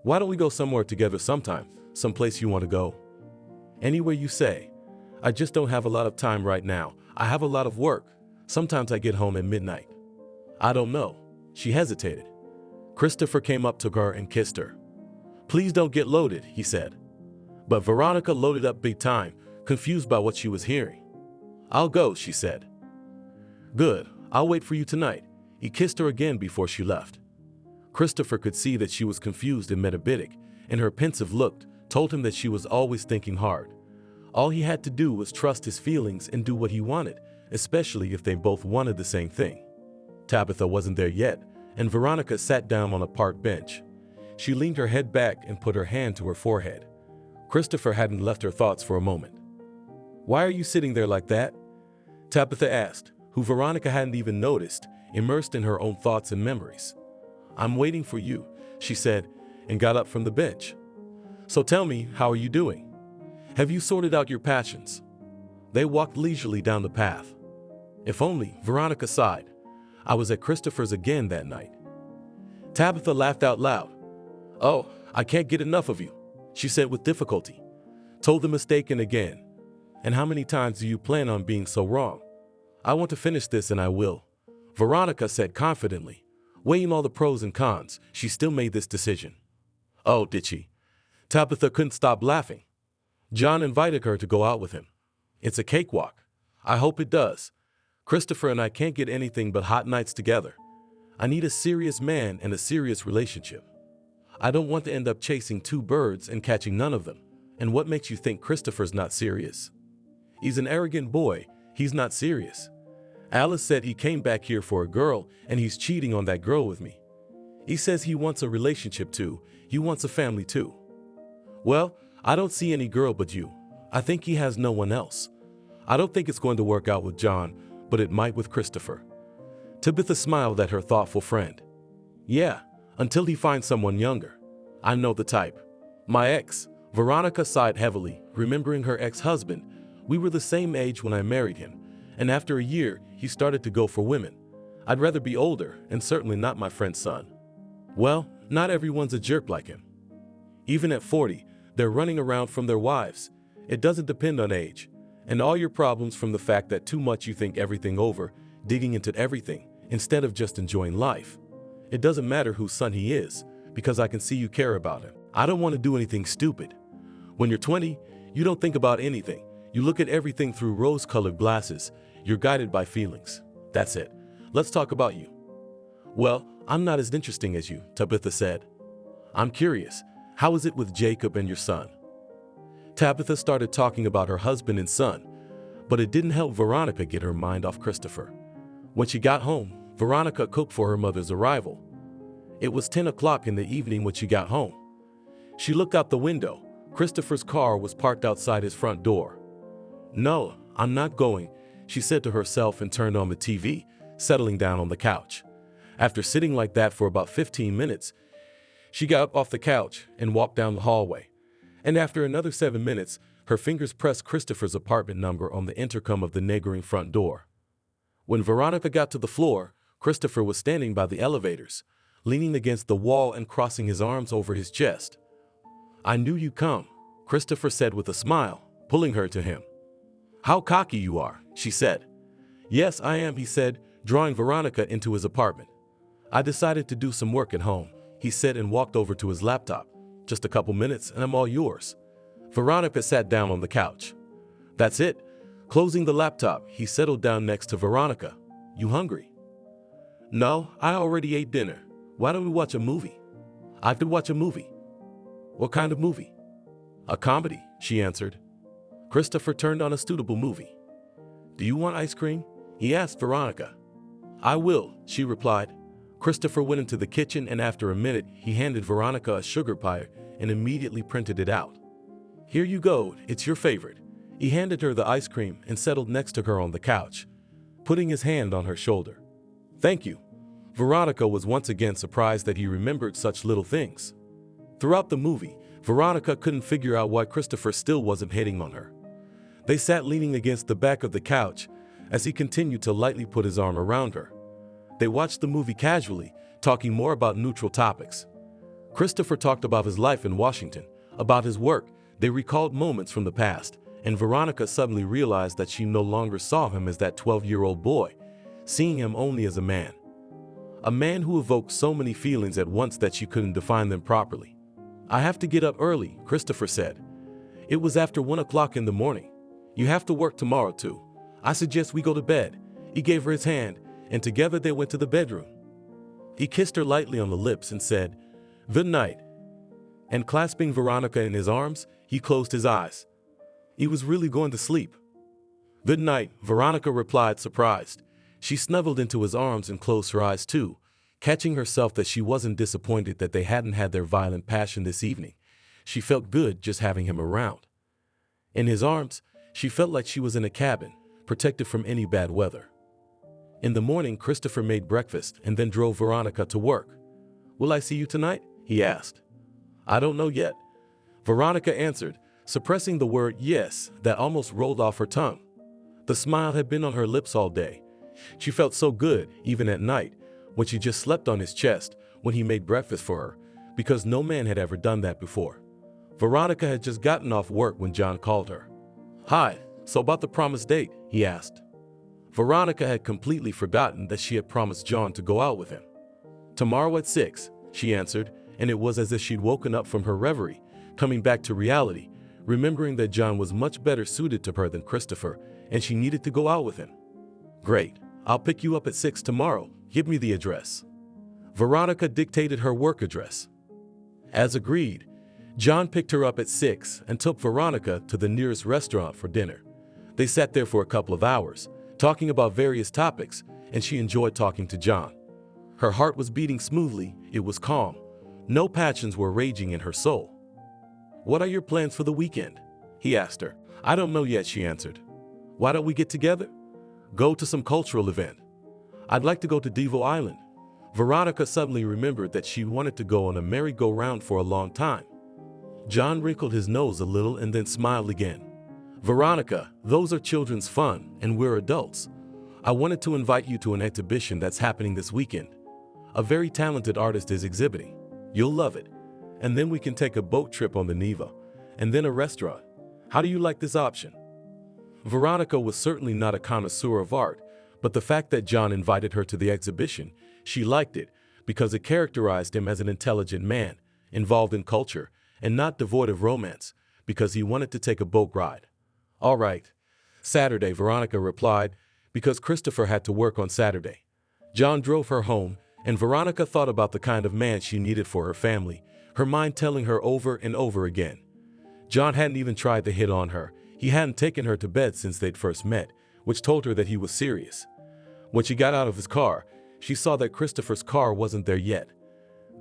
Why don't we go somewhere together sometime? Someplace you want to go?" "Anywhere you say. I just don't have a lot of time right now. I have a lot of work. Sometimes I get home at midnight." "I don't know." She hesitated. Christopher came up to her and kissed her. "Please don't get loaded," he said. But Veronica loaded up big time, confused by what she was hearing. "I'll go," she said. "Good. I'll wait for you tonight." He kissed her again before she left. Christopher could see that she was confused and metabitic, and her pensive look told him that she was always thinking hard. All he had to do was trust his feelings and do what he wanted, especially if they both wanted the same thing. Tabitha wasn't there yet, and Veronica sat down on a park bench. She leaned her head back and put her hand to her forehead. Christopher hadn't left her thoughts for a moment. "Why are you sitting there like that?" Tabitha asked, who Veronica hadn't even noticed, immersed in her own thoughts and memories. "I'm waiting for you," she said, and got up from the bench. "So tell me, how are you doing? Have you sorted out your passions?" They walked leisurely down the path. "If only," Veronica sighed. "I was at Christopher's again that night." Tabitha laughed out loud. "Oh, I can't get enough of you," she said with difficulty. "Told the mistaken again. And how many times do you plan on being so wrong?" "I want to finish this and I will," Veronica said confidently. Weighing all the pros and cons, she still made this decision. "Oh, did she?" Tabitha couldn't stop laughing. John invited her to go out with him. It's a cakewalk. I hope it does. Christopher and I can't get anything but hot nights together. I need a serious man and a serious relationship. I don't want to end up chasing two birds and catching none of them. And what makes you think Christopher's not serious? He's an arrogant boy. He's not serious. Alice said he came back here for a girl and he's cheating on that girl with me. He says he wants a relationship too. He wants a family too. Well, I don't see any girl but you. I think he has no one else. I don't think it's going to work out with John, but it might with Christopher. Tabitha smiled at her thoughtful friend. Yeah, until he finds someone younger. I know the type. My ex. Veronica sighed heavily, remembering her ex-husband. We were the same age when I married him, and after a year, he started to go for women. I'd rather be older, and certainly not my friend's son. Well, not everyone's a jerk like him. Even at 40, they're running around from their wives. It doesn't depend on age. And all your problems from the fact that too much you think everything over, digging into everything, instead of just enjoying life. It doesn't matter whose son he is, because I can see you care about him. I don't want to do anything stupid. When you're 20, you don't think about anything. You look at everything through rose-colored glasses. You're guided by feelings. That's it. Let's talk about you. Well, I'm not as interesting as you, Tabitha said. I'm curious. How is it with Jacob and your son? Tabitha started talking about her husband and son, but it didn't help Veronica get her mind off Christopher. When she got home, Veronica cooked for her mother's arrival. It was 10 o'clock in the evening when she got home. She looked out the window. Christopher's car was parked outside his front door. No, I'm not going, she said to herself and turned on the TV, settling down on the couch. After sitting like that for about 15 minutes, she got up off the couch and walked down the hallway. And after another 7 minutes, her fingers pressed Christopher's apartment number on the intercom of the neighboring front door. When Veronica got to the floor, Christopher was standing by the elevators, leaning against the wall and crossing his arms over his chest. I knew you'd come, Christopher said with a smile, pulling her to him. How cocky you are, she said. Yes, I am, he said, drawing Veronica into his apartment. I decided to do some work at home, he said and walked over to his laptop. Just a couple minutes and I'm all yours. Veronica sat down on the couch. That's it. Closing the laptop, he settled down next to Veronica. You hungry? No, I already ate dinner. Why don't we watch a movie? I could watch a movie. What kind of movie? A comedy, she answered. Christopher turned on a suitable movie. Do you want ice cream? He asked Veronica. I will, she replied. Christopher went into the kitchen and after a minute, he handed Veronica a sugar pie and immediately printed it out. Here you go, it's your favorite. He handed her the ice cream and settled next to her on the couch, putting his hand on her shoulder. Thank you. Veronica was once again surprised that he remembered such little things. Throughout the movie, Veronica couldn't figure out why Christopher still wasn't hitting on her. They sat leaning against the back of the couch as he continued to lightly put his arm around her. They watched the movie casually, talking more about neutral topics. Christopher talked about his life in Washington, about his work. They recalled moments from the past, and Veronica suddenly realized that she no longer saw him as that 12-year-old boy, seeing him only as a man. A man who evoked so many feelings at once that she couldn't define them properly. I have to get up early, Christopher said. It was after 1 o'clock in the morning. You have to work tomorrow too. I suggest we go to bed. He gave her his hand, and together they went to the bedroom. He kissed her lightly on the lips and said, Good night. And clasping Veronica in his arms, he closed his eyes. He was really going to sleep. Good night, Veronica replied, surprised. She snuggled into his arms and closed her eyes too, catching herself that she wasn't disappointed that they hadn't had their violent passion this evening. She felt good just having him around. In his arms, she felt like she was in a cabin, protected from any bad weather. In the morning, Christopher made breakfast and then drove Veronica to work. Will I see you tonight? He asked. I don't know yet. Veronica answered, suppressing the word yes that almost rolled off her tongue. The smile had been on her lips all day. She felt so good, even at night, when she just slept on his chest when he made breakfast for her, because no man had ever done that before. Veronica had just gotten off work when John called her. Hi, so about the promised date, he asked. Veronica had completely forgotten that she had promised John to go out with him. Tomorrow at 6, she answered, and it was as if she'd woken up from her reverie, coming back to reality, remembering that John was much better suited to her than Christopher, and she needed to go out with him. Great, I'll pick you up at 6 tomorrow. Give me the address. Veronica dictated her work address. As agreed, John picked her up at 6 and took Veronica to the nearest restaurant for dinner. They sat there for a couple of hours, talking about various topics, and she enjoyed talking to John. Her heart was beating smoothly, it was calm. No passions were raging in her soul. "What are your plans for the weekend?" he asked her. "I don't know yet," she answered. "Why don't we get together? Go to some cultural event." "I'd like to go to Devo Island." Veronica suddenly remembered that she wanted to go on a merry-go-round for a long time. John wrinkled his nose a little and then smiled again. "Veronica, those are children's fun, and we're adults. I wanted to invite you to an exhibition that's happening this weekend. A very talented artist is exhibiting. You'll love it. And then we can take a boat trip on the Neva, and then a restaurant. How do you like this option?" Veronica was certainly not a connoisseur of art, but the fact that John invited her to the exhibition, she liked it because it characterized him as an intelligent man, involved in culture, and not devoid of romance, because he wanted to take a boat ride. "All right. Saturday," Veronica replied, because Christopher had to work on Saturday. John drove her home, and Veronica thought about the kind of man she needed for her family, her mind telling her over and over again. John hadn't even tried to hit on her. He hadn't taken her to bed since they'd first met, which told her that he was serious. When she got out of his car, she saw that Christopher's car wasn't there yet.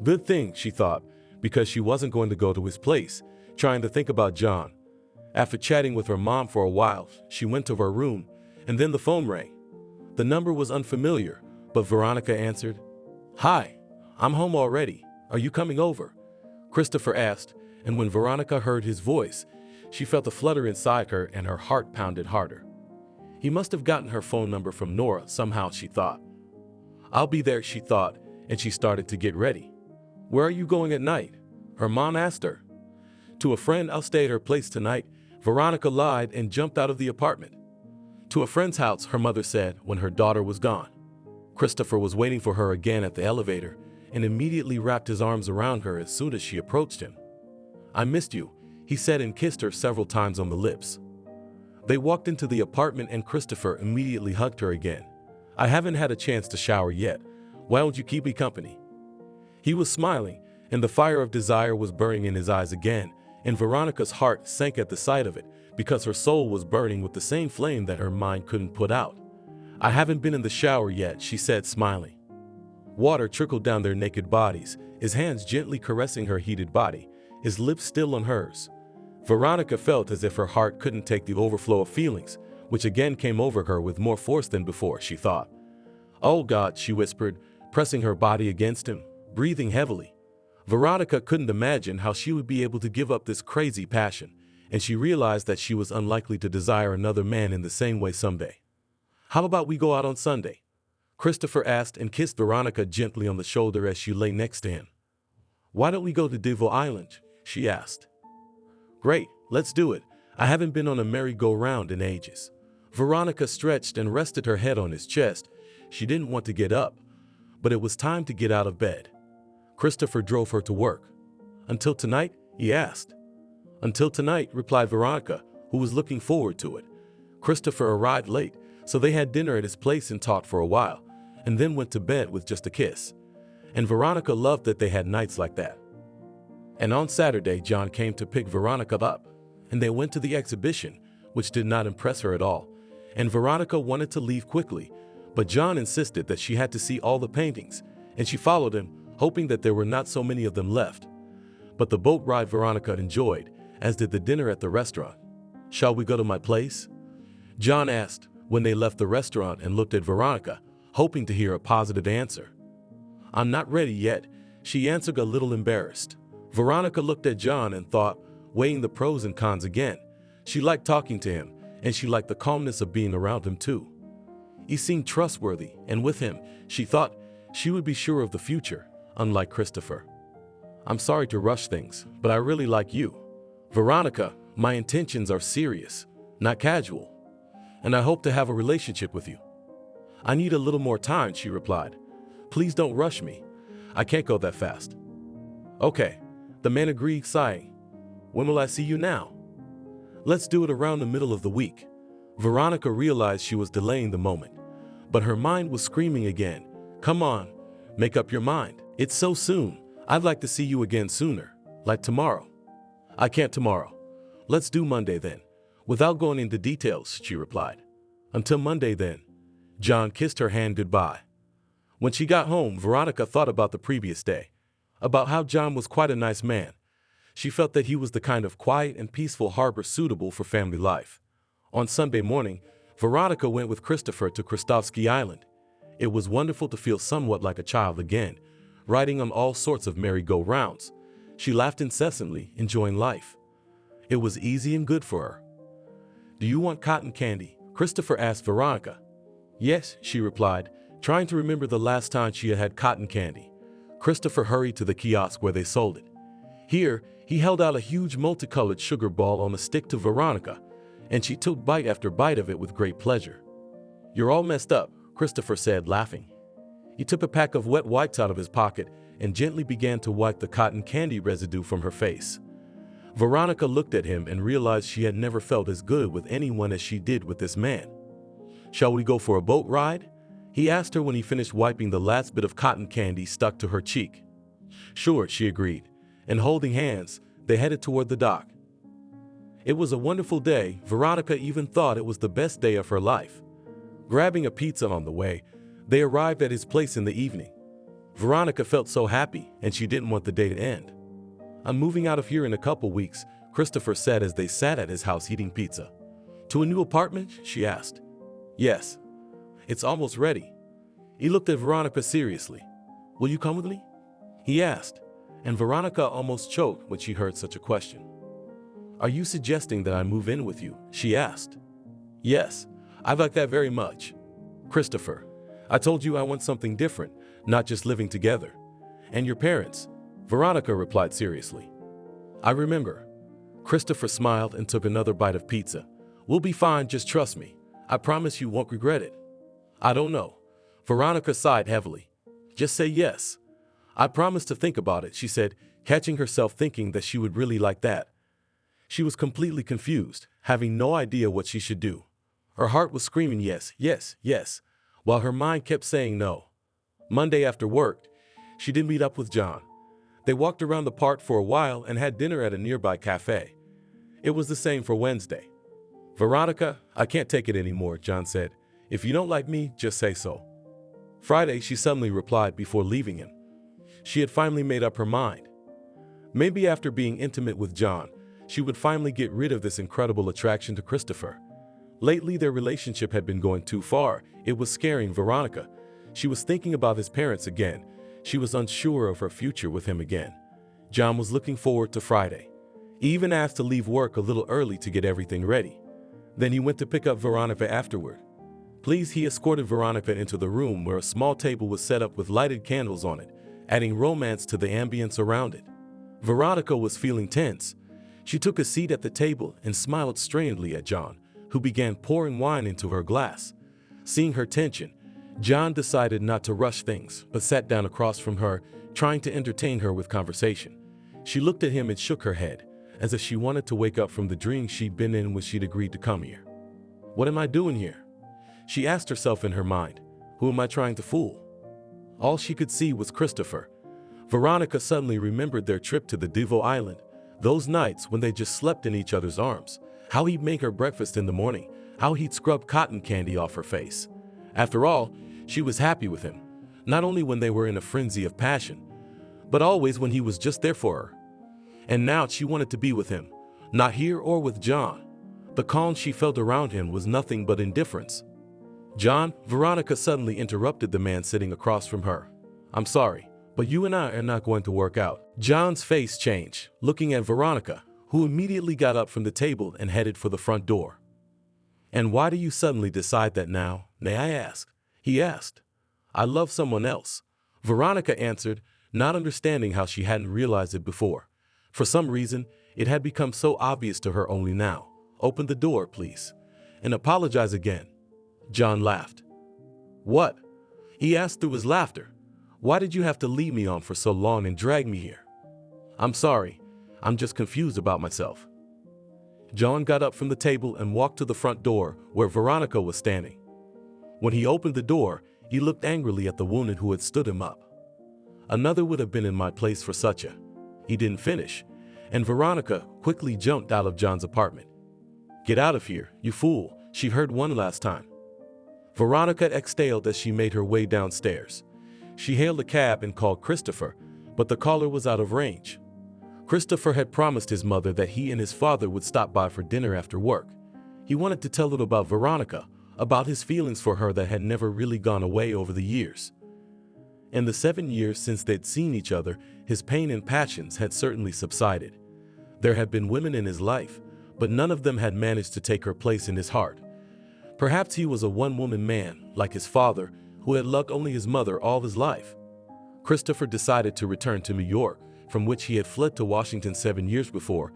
Good thing, she thought, because she wasn't going to go to his place, trying to think about John. After chatting with her mom for a while, she went to her room, and then the phone rang. The number was unfamiliar, but Veronica answered. "Hi, I'm home already. Are you coming over?" Christopher asked, and when Veronica heard his voice, she felt a flutter inside her and her heart pounded harder. He must have gotten her phone number from Nora somehow, she thought. "I'll be there," she thought, and she started to get ready. "Where are you going at night?" her mom asked her. "To a friend. I'll stay at her place tonight." Veronica lied and jumped out of the apartment. "To a friend's house," her mother said when her daughter was gone. Christopher was waiting for her again at the elevator and immediately wrapped his arms around her as soon as she approached him. "I missed you," he said, and kissed her several times on the lips. They walked into the apartment and Christopher immediately hugged her again. "I haven't had a chance to shower yet. Why don't you keep me company?" He was smiling, and the fire of desire was burning in his eyes again, and Veronica's heart sank at the sight of it because her soul was burning with the same flame that her mind couldn't put out. "I haven't been in the shower yet," she said, smiling. Water trickled down their naked bodies, his hands gently caressing her heated body, his lips still on hers. Veronica felt as if her heart couldn't take the overflow of feelings, which again came over her with more force than before, she thought. "Oh God," she whispered, pressing her body against him, breathing heavily. Veronica couldn't imagine how she would be able to give up this crazy passion, and she realized that she was unlikely to desire another man in the same way someday. "How about we go out on Sunday?" Christopher asked and kissed Veronica gently on the shoulder as she lay next to him. "Why don't we go to Devo Island?" she asked. "Great, let's do it. I haven't been on a merry-go-round in ages." Veronica stretched and rested her head on his chest. She didn't want to get up, but it was time to get out of bed. Christopher drove her to work. "Until tonight?" he asked. "Until tonight," replied Veronica, who was looking forward to it. Christopher arrived late, so they had dinner at his place and talked for a while, and then went to bed with just a kiss. And Veronica loved that they had nights like that. And on Saturday, John came to pick Veronica up, and they went to the exhibition, which did not impress her at all. And Veronica wanted to leave quickly, but John insisted that she had to see all the paintings, and she followed him, hoping that there were not so many of them left. But the boat ride Veronica enjoyed, as did the dinner at the restaurant. "Shall we go to my place?" John asked when they left the restaurant and looked at Veronica, hoping to hear a positive answer. "I'm not ready yet," she answered, a little embarrassed. Veronica looked at John and thought, weighing the pros and cons again. She liked talking to him, and she liked the calmness of being around him too. He seemed trustworthy, and with him, she thought, she would be sure of the future, unlike Christopher. "I'm sorry to rush things, but I really like you. Veronica, my intentions are serious, not casual, and I hope to have a relationship with you." "I need a little more time," she replied. "Please don't rush me. I can't go that fast." "Okay," the man agreed, sighing. "When will I see you now?" Let's do it around the middle of the week. Veronica realized she was delaying the moment, but her mind was screaming again. Come on, make up your mind. It's so soon. I'd like to see you again sooner, like tomorrow. I can't tomorrow. Let's do Monday then. Without going into details, she replied. Until Monday then. John kissed her hand goodbye. When she got home, Veronica thought about the previous day, about how John was quite a nice man. She felt that he was the kind of quiet and peaceful harbor suitable for family life. On Sunday morning, Veronica went with Christopher to Krestovsky Island. It was wonderful to feel somewhat like a child again, riding on all sorts of merry-go-rounds. She laughed incessantly, enjoying life. It was easy and good for her. Do you want cotton candy? Christopher asked Veronica. Yes, she replied, trying to remember the last time she had had cotton candy. Christopher hurried to the kiosk where they sold it. Here, he held out a huge multicolored sugar ball on a stick to Veronica, and she took bite after bite of it with great pleasure. You're all messed up, Christopher said, laughing. He took a pack of wet wipes out of his pocket and gently began to wipe the cotton candy residue from her face. Veronica looked at him and realized she had never felt as good with anyone as she did with this man. Shall we go for a boat ride? He asked her when he finished wiping the last bit of cotton candy stuck to her cheek. Sure, she agreed, and holding hands, they headed toward the dock. It was a wonderful day. Veronica even thought it was the best day of her life. Grabbing a pizza on the way, they arrived at his place in the evening. Veronica felt so happy, and she didn't want the day to end. I'm moving out of here in a couple weeks, Christopher said as they sat at his house eating pizza. To a new apartment? She asked. Yes. It's almost ready. He looked at Veronica seriously. Will you come with me? He asked, and Veronica almost choked when she heard such a question. Are you suggesting that I move in with you? She asked. Yes, I'd like that very much. Christopher, I told you I want something different, not just living together. And your parents? Veronica replied seriously. I remember. Christopher smiled and took another bite of pizza. We'll be fine, just trust me. I promise you won't regret it. I don't know. Veronica sighed heavily. Just say yes. I promise to think about it, she said, catching herself thinking that she would really like that. She was completely confused, having no idea what she should do. Her heart was screaming yes, yes, yes, while her mind kept saying no. Monday after work, she did meet up with John. They walked around the park for a while and had dinner at a nearby cafe. It was the same for Wednesday. Veronica, I can't take it anymore, John said. If you don't like me, just say so. Friday, she suddenly replied before leaving him. She had finally made up her mind. Maybe after being intimate with John, she would finally get rid of this incredible attraction to Christopher. Lately, their relationship had been going too far. It was scaring Veronica. She was thinking about his parents again. She was unsure of her future with him again. John was looking forward to Friday. He even asked to leave work a little early to get everything ready. Then he went to pick up Veronica afterward. Pleased, he escorted Veronica into the room where a small table was set up with lighted candles on it, adding romance to the ambience around it. Veronica was feeling tense. She took a seat at the table and smiled strangely at John, who began pouring wine into her glass. Seeing her tension, John decided not to rush things, but sat down across from her, trying to entertain her with conversation. She looked at him and shook her head, as if she wanted to wake up from the dream she'd been in when she'd agreed to come here. What am I doing here? She asked herself in her mind. Who am I trying to fool? All she could see was Christopher. Veronica suddenly remembered their trip to the Devo Island, those nights when they just slept in each other's arms, how he'd make her breakfast in the morning, how he'd scrub cotton candy off her face. After all, she was happy with him, not only when they were in a frenzy of passion, but always when he was just there for her. And now she wanted to be with him, not here or with John. The calm she felt around him was nothing but indifference. John, Veronica suddenly interrupted the man sitting across from her. I'm sorry, but you and I are not going to work out. John's face changed, looking at Veronica, who immediately got up from the table and headed for the front door. And why do you suddenly decide that now, may I ask? He asked. I love someone else. Veronica answered, not understanding how she hadn't realized it before. For some reason, it had become so obvious to her only now. Open the door, please, and apologize again. John laughed. What? He asked through his laughter. Why did you have to leave me on for so long and drag me here? I'm sorry. I'm just confused about myself. John got up from the table and walked to the front door where Veronica was standing. When he opened the door, he looked angrily at the woman who had stood him up. Another would have been in my place for such a... He didn't finish, and Veronica quickly jumped out of John's apartment. "Get out of here, you fool," she heard one last time. Veronica exhaled as she made her way downstairs. She hailed a cab and called Christopher, but the caller was out of range. Christopher had promised his mother that he and his father would stop by for dinner after work. He wanted to tell them about Veronica, about his feelings for her that had never really gone away over the years. In the 7 years since they'd seen each other, his pain and passions had certainly subsided. There had been women in his life, but none of them had managed to take her place in his heart. Perhaps he was a one-woman man, like his father, who had loved only his mother all his life. Christopher decided to return to New York, from which he had fled to Washington 7 years before,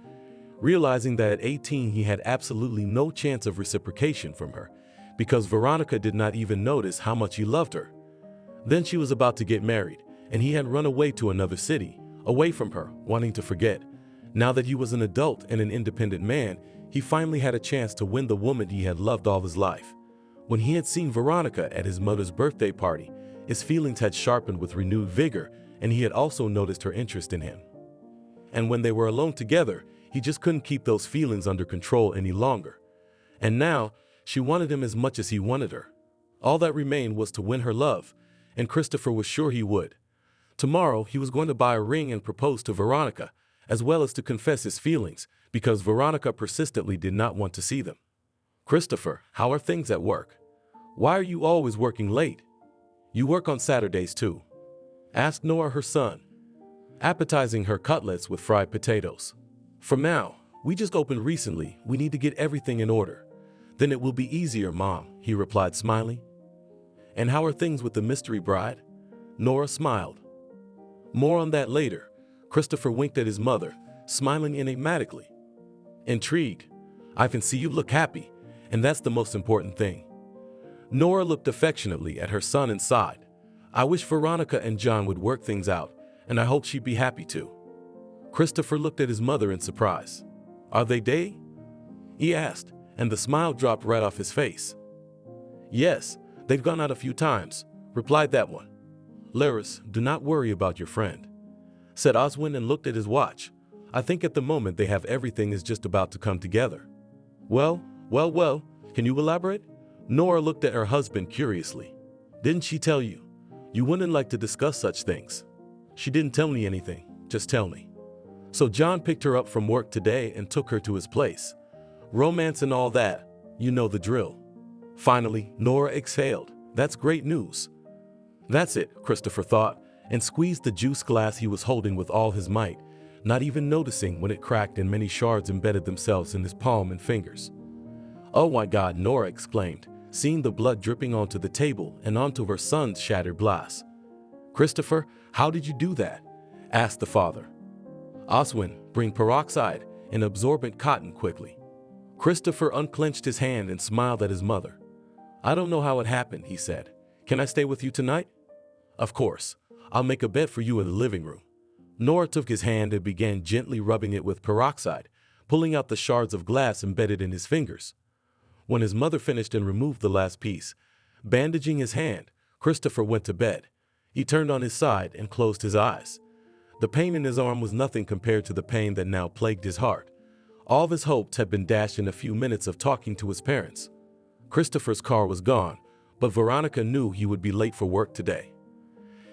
realizing that at 18 he had absolutely no chance of reciprocation from her, because Veronica did not even notice how much he loved her. Then she was about to get married, and he had run away to another city, away from her, wanting to forget. Now that he was an adult and an independent man, he finally had a chance to win the woman he had loved all his life. When he had seen Veronica at his mother's birthday party, his feelings had sharpened with renewed vigor, and he had also noticed her interest in him. And when they were alone together, he just couldn't keep those feelings under control any longer. And now, she wanted him as much as he wanted her. All that remained was to win her love, and Christopher was sure he would. Tomorrow, he was going to buy a ring and propose to Veronica, as well as to confess his feelings, because Veronica persistently did not want to see them. "Christopher, how are things at work? Why are you always working late? You work on Saturdays too?" asked Nora her son, appetizing her cutlets with fried potatoes. "From now, we just opened recently. We need to get everything in order. Then it will be easier, Mom," he replied, smiling. "And how are things with the mystery bride?" Nora smiled. More on that later. Christopher winked at his mother, smiling enigmatically. Intrigued, "I can see you look happy, and that's the most important thing." Nora looked affectionately at her son and sighed. "I wish Veronica and John would work things out, and I hope she'd be happy too." Christopher looked at his mother in surprise. "Are they dating?" he asked, and the smile dropped right off his face. "Yes, they've gone out a few times," replied that one. "Laris, do not worry about your friend," said Oswin and looked at his watch. "I think at the moment they have everything is just about to come together." Well, can you elaborate?" Nora looked at her husband curiously. "Didn't she tell you? You wouldn't like to discuss such things." "She didn't tell me anything, just tell me." "So John picked her up from work today and took her to his place. Romance and all that, you know the drill." Finally, Nora exhaled. "That's great news." "That's it," Christopher thought, and squeezed the juice glass he was holding with all his might, not even noticing when it cracked and many shards embedded themselves in his palm and fingers. "Oh my God," Nora exclaimed, seeing the blood dripping onto the table and onto her son's shattered glass. "Christopher, how did you do that?" asked the father. "Oswin, bring peroxide and absorbent cotton quickly." Christopher unclenched his hand and smiled at his mother. "I don't know how it happened," he said. "Can I stay with you tonight?" "Of course. I'll make a bed for you in the living room." Nora took his hand and began gently rubbing it with peroxide, pulling out the shards of glass embedded in his fingers. When his mother finished and removed the last piece, bandaging his hand, Christopher went to bed. He turned on his side and closed his eyes. The pain in his arm was nothing compared to the pain that now plagued his heart. All of his hopes had been dashed in a few minutes of talking to his parents. Christopher's car was gone, but Veronica knew he would be late for work today.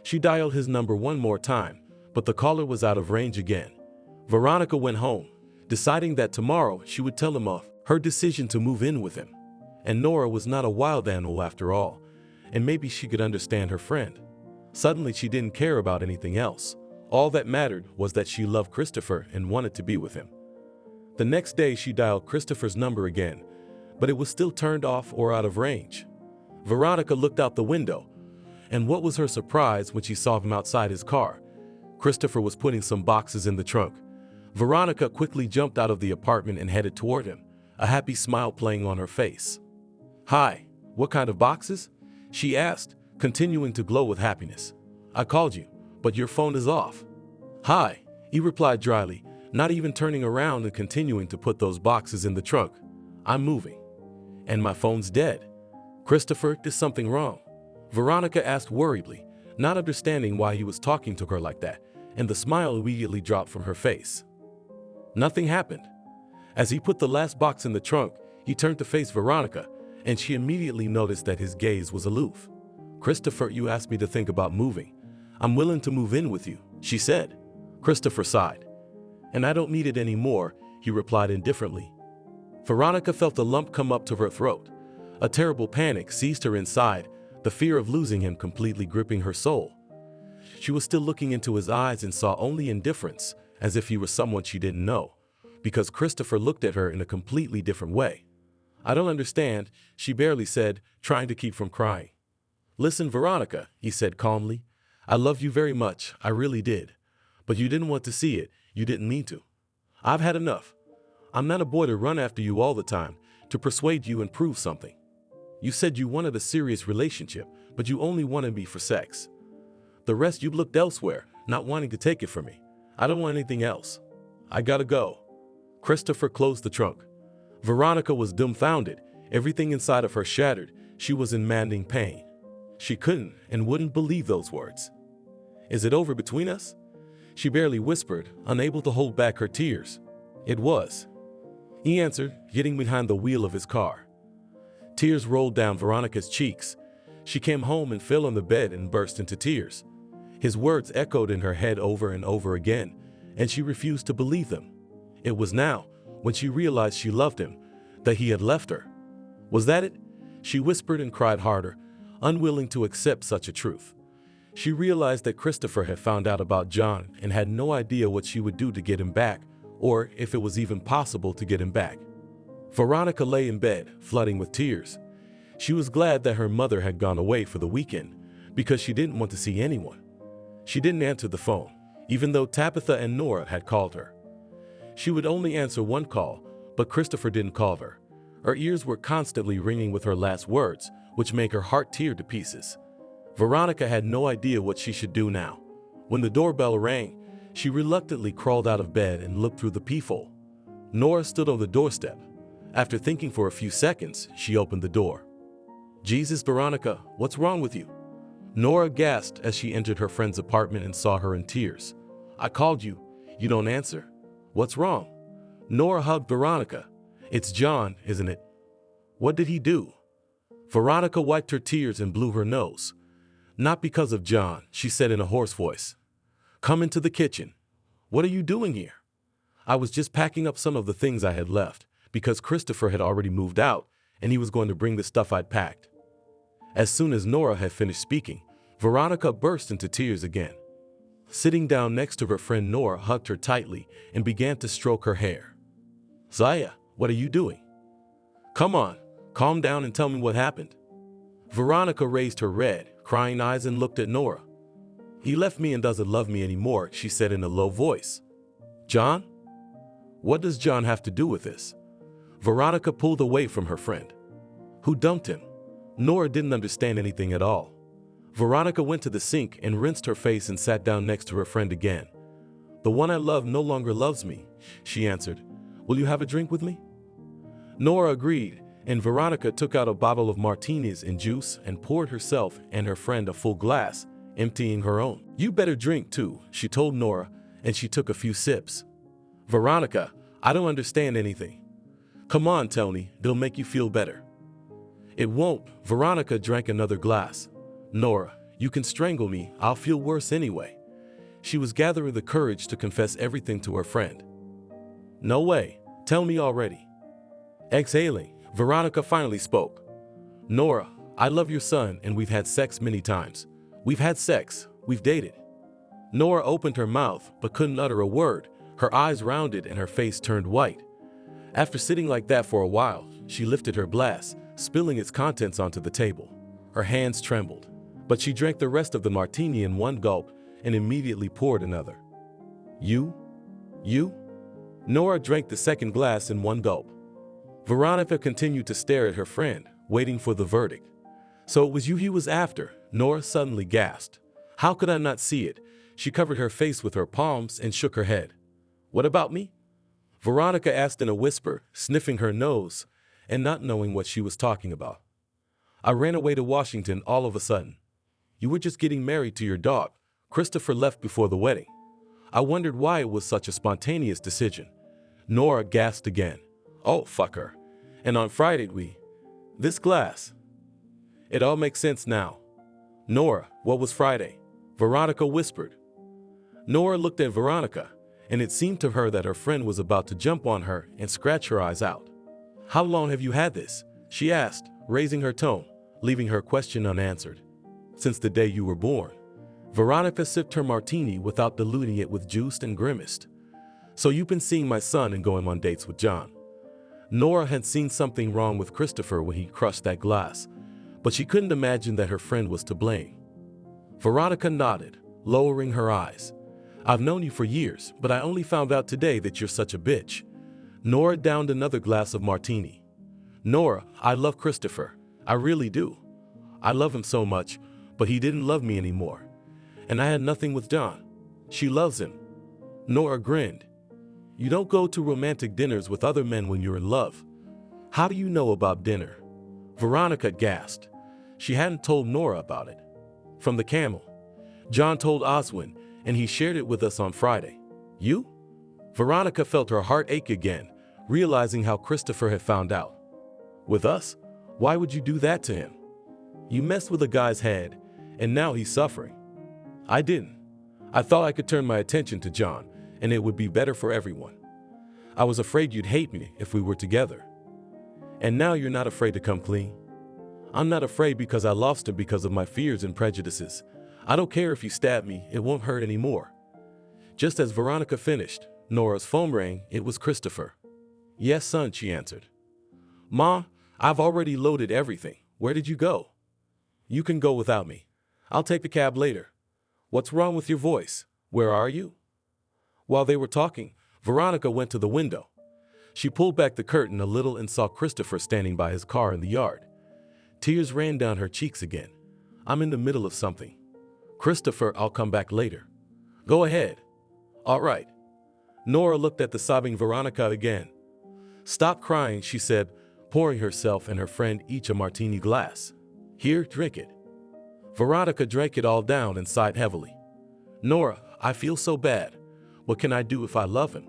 She dialed his number one more time, but the caller was out of range again. Veronica went home, deciding that tomorrow she would tell him of her decision to move in with him. And Nora was not a wild animal after all, and maybe she could understand her friend. Suddenly she didn't care about anything else. All that mattered was that she loved Christopher and wanted to be with him. The next day she dialed Christopher's number again, but it was still turned off or out of range. Veronica looked out the window, and what was her surprise when she saw him outside his car. Christopher was putting some boxes in the trunk. Veronica quickly jumped out of the apartment and headed toward him, a happy smile playing on her face. "Hi, what kind of boxes?" she asked, continuing to glow with happiness. "I called you, but your phone is off." "Hi," he replied dryly, not even turning around and continuing to put those boxes in the trunk. I'm moving. And my phone's dead. Christopher, is something wrong? Veronica asked worriedly, not understanding why he was talking to her like that, and the smile immediately dropped from her face. Nothing happened. As he put the last box in the trunk, he turned to face Veronica, and she immediately noticed that his gaze was aloof. Christopher, you asked me to think about moving. I'm willing to move in with you, she said. Christopher sighed. And I don't need it anymore, he replied indifferently. Veronica felt a lump come up to her throat. A terrible panic seized her inside, the fear of losing him completely gripping her soul. She was still looking into his eyes and saw only indifference, as if he was someone she didn't know, because Christopher looked at her in a completely different way. I don't understand, she barely said, trying to keep from crying. Listen, Veronica, he said calmly. I love you very much, I really did. But you didn't want to see it, you didn't mean to. I've had enough. I'm not a boy to run after you all the time, to persuade you and prove something. You said you wanted a serious relationship, but you only wanted me for sex. The rest you looked elsewhere, not wanting to take it from me. I don't want anything else. I gotta go. Christopher closed the trunk. Veronica was dumbfounded, everything inside of her shattered. She was in maddening pain. She couldn't and wouldn't believe those words. Is it over between us? She barely whispered, unable to hold back her tears. It was. He answered, getting behind the wheel of his car. Tears rolled down Veronica's cheeks. She came home and fell on the bed and burst into tears. His words echoed in her head over and over again, and she refused to believe them. It was now, when she realized she loved him, that he had left her. Was that it? She whispered and cried harder, unwilling to accept such a truth. She realized that Christopher had found out about John and had no idea what she would do to get him back, or if it was even possible to get him back. Veronica lay in bed, flooding with tears. She was glad that her mother had gone away for the weekend, because she didn't want to see anyone. She didn't answer the phone, even though Tabitha and Nora had called her. She would only answer one call, but Christopher didn't call her. Her ears were constantly ringing with her last words, which made her heart tear to pieces. Veronica had no idea what she should do now. When the doorbell rang, she reluctantly crawled out of bed and looked through the peephole. Nora stood on the doorstep. After thinking for a few seconds, she opened the door. Jesus, Veronica, what's wrong with you? Nora gasped as she entered her friend's apartment and saw her in tears. I called you. You don't answer. What's wrong? Nora hugged Veronica. It's John, isn't it? What did he do? Veronica wiped her tears and blew her nose. Not because of John, she said in a hoarse voice. Come into the kitchen. What are you doing here? I was just packing up some of the things I had left, because Christopher had already moved out, and he was going to bring the stuff I'd packed. As soon as Nora had finished speaking, Veronica burst into tears again. Sitting down next to her friend, Nora hugged her tightly and began to stroke her hair. Zaya, what are you doing? Come on, calm down and tell me what happened. Veronica raised her red, crying eyes and looked at Nora. He left me and doesn't love me anymore, she said in a low voice. John? What does John have to do with this? Veronica pulled away from her friend. Who dumped him? Nora didn't understand anything at all. Veronica went to the sink and rinsed her face and sat down next to her friend again. The one I love no longer loves me, she answered. Will you have a drink with me? Nora agreed, and Veronica took out a bottle of martinis and juice and poured herself and her friend a full glass, emptying her own. You better drink too, she told Nora, and she took a few sips. Veronica, I don't understand anything. Come on, Tony, it'll make you feel better. It won't. Veronica drank another glass. Nora, you can strangle me, I'll feel worse anyway. She was gathering the courage to confess everything to her friend. No way, tell me already. Exhaling, Veronica finally spoke. Nora, I love your son and we've had sex many times. We've had sex, we've dated. Nora opened her mouth but couldn't utter a word. Her eyes rounded and her face turned white. After sitting like that for a while, she lifted her glass, spilling its contents onto the table. Her hands trembled, but she drank the rest of the martini in one gulp and immediately poured another. You? Nora drank the second glass in one gulp. Veronica continued to stare at her friend, waiting for the verdict. So it was you he was after, Nora suddenly gasped. How could I not see it? She covered her face with her palms and shook her head. What about me? Veronica asked in a whisper, sniffing her nose and not knowing what she was talking about. I ran away to Washington all of a sudden. You were just getting married to your dog. Christopher left before the wedding. I wondered why it was such a spontaneous decision. Nora gasped again. Oh, fuck her. And on Friday This glass. It all makes sense now. Nora, what was Friday? Veronica whispered. Nora looked at Veronica, and it seemed to her that her friend was about to jump on her and scratch her eyes out. How long have you had this? She asked, raising her tone, leaving her question unanswered. Since the day you were born. Veronica sipped her martini without diluting it with juice and grimaced. So you've been seeing my son and going on dates with John. Nora had seen something wrong with Christopher when he crushed that glass, but she couldn't imagine that her friend was to blame. Veronica nodded, lowering her eyes. I've known you for years, but I only found out today that you're such a bitch. Nora downed another glass of martini. Nora, I love Christopher. I really do. I love him so much, but he didn't love me anymore. And I had nothing with John. She loves him. Nora grinned. You don't go to romantic dinners with other men when you're in love. How do you know about dinner? Veronica gasped. She hadn't told Nora about it. From the camel. John told Oswin, and he shared it with us on Friday. You? Veronica felt her heart ache again, realizing how Christopher had found out. With us? Why would you do that to him? You messed with a guy's head, and now he's suffering. I didn't. I thought I could turn my attention to John, and it would be better for everyone. I was afraid you'd hate me if we were together. And now you're not afraid to come clean? I'm not afraid because I lost him because of my fears and prejudices. I don't care if you stab me, it won't hurt anymore. Just as Veronica finished, Nora's phone rang. It was Christopher. Yes, son, she answered. Ma, I've already loaded everything. Where did you go? You can go without me. I'll take the cab later. What's wrong with your voice? Where are you? While they were talking, Veronica went to the window. She pulled back the curtain a little and saw Christopher standing by his car in the yard. Tears ran down her cheeks again. I'm in the middle of something. Christopher, I'll come back later. Go ahead. All right. Nora looked at the sobbing Veronica again. Stop crying, she said, pouring herself and her friend each a martini glass. Here, drink it. Veronica drank it all down and sighed heavily. Nora, I feel so bad. What can I do if I love him?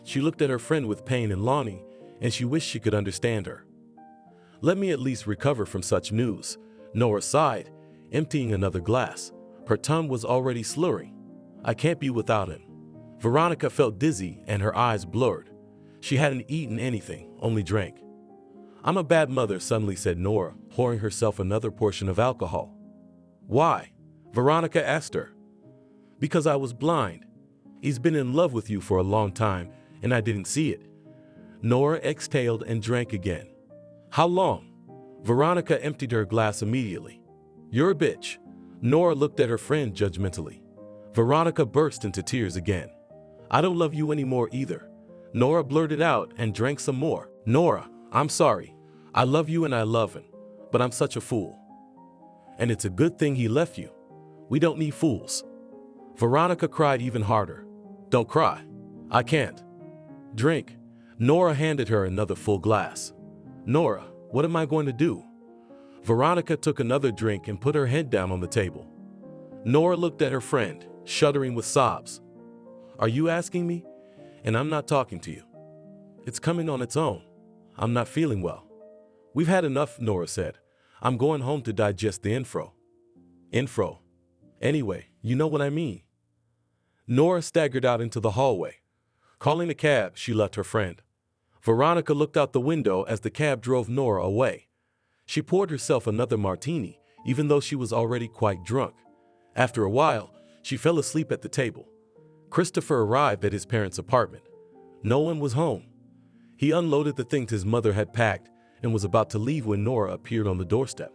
She looked at her friend with pain and longing, and she wished she could understand her. Let me at least recover from such news, Nora sighed, emptying another glass. Her tongue was already slurring. I can't be without him. Veronica felt dizzy and her eyes blurred. She hadn't eaten anything, only drank. I'm a bad mother, suddenly said Nora, pouring herself another portion of alcohol. Why? Veronica asked her. Because I was blind. He's been in love with you for a long time, and I didn't see it. Nora exhaled and drank again. How long? Veronica emptied her glass immediately. You're a bitch. Nora looked at her friend judgmentally. Veronica burst into tears again. I don't love you anymore either. Nora blurted out and drank some more. Nora, I'm sorry. I love you and I love him, but I'm such a fool. And it's a good thing he left you. We don't need fools. Veronica cried even harder. Don't cry. I can't. Drink. Nora handed her another full glass. Nora, what am I going to do? Veronica took another drink and put her head down on the table. Nora looked at her friend, shuddering with sobs. Are you asking me? And I'm not talking to you. It's coming on its own. I'm not feeling well. We've had enough, Nora said. I'm going home to digest the info. Info? Anyway, you know what I mean. Nora staggered out into the hallway. Calling a cab, she left her friend. Veronica looked out the window as the cab drove Nora away. She poured herself another martini, even though she was already quite drunk. After a while, she fell asleep at the table. Christopher arrived at his parents' apartment. No one was home. He unloaded the things his mother had packed and was about to leave when Nora appeared on the doorstep.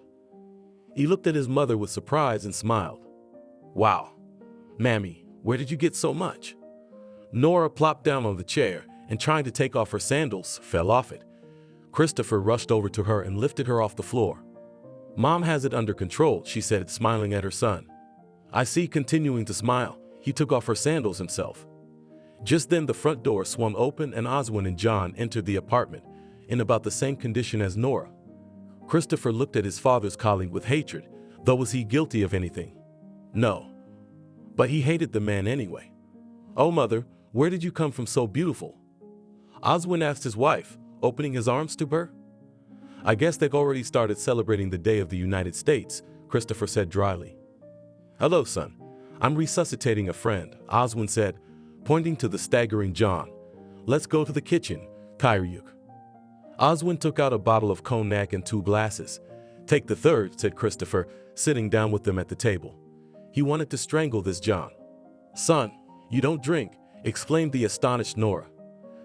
He looked at his mother with surprise and smiled. Wow, Mammy, where did you get so much? Nora plopped down on the chair and, trying to take off her sandals, fell off it. Christopher rushed over to her and lifted her off the floor. Mom has it under control, she said, smiling at her son. I see, continuing to smile. He took off her sandals himself. Just then the front door swung open and Oswin and John entered the apartment, in about the same condition as Nora. Christopher looked at his father's colleague with hatred, though was he guilty of anything? No. But he hated the man anyway. "Oh, mother, where did you come from so beautiful?" Oswin asked his wife, opening his arms to her. "I guess they've already started celebrating the Day of the United States," Christopher said dryly. "Hello, son. I'm resuscitating a friend," Oswin said, pointing to the staggering John. "Let's go to the kitchen, Kyryuk." Oswin took out a bottle of cognac and 2 glasses. "Take the third," said Christopher, sitting down with them at the table. He wanted to strangle this John. "Son, you don't drink," exclaimed the astonished Nora.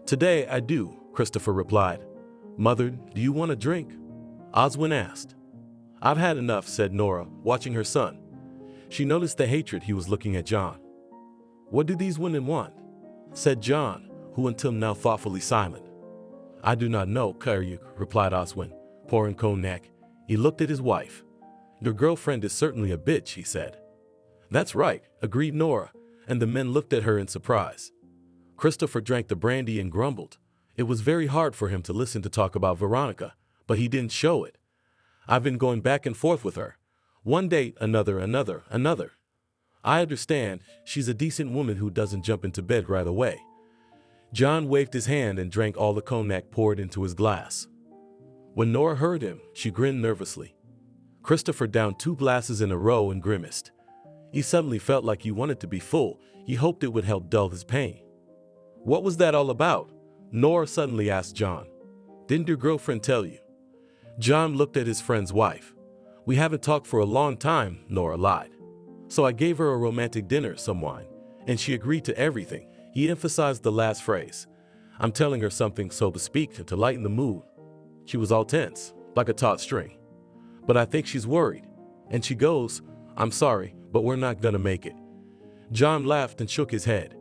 "Today I do," Christopher replied. "Mother, do you want a drink?" Oswin asked. "I've had enough," said Nora, watching her son. She noticed the hatred he was looking at John. "What do these women want?" said John, who until now thoughtfully silent. "I do not know, Kyryuk," replied Oswin, pouring cognac. He looked at his wife. "Your girlfriend is certainly a bitch," he said. "That's right," agreed Nora, and the men looked at her in surprise. Christopher drank the brandy and grumbled. It was very hard for him to listen to talk about Veronica, but he didn't show it. "I've been going back and forth with her. One date, another. I understand, she's a decent woman who doesn't jump into bed right away." John waved his hand and drank all the cognac poured into his glass. When Nora heard him, she grinned nervously. Christopher downed 2 glasses in a row and grimaced. He suddenly felt like he wanted to be full. He hoped it would help dull his pain. "What was that all about?" Nora suddenly asked John. "Didn't your girlfriend tell you?" John looked at his friend's wife. "We haven't talked for a long time," Nora lied. "So I gave her a romantic dinner, some wine, and she agreed to everything." He emphasized the last phrase. "I'm telling her something, so to speak, to lighten the mood." She was all tense, like a taut string. "But I think she's worried." And she goes, "I'm sorry, but we're not gonna make it." John laughed and shook his head.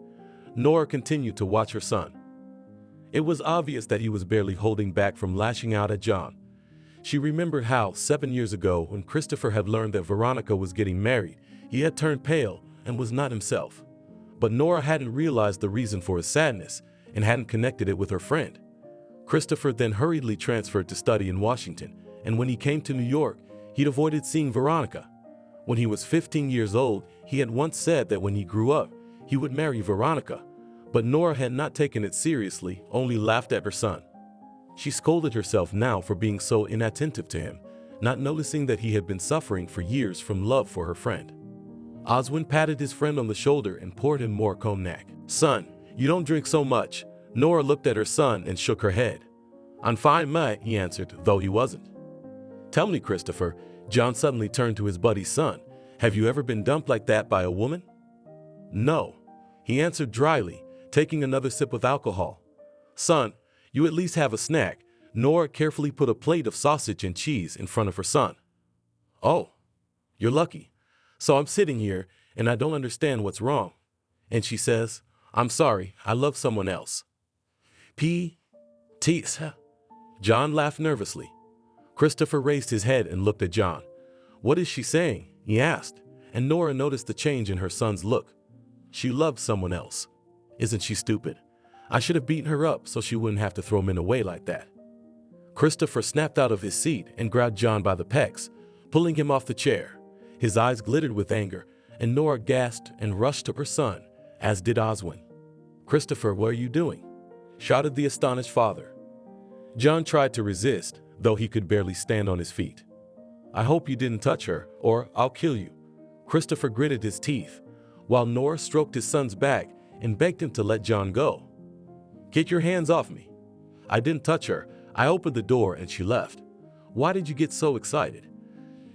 Nora continued to watch her son. It was obvious that he was barely holding back from lashing out at John. She remembered how, 7 years ago, when Christopher had learned that Veronica was getting married, he had turned pale and was not himself. But Nora hadn't realized the reason for his sadness and hadn't connected it with her friend. Christopher then hurriedly transferred to study in Washington, and when he came to New York, he'd avoided seeing Veronica. When he was 15 years old, he had once said that when he grew up, he would marry Veronica, but Nora had not taken it seriously, only laughed at her son. She scolded herself now for being so inattentive to him, not noticing that he had been suffering for years from love for her friend. Oswin patted his friend on the shoulder and poured him more cognac. "Son, you don't drink so much." Nora looked at her son and shook her head. "I'm fine, mate," he answered, though he wasn't. "Tell me, Christopher," John suddenly turned to his buddy's son, "have you ever been dumped like that by a woman?" "No," he answered dryly, taking another sip of alcohol. "Son, you at least have a snack." Nora carefully put a plate of sausage and cheese in front of her son. "Oh, you're lucky. So I'm sitting here, and I don't understand what's wrong." And she says, "I'm sorry, I love someone else." Tease. John laughed nervously. Christopher raised his head and looked at John. "What is she saying?" he asked, and Nora noticed the change in her son's look. "She loves someone else. Isn't she stupid? I should have beaten her up so she wouldn't have to throw men away like that." Christopher snapped out of his seat and grabbed John by the pecs, pulling him off the chair. His eyes glittered with anger, and Nora gasped and rushed to her son, as did Oswin. "Christopher, what are you doing?" shouted the astonished father. John tried to resist, though he could barely stand on his feet. "I hope you didn't touch her, or I'll kill you." Christopher gritted his teeth, while Nora stroked his son's back and begged him to let John go. "Get your hands off me." "I didn't touch her. I opened the door and she left." "Why did you get so excited?"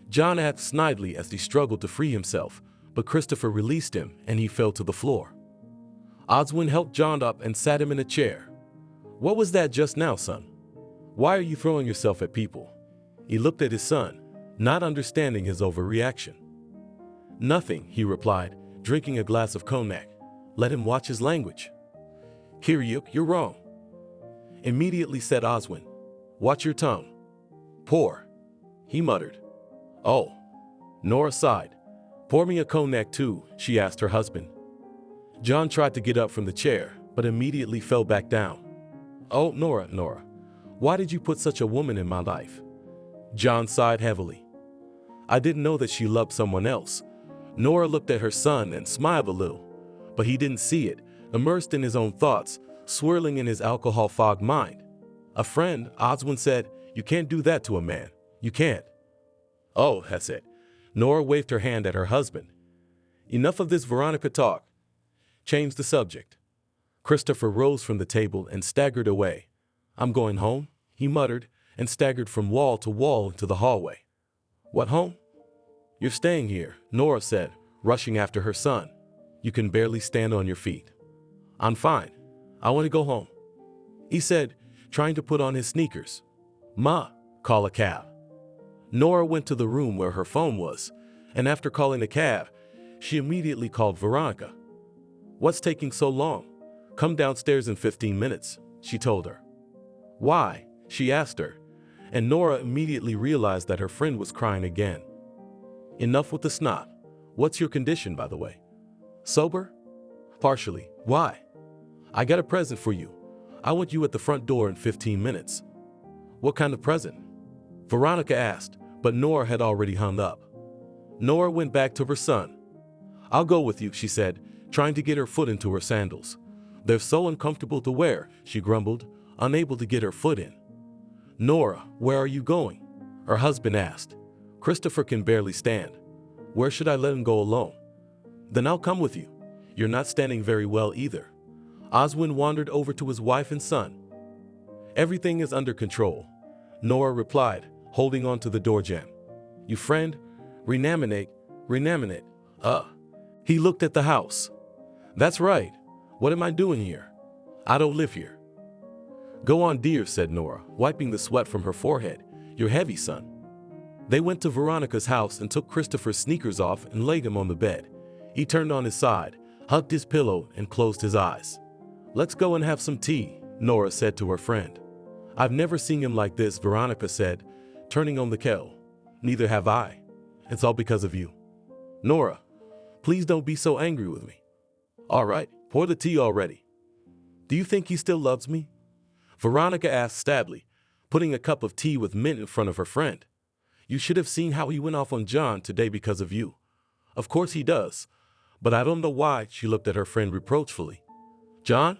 John asked snidely as he struggled to free himself, but Christopher released him and he fell to the floor. Oswin helped John up and sat him in a chair. "What was that just now, son? Why are you throwing yourself at people?" He looked at his son, not understanding his overreaction. "Nothing," he replied, drinking a glass of cognac. "Let him watch his language." "Kyryuk, you're wrong," immediately said Oswin. "Watch your tongue." "Pour," he muttered. "Oh." Nora sighed. "Pour me a cognac too," she asked her husband. John tried to get up from the chair, but immediately fell back down. "Oh, Nora, why did you put such a woman in my life?" John sighed heavily. "I didn't know that she loved someone else." Nora looked at her son and smiled a little, but he didn't see it, immersed in his own thoughts, swirling in his alcohol-fogged mind. "A friend," Oswin said, "you can't do that to a man. You can't." "Oh, that's it." Nora waved her hand at her husband. "Enough of this Veronica talk. Change the subject." Christopher rose from the table and staggered away. "I'm going home," he muttered, and staggered from wall to wall into the hallway. "What, home?" "You're staying here," Nora said, rushing after her son. "You can barely stand on your feet." "I'm fine. I want to go home," he said, trying to put on his sneakers. "Ma, call a cab." Nora went to the room where her phone was, and after calling a cab, she immediately called Veronica. "What's taking so long? Come downstairs in 15 minutes, she told her. "Why?" she asked her, and Nora immediately realized that her friend was crying again. "Enough with the snot. What's your condition, by the way?" "Sober?" "Partially. Why?" "I got a present for you. I want you at the front door in 15 minutes. "What kind of present?" Veronica asked, but Nora had already hung up. Nora went back to her son. "I'll go with you," she said, trying to get her foot into her sandals. "They're so uncomfortable to wear," she grumbled, unable to get her foot in. "Nora, where are you going?" her husband asked. "Christopher can barely stand. Where should I let him go alone?" "Then I'll come with you. You're not standing very well either." Oswin wandered over to his wife and son. "Everything is under control," Nora replied, holding on to the door jamb. "You friend? Renaminate. He looked at the house. "That's right. What am I doing here? I don't live here." "Go on, dear," said Nora, wiping the sweat from her forehead. "You're heavy, son." They went to Veronica's house and took Christopher's sneakers off and laid him on the bed. He turned on his side, hugged his pillow, and closed his eyes. "Let's go and have some tea," Nora said to her friend. "I've never seen him like this," Veronica said, turning on the kettle. "Neither have I. It's all because of you." "Nora, please don't be so angry with me." "All right, pour the tea already." "Do you think he still loves me?" Veronica asked sadly, putting a cup of tea with mint in front of her friend. "You should have seen how he went off on John today because of you." "Of course he does, but I don't know why," she looked at her friend reproachfully. "John?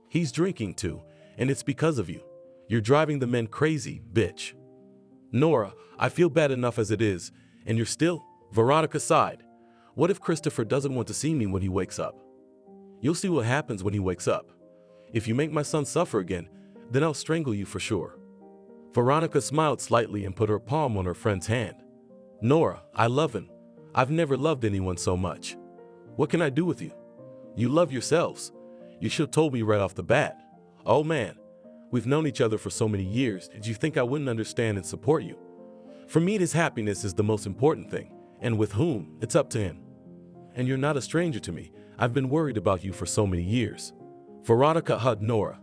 He's drinking too, and it's because of you. You're driving the men crazy, bitch." "Nora, I feel bad enough as it is, and you're still—" Veronica sighed. "What if Christopher doesn't want to see me when he wakes up?" "You'll see what happens when he wakes up. If you make my son suffer again, then I'll strangle you for sure." Veronica smiled slightly and put her palm on her friend's hand. "Nora, I love him. I've never loved anyone so much. What can I do with you? You love yourselves. You should have told me right off the bat. Oh man, we've known each other for so many years. Did you think I wouldn't understand and support you? For me, his happiness is the most important thing, and with whom, it's up to him. And you're not a stranger to me. I've been worried about you for so many years." Veronica hugged Nora.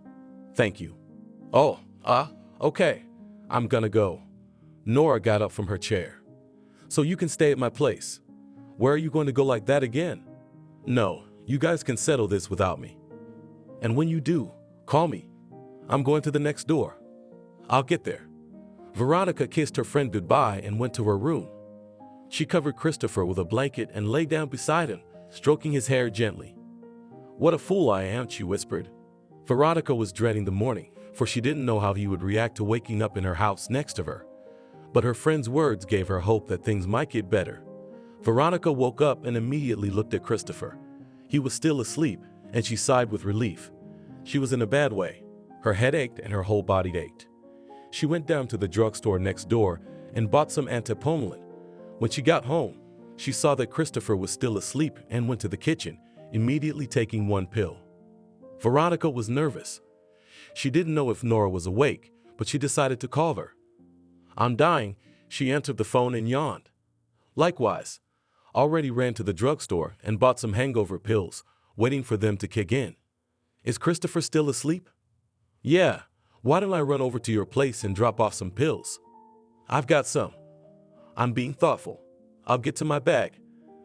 "Thank you." "Oh, okay. I'm gonna go." Nora got up from her chair. "So you can stay at my place. Where are you going to go like that again?" "No, you guys can settle this without me. And when you do, call me. I'm going to the next door. I'll get there." Veronica kissed her friend goodbye and went to her room. She covered Christopher with a blanket and lay down beside him, stroking his hair gently. "What a fool I am," she whispered. Veronica was dreading the morning, for she didn't know how he would react to waking up in her house next to her. But her friend's words gave her hope that things might get better. Veronica woke up and immediately looked at Christopher. He was still asleep, and she sighed with relief. She was in a bad way. Her head ached and her whole body ached. She went down to the drugstore next door and bought some antipomolin. When she got home, she saw that Christopher was still asleep and went to the kitchen, immediately taking one pill. Veronica was nervous. She didn't know if Nora was awake, but she decided to call her. "I'm dying," she answered the phone and yawned. Likewise, already ran to the drugstore and bought some hangover pills, waiting for them to kick in. "Is Christopher still asleep?" "Yeah. Why don't I run over to your place and drop off some pills?" "I've got some." "I'm being thoughtful. I'll get to my bag."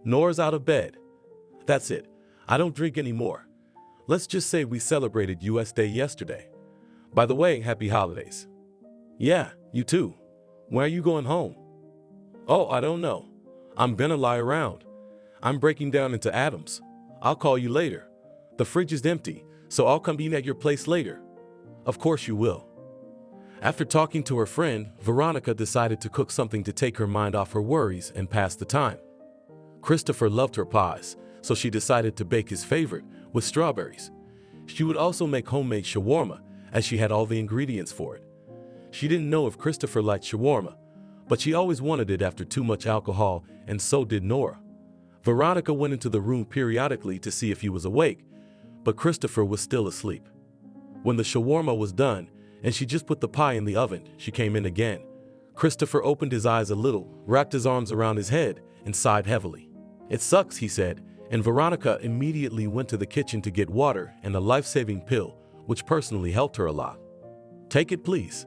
Nora's out of bed. "That's it. I don't drink anymore." Let's just say we celebrated US Day yesterday. By the way, happy holidays. Yeah, you too. When are you going home? Oh, I don't know. I'm gonna lie around. I'm breaking down into atoms. I'll call you later. The fridge is empty, so I'll come eat at your place later. Of course you will. After talking to her friend, Veronica decided to cook something to take her mind off her worries and pass the time. Christopher loved her pies, so she decided to bake his favorite with strawberries. She would also make homemade shawarma, as she had all the ingredients for it. She didn't know if Christopher liked shawarma, but she always wanted it after too much alcohol, and so did Nora. Veronica went into the room periodically to see if he was awake, but Christopher was still asleep. When the shawarma was done, and she just put the pie in the oven, she came in again. Christopher opened his eyes a little, wrapped his arms around his head, and sighed heavily. It sucks, he said, and Veronica immediately went to the kitchen to get water and a life-saving pill, which personally helped her a lot. Take it, please.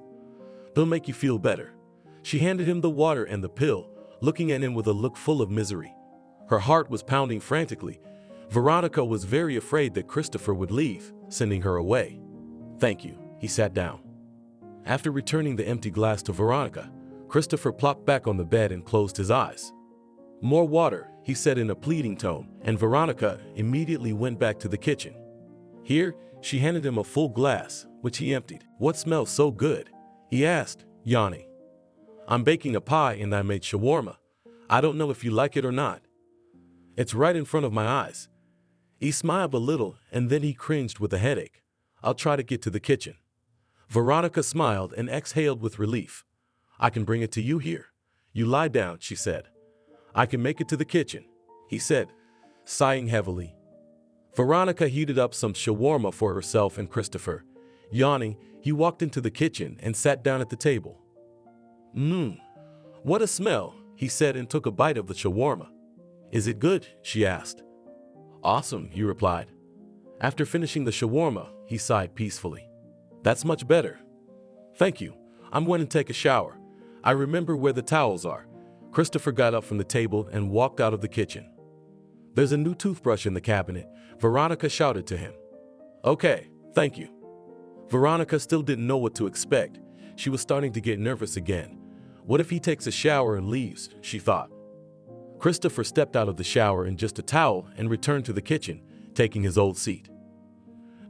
They'll make you feel better. She handed him the water and the pill, looking at him with a look full of misery. Her heart was pounding frantically. Veronica was very afraid that Christopher would leave, sending her away. Thank you. He sat down. After returning the empty glass to Veronica, Christopher plopped back on the bed and closed his eyes. More water, he said in a pleading tone, and Veronica immediately went back to the kitchen. Here, she handed him a full glass, which he emptied. What smells so good? He asked, yawning. I'm baking a pie and I made shawarma. I don't know if you like it or not. It's right in front of my eyes. He smiled a little and then he cringed with a headache. I'll try to get to the kitchen. Veronica smiled and exhaled with relief. I can bring it to you here. You lie down, she said. I can make it to the kitchen, he said, sighing heavily. Veronica heated up some shawarma for herself and Christopher. Yawning, he walked into the kitchen and sat down at the table. What a smell, he said and took a bite of the shawarma. Is it good? She asked. Awesome, he replied. After finishing the shawarma, he sighed peacefully. That's much better. Thank you. I'm going to take a shower. I remember where the towels are. Christopher got up from the table and walked out of the kitchen. There's a new toothbrush in the cabinet, Veronica shouted to him. Okay, thank you. Veronica still didn't know what to expect. She was starting to get nervous again. What if he takes a shower and leaves, she thought. Christopher stepped out of the shower in just a towel and returned to the kitchen, taking his old seat.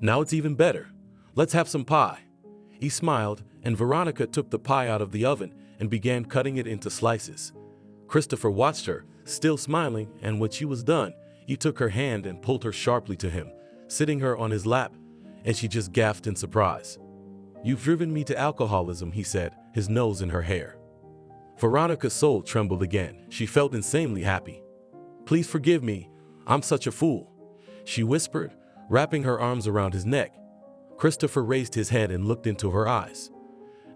Now it's even better. Let's have some pie. He smiled, and Veronica took the pie out of the oven and began cutting it into slices. Christopher watched her, still smiling, and when she was done, he took her hand and pulled her sharply to him, sitting her on his lap, and she just gasped in surprise. You've driven me to alcoholism, he said, his nose in her hair. Veronica's soul trembled again. She felt insanely happy. Please forgive me. I'm such a fool, she whispered, wrapping her arms around his neck. Christopher raised his head and looked into her eyes.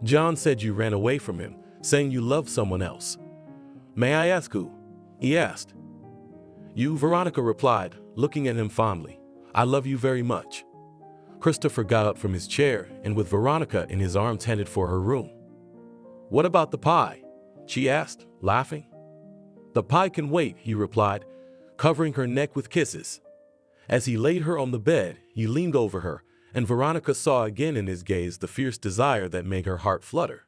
John said you ran away from him, saying you loved someone else. May I ask who? He asked. You, Veronica replied, looking at him fondly. I love you very much. Christopher got up from his chair and with Veronica in his arms headed for her room. What about the pie? She asked, laughing. The pie can wait, he replied, covering her neck with kisses. As he laid her on the bed, he leaned over her, and Veronica saw again in his gaze the fierce desire that made her heart flutter.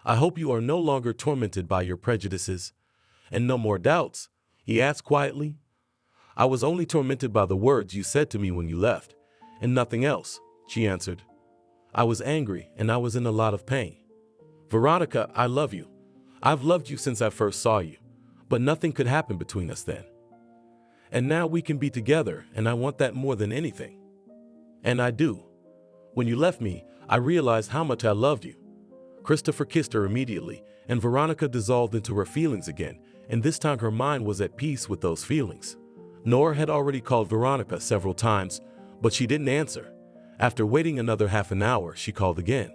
I hope you are no longer tormented by your prejudices, and no more doubts, he asked quietly. I was only tormented by the words you said to me when you left, and nothing else, she answered. I was angry, and I was in a lot of pain. Veronica, I love you. I've loved you since I first saw you, but nothing could happen between us then. And now we can be together, and I want that more than anything. And I do. When you left me, I realized how much I loved you. Christopher kissed her immediately, and Veronica dissolved into her feelings again, and this time her mind was at peace with those feelings. Nora had already called Veronica several times, but she didn't answer. After waiting another half an hour, she called again.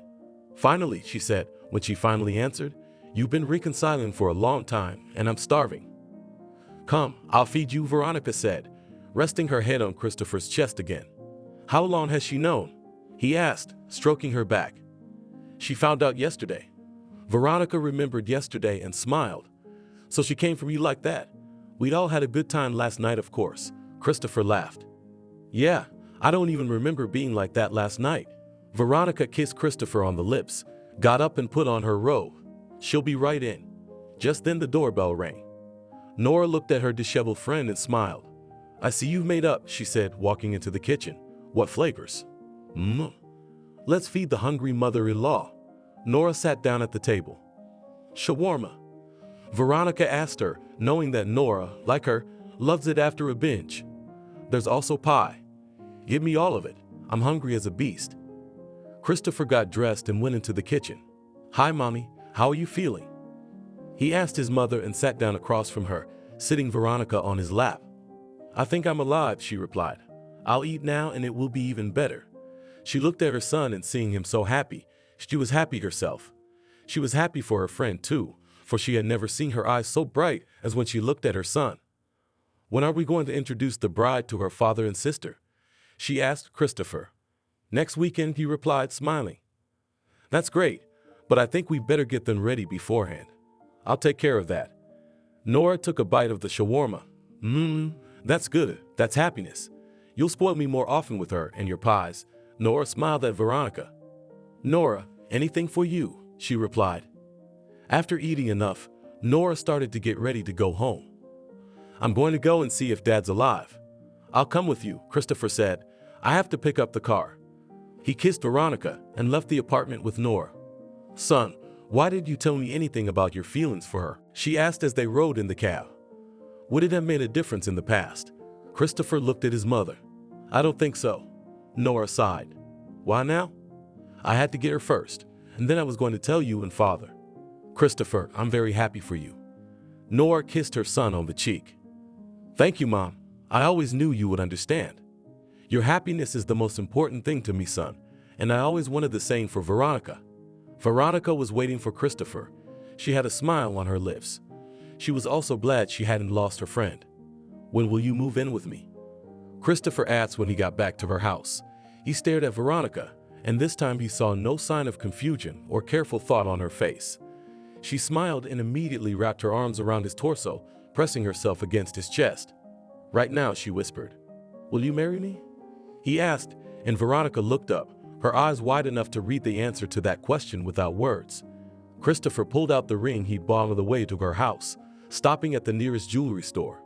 Finally, she said, when she finally answered, you've been reconciling for a long time, and I'm starving. Come, I'll feed you, Veronica said, resting her head on Christopher's chest again. How long has she known? He asked, stroking her back. She found out yesterday. Veronica remembered yesterday and smiled. So she came from you like that? We'd all had a good time last night, of course. Christopher laughed. Yeah, I don't even remember being like that last night. Veronica kissed Christopher on the lips, got up and put on her robe. She'll be right in. Just then the doorbell rang. Nora looked at her disheveled friend and smiled. I see you've made up, she said, walking into the kitchen. What flavors? Let's feed the hungry mother-in-law. Nora sat down at the table. Shawarma. Veronica asked her, knowing that Nora, like her, loves it after a binge. There's also pie. Give me all of it. I'm hungry as a beast. Christopher got dressed and went into the kitchen. Hi, Mommy. How are you feeling? He asked his mother and sat down across from her, sitting Veronica on his lap. I think I'm alive, she replied. I'll eat now and it will be even better. She looked at her son and seeing him so happy, she was happy herself. She was happy for her friend too, for she had never seen her eyes so bright as when she looked at her son. When are we going to introduce the bride to her father and sister? She asked Christopher. Next weekend, he replied, smiling. That's great, but I think we better get them ready beforehand. I'll take care of that. Nora took a bite of the shawarma. That's good. That's happiness. You'll spoil me more often with her and your pies. Nora smiled at Veronica. Nora, anything for you, she replied. After eating enough, Nora started to get ready to go home. I'm going to go and see if Dad's alive. I'll come with you, Christopher said. I have to pick up the car. He kissed Veronica and left the apartment with Nora. Son, why did you tell me anything about your feelings for her? She asked as they rode in the cab. Would it have made a difference in the past? Christopher looked at his mother. I don't think so. Nora sighed. Why now? I had to get her first, and then I was going to tell you and Father. Christopher, I'm very happy for you. Nora kissed her son on the cheek. Thank you, Mom. I always knew you would understand. Your happiness is the most important thing to me, son, and I always wanted the same for Veronica. Veronica was waiting for Christopher. She had a smile on her lips. She was also glad she hadn't lost her friend. When will you move in with me? Christopher asked when he got back to her house. He stared at Veronica, and this time he saw no sign of confusion or careful thought on her face. She smiled and immediately wrapped her arms around his torso, pressing herself against his chest. Right now, she whispered. Will you marry me? He asked, and Veronica looked up, her eyes wide enough to read the answer to that question without words. Christopher pulled out the ring he'd bought on the way to her house, stopping at the nearest jewelry store.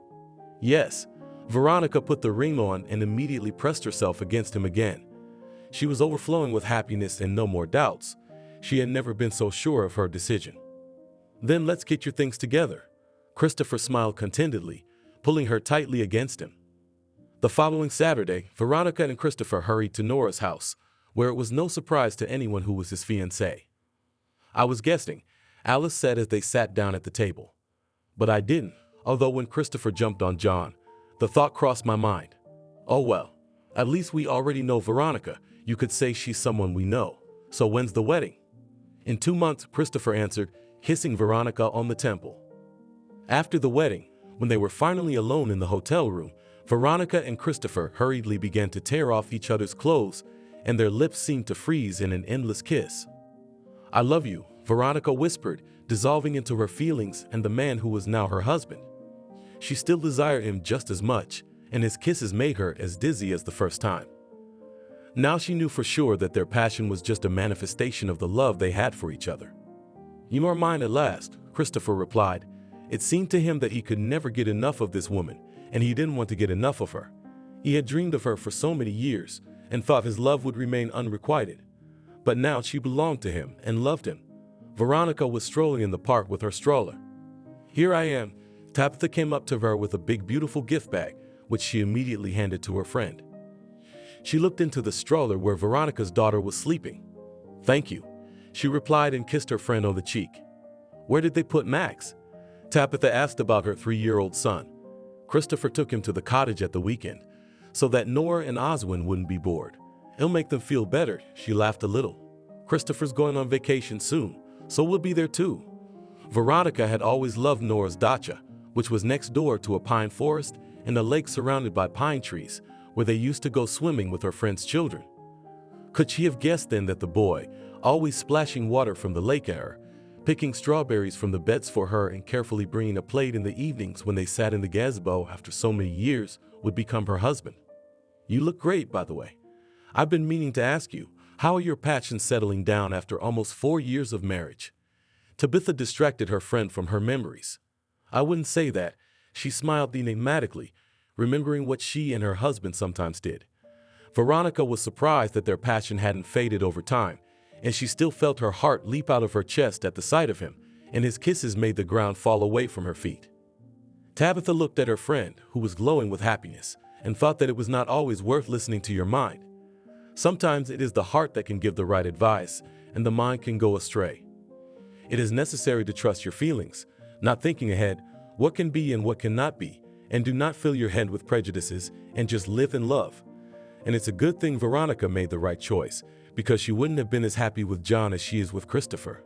Yes, Veronica put the ring on and immediately pressed herself against him again. She was overflowing with happiness and no more doubts. She had never been so sure of her decision. Then let's get your things together. Christopher smiled contentedly, pulling her tightly against him. The following Saturday, Veronica and Christopher hurried to Nora's house, where it was no surprise to anyone who was his fiancée. I was guessing, Alice said as they sat down at the table. But I didn't, although when Christopher jumped on John, the thought crossed my mind. Oh well, at least we already know Veronica. You could say she's someone we know. So when's the wedding? In 2 months, Christopher answered, kissing Veronica on the temple. After the wedding, when they were finally alone in the hotel room, Veronica and Christopher hurriedly began to tear off each other's clothes, and their lips seemed to freeze in an endless kiss. I love you, Veronica whispered, dissolving into her feelings and the man who was now her husband. She still desired him just as much, and his kisses made her as dizzy as the first time. Now she knew for sure that their passion was just a manifestation of the love they had for each other. You are mine at last, Christopher replied. It seemed to him that he could never get enough of this woman, and he didn't want to get enough of her. He had dreamed of her for so many years, and thought his love would remain unrequited. But now she belonged to him and loved him. Veronica was strolling in the park with her stroller. Here I am. Tabitha came up to her with a big beautiful gift bag, which she immediately handed to her friend. She looked into the stroller where Veronica's daughter was sleeping. Thank you, she replied and kissed her friend on the cheek. Where did they put Max? Tabitha asked about her 3-year-old son. Christopher took him to the cottage at the weekend, so that Nora and Oswin wouldn't be bored. It'll make them feel better, she laughed a little. Christopher's going on vacation soon, so we'll be there too. Veronica had always loved Nora's dacha, which was next door to a pine forest and a lake surrounded by pine trees, where they used to go swimming with her friend's children. Could she have guessed then that the boy, always splashing water from the lake at her, picking strawberries from the beds for her and carefully bringing a plate in the evenings when they sat in the gazebo after so many years, would become her husband? You look great, by the way. I've been meaning to ask you, how are your passions settling down after almost 4 years of marriage? Tabitha distracted her friend from her memories. I wouldn't say that. She smiled enigmatically, remembering what she and her husband sometimes did. Veronica was surprised that their passion hadn't faded over time, and she still felt her heart leap out of her chest at the sight of him, and his kisses made the ground fall away from her feet. Tabitha looked at her friend, who was glowing with happiness, and thought that it was not always worth listening to your mind. Sometimes it is the heart that can give the right advice, and the mind can go astray. It is necessary to trust your feelings, not thinking ahead, what can be and what cannot be, and do not fill your head with prejudices, and just live in love. And it's a good thing Veronica made the right choice, because she wouldn't have been as happy with John as she is with Christopher.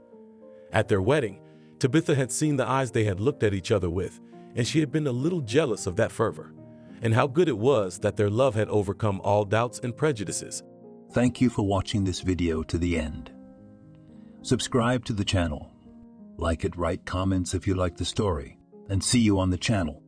At their wedding, Tabitha had seen the eyes they had looked at each other with, and she had been a little jealous of that fervor, and how good it was that their love had overcome all doubts and prejudices. Thank you for watching this video to the end. Subscribe to the channel. Like it, write comments if you like the story, and see you on the channel.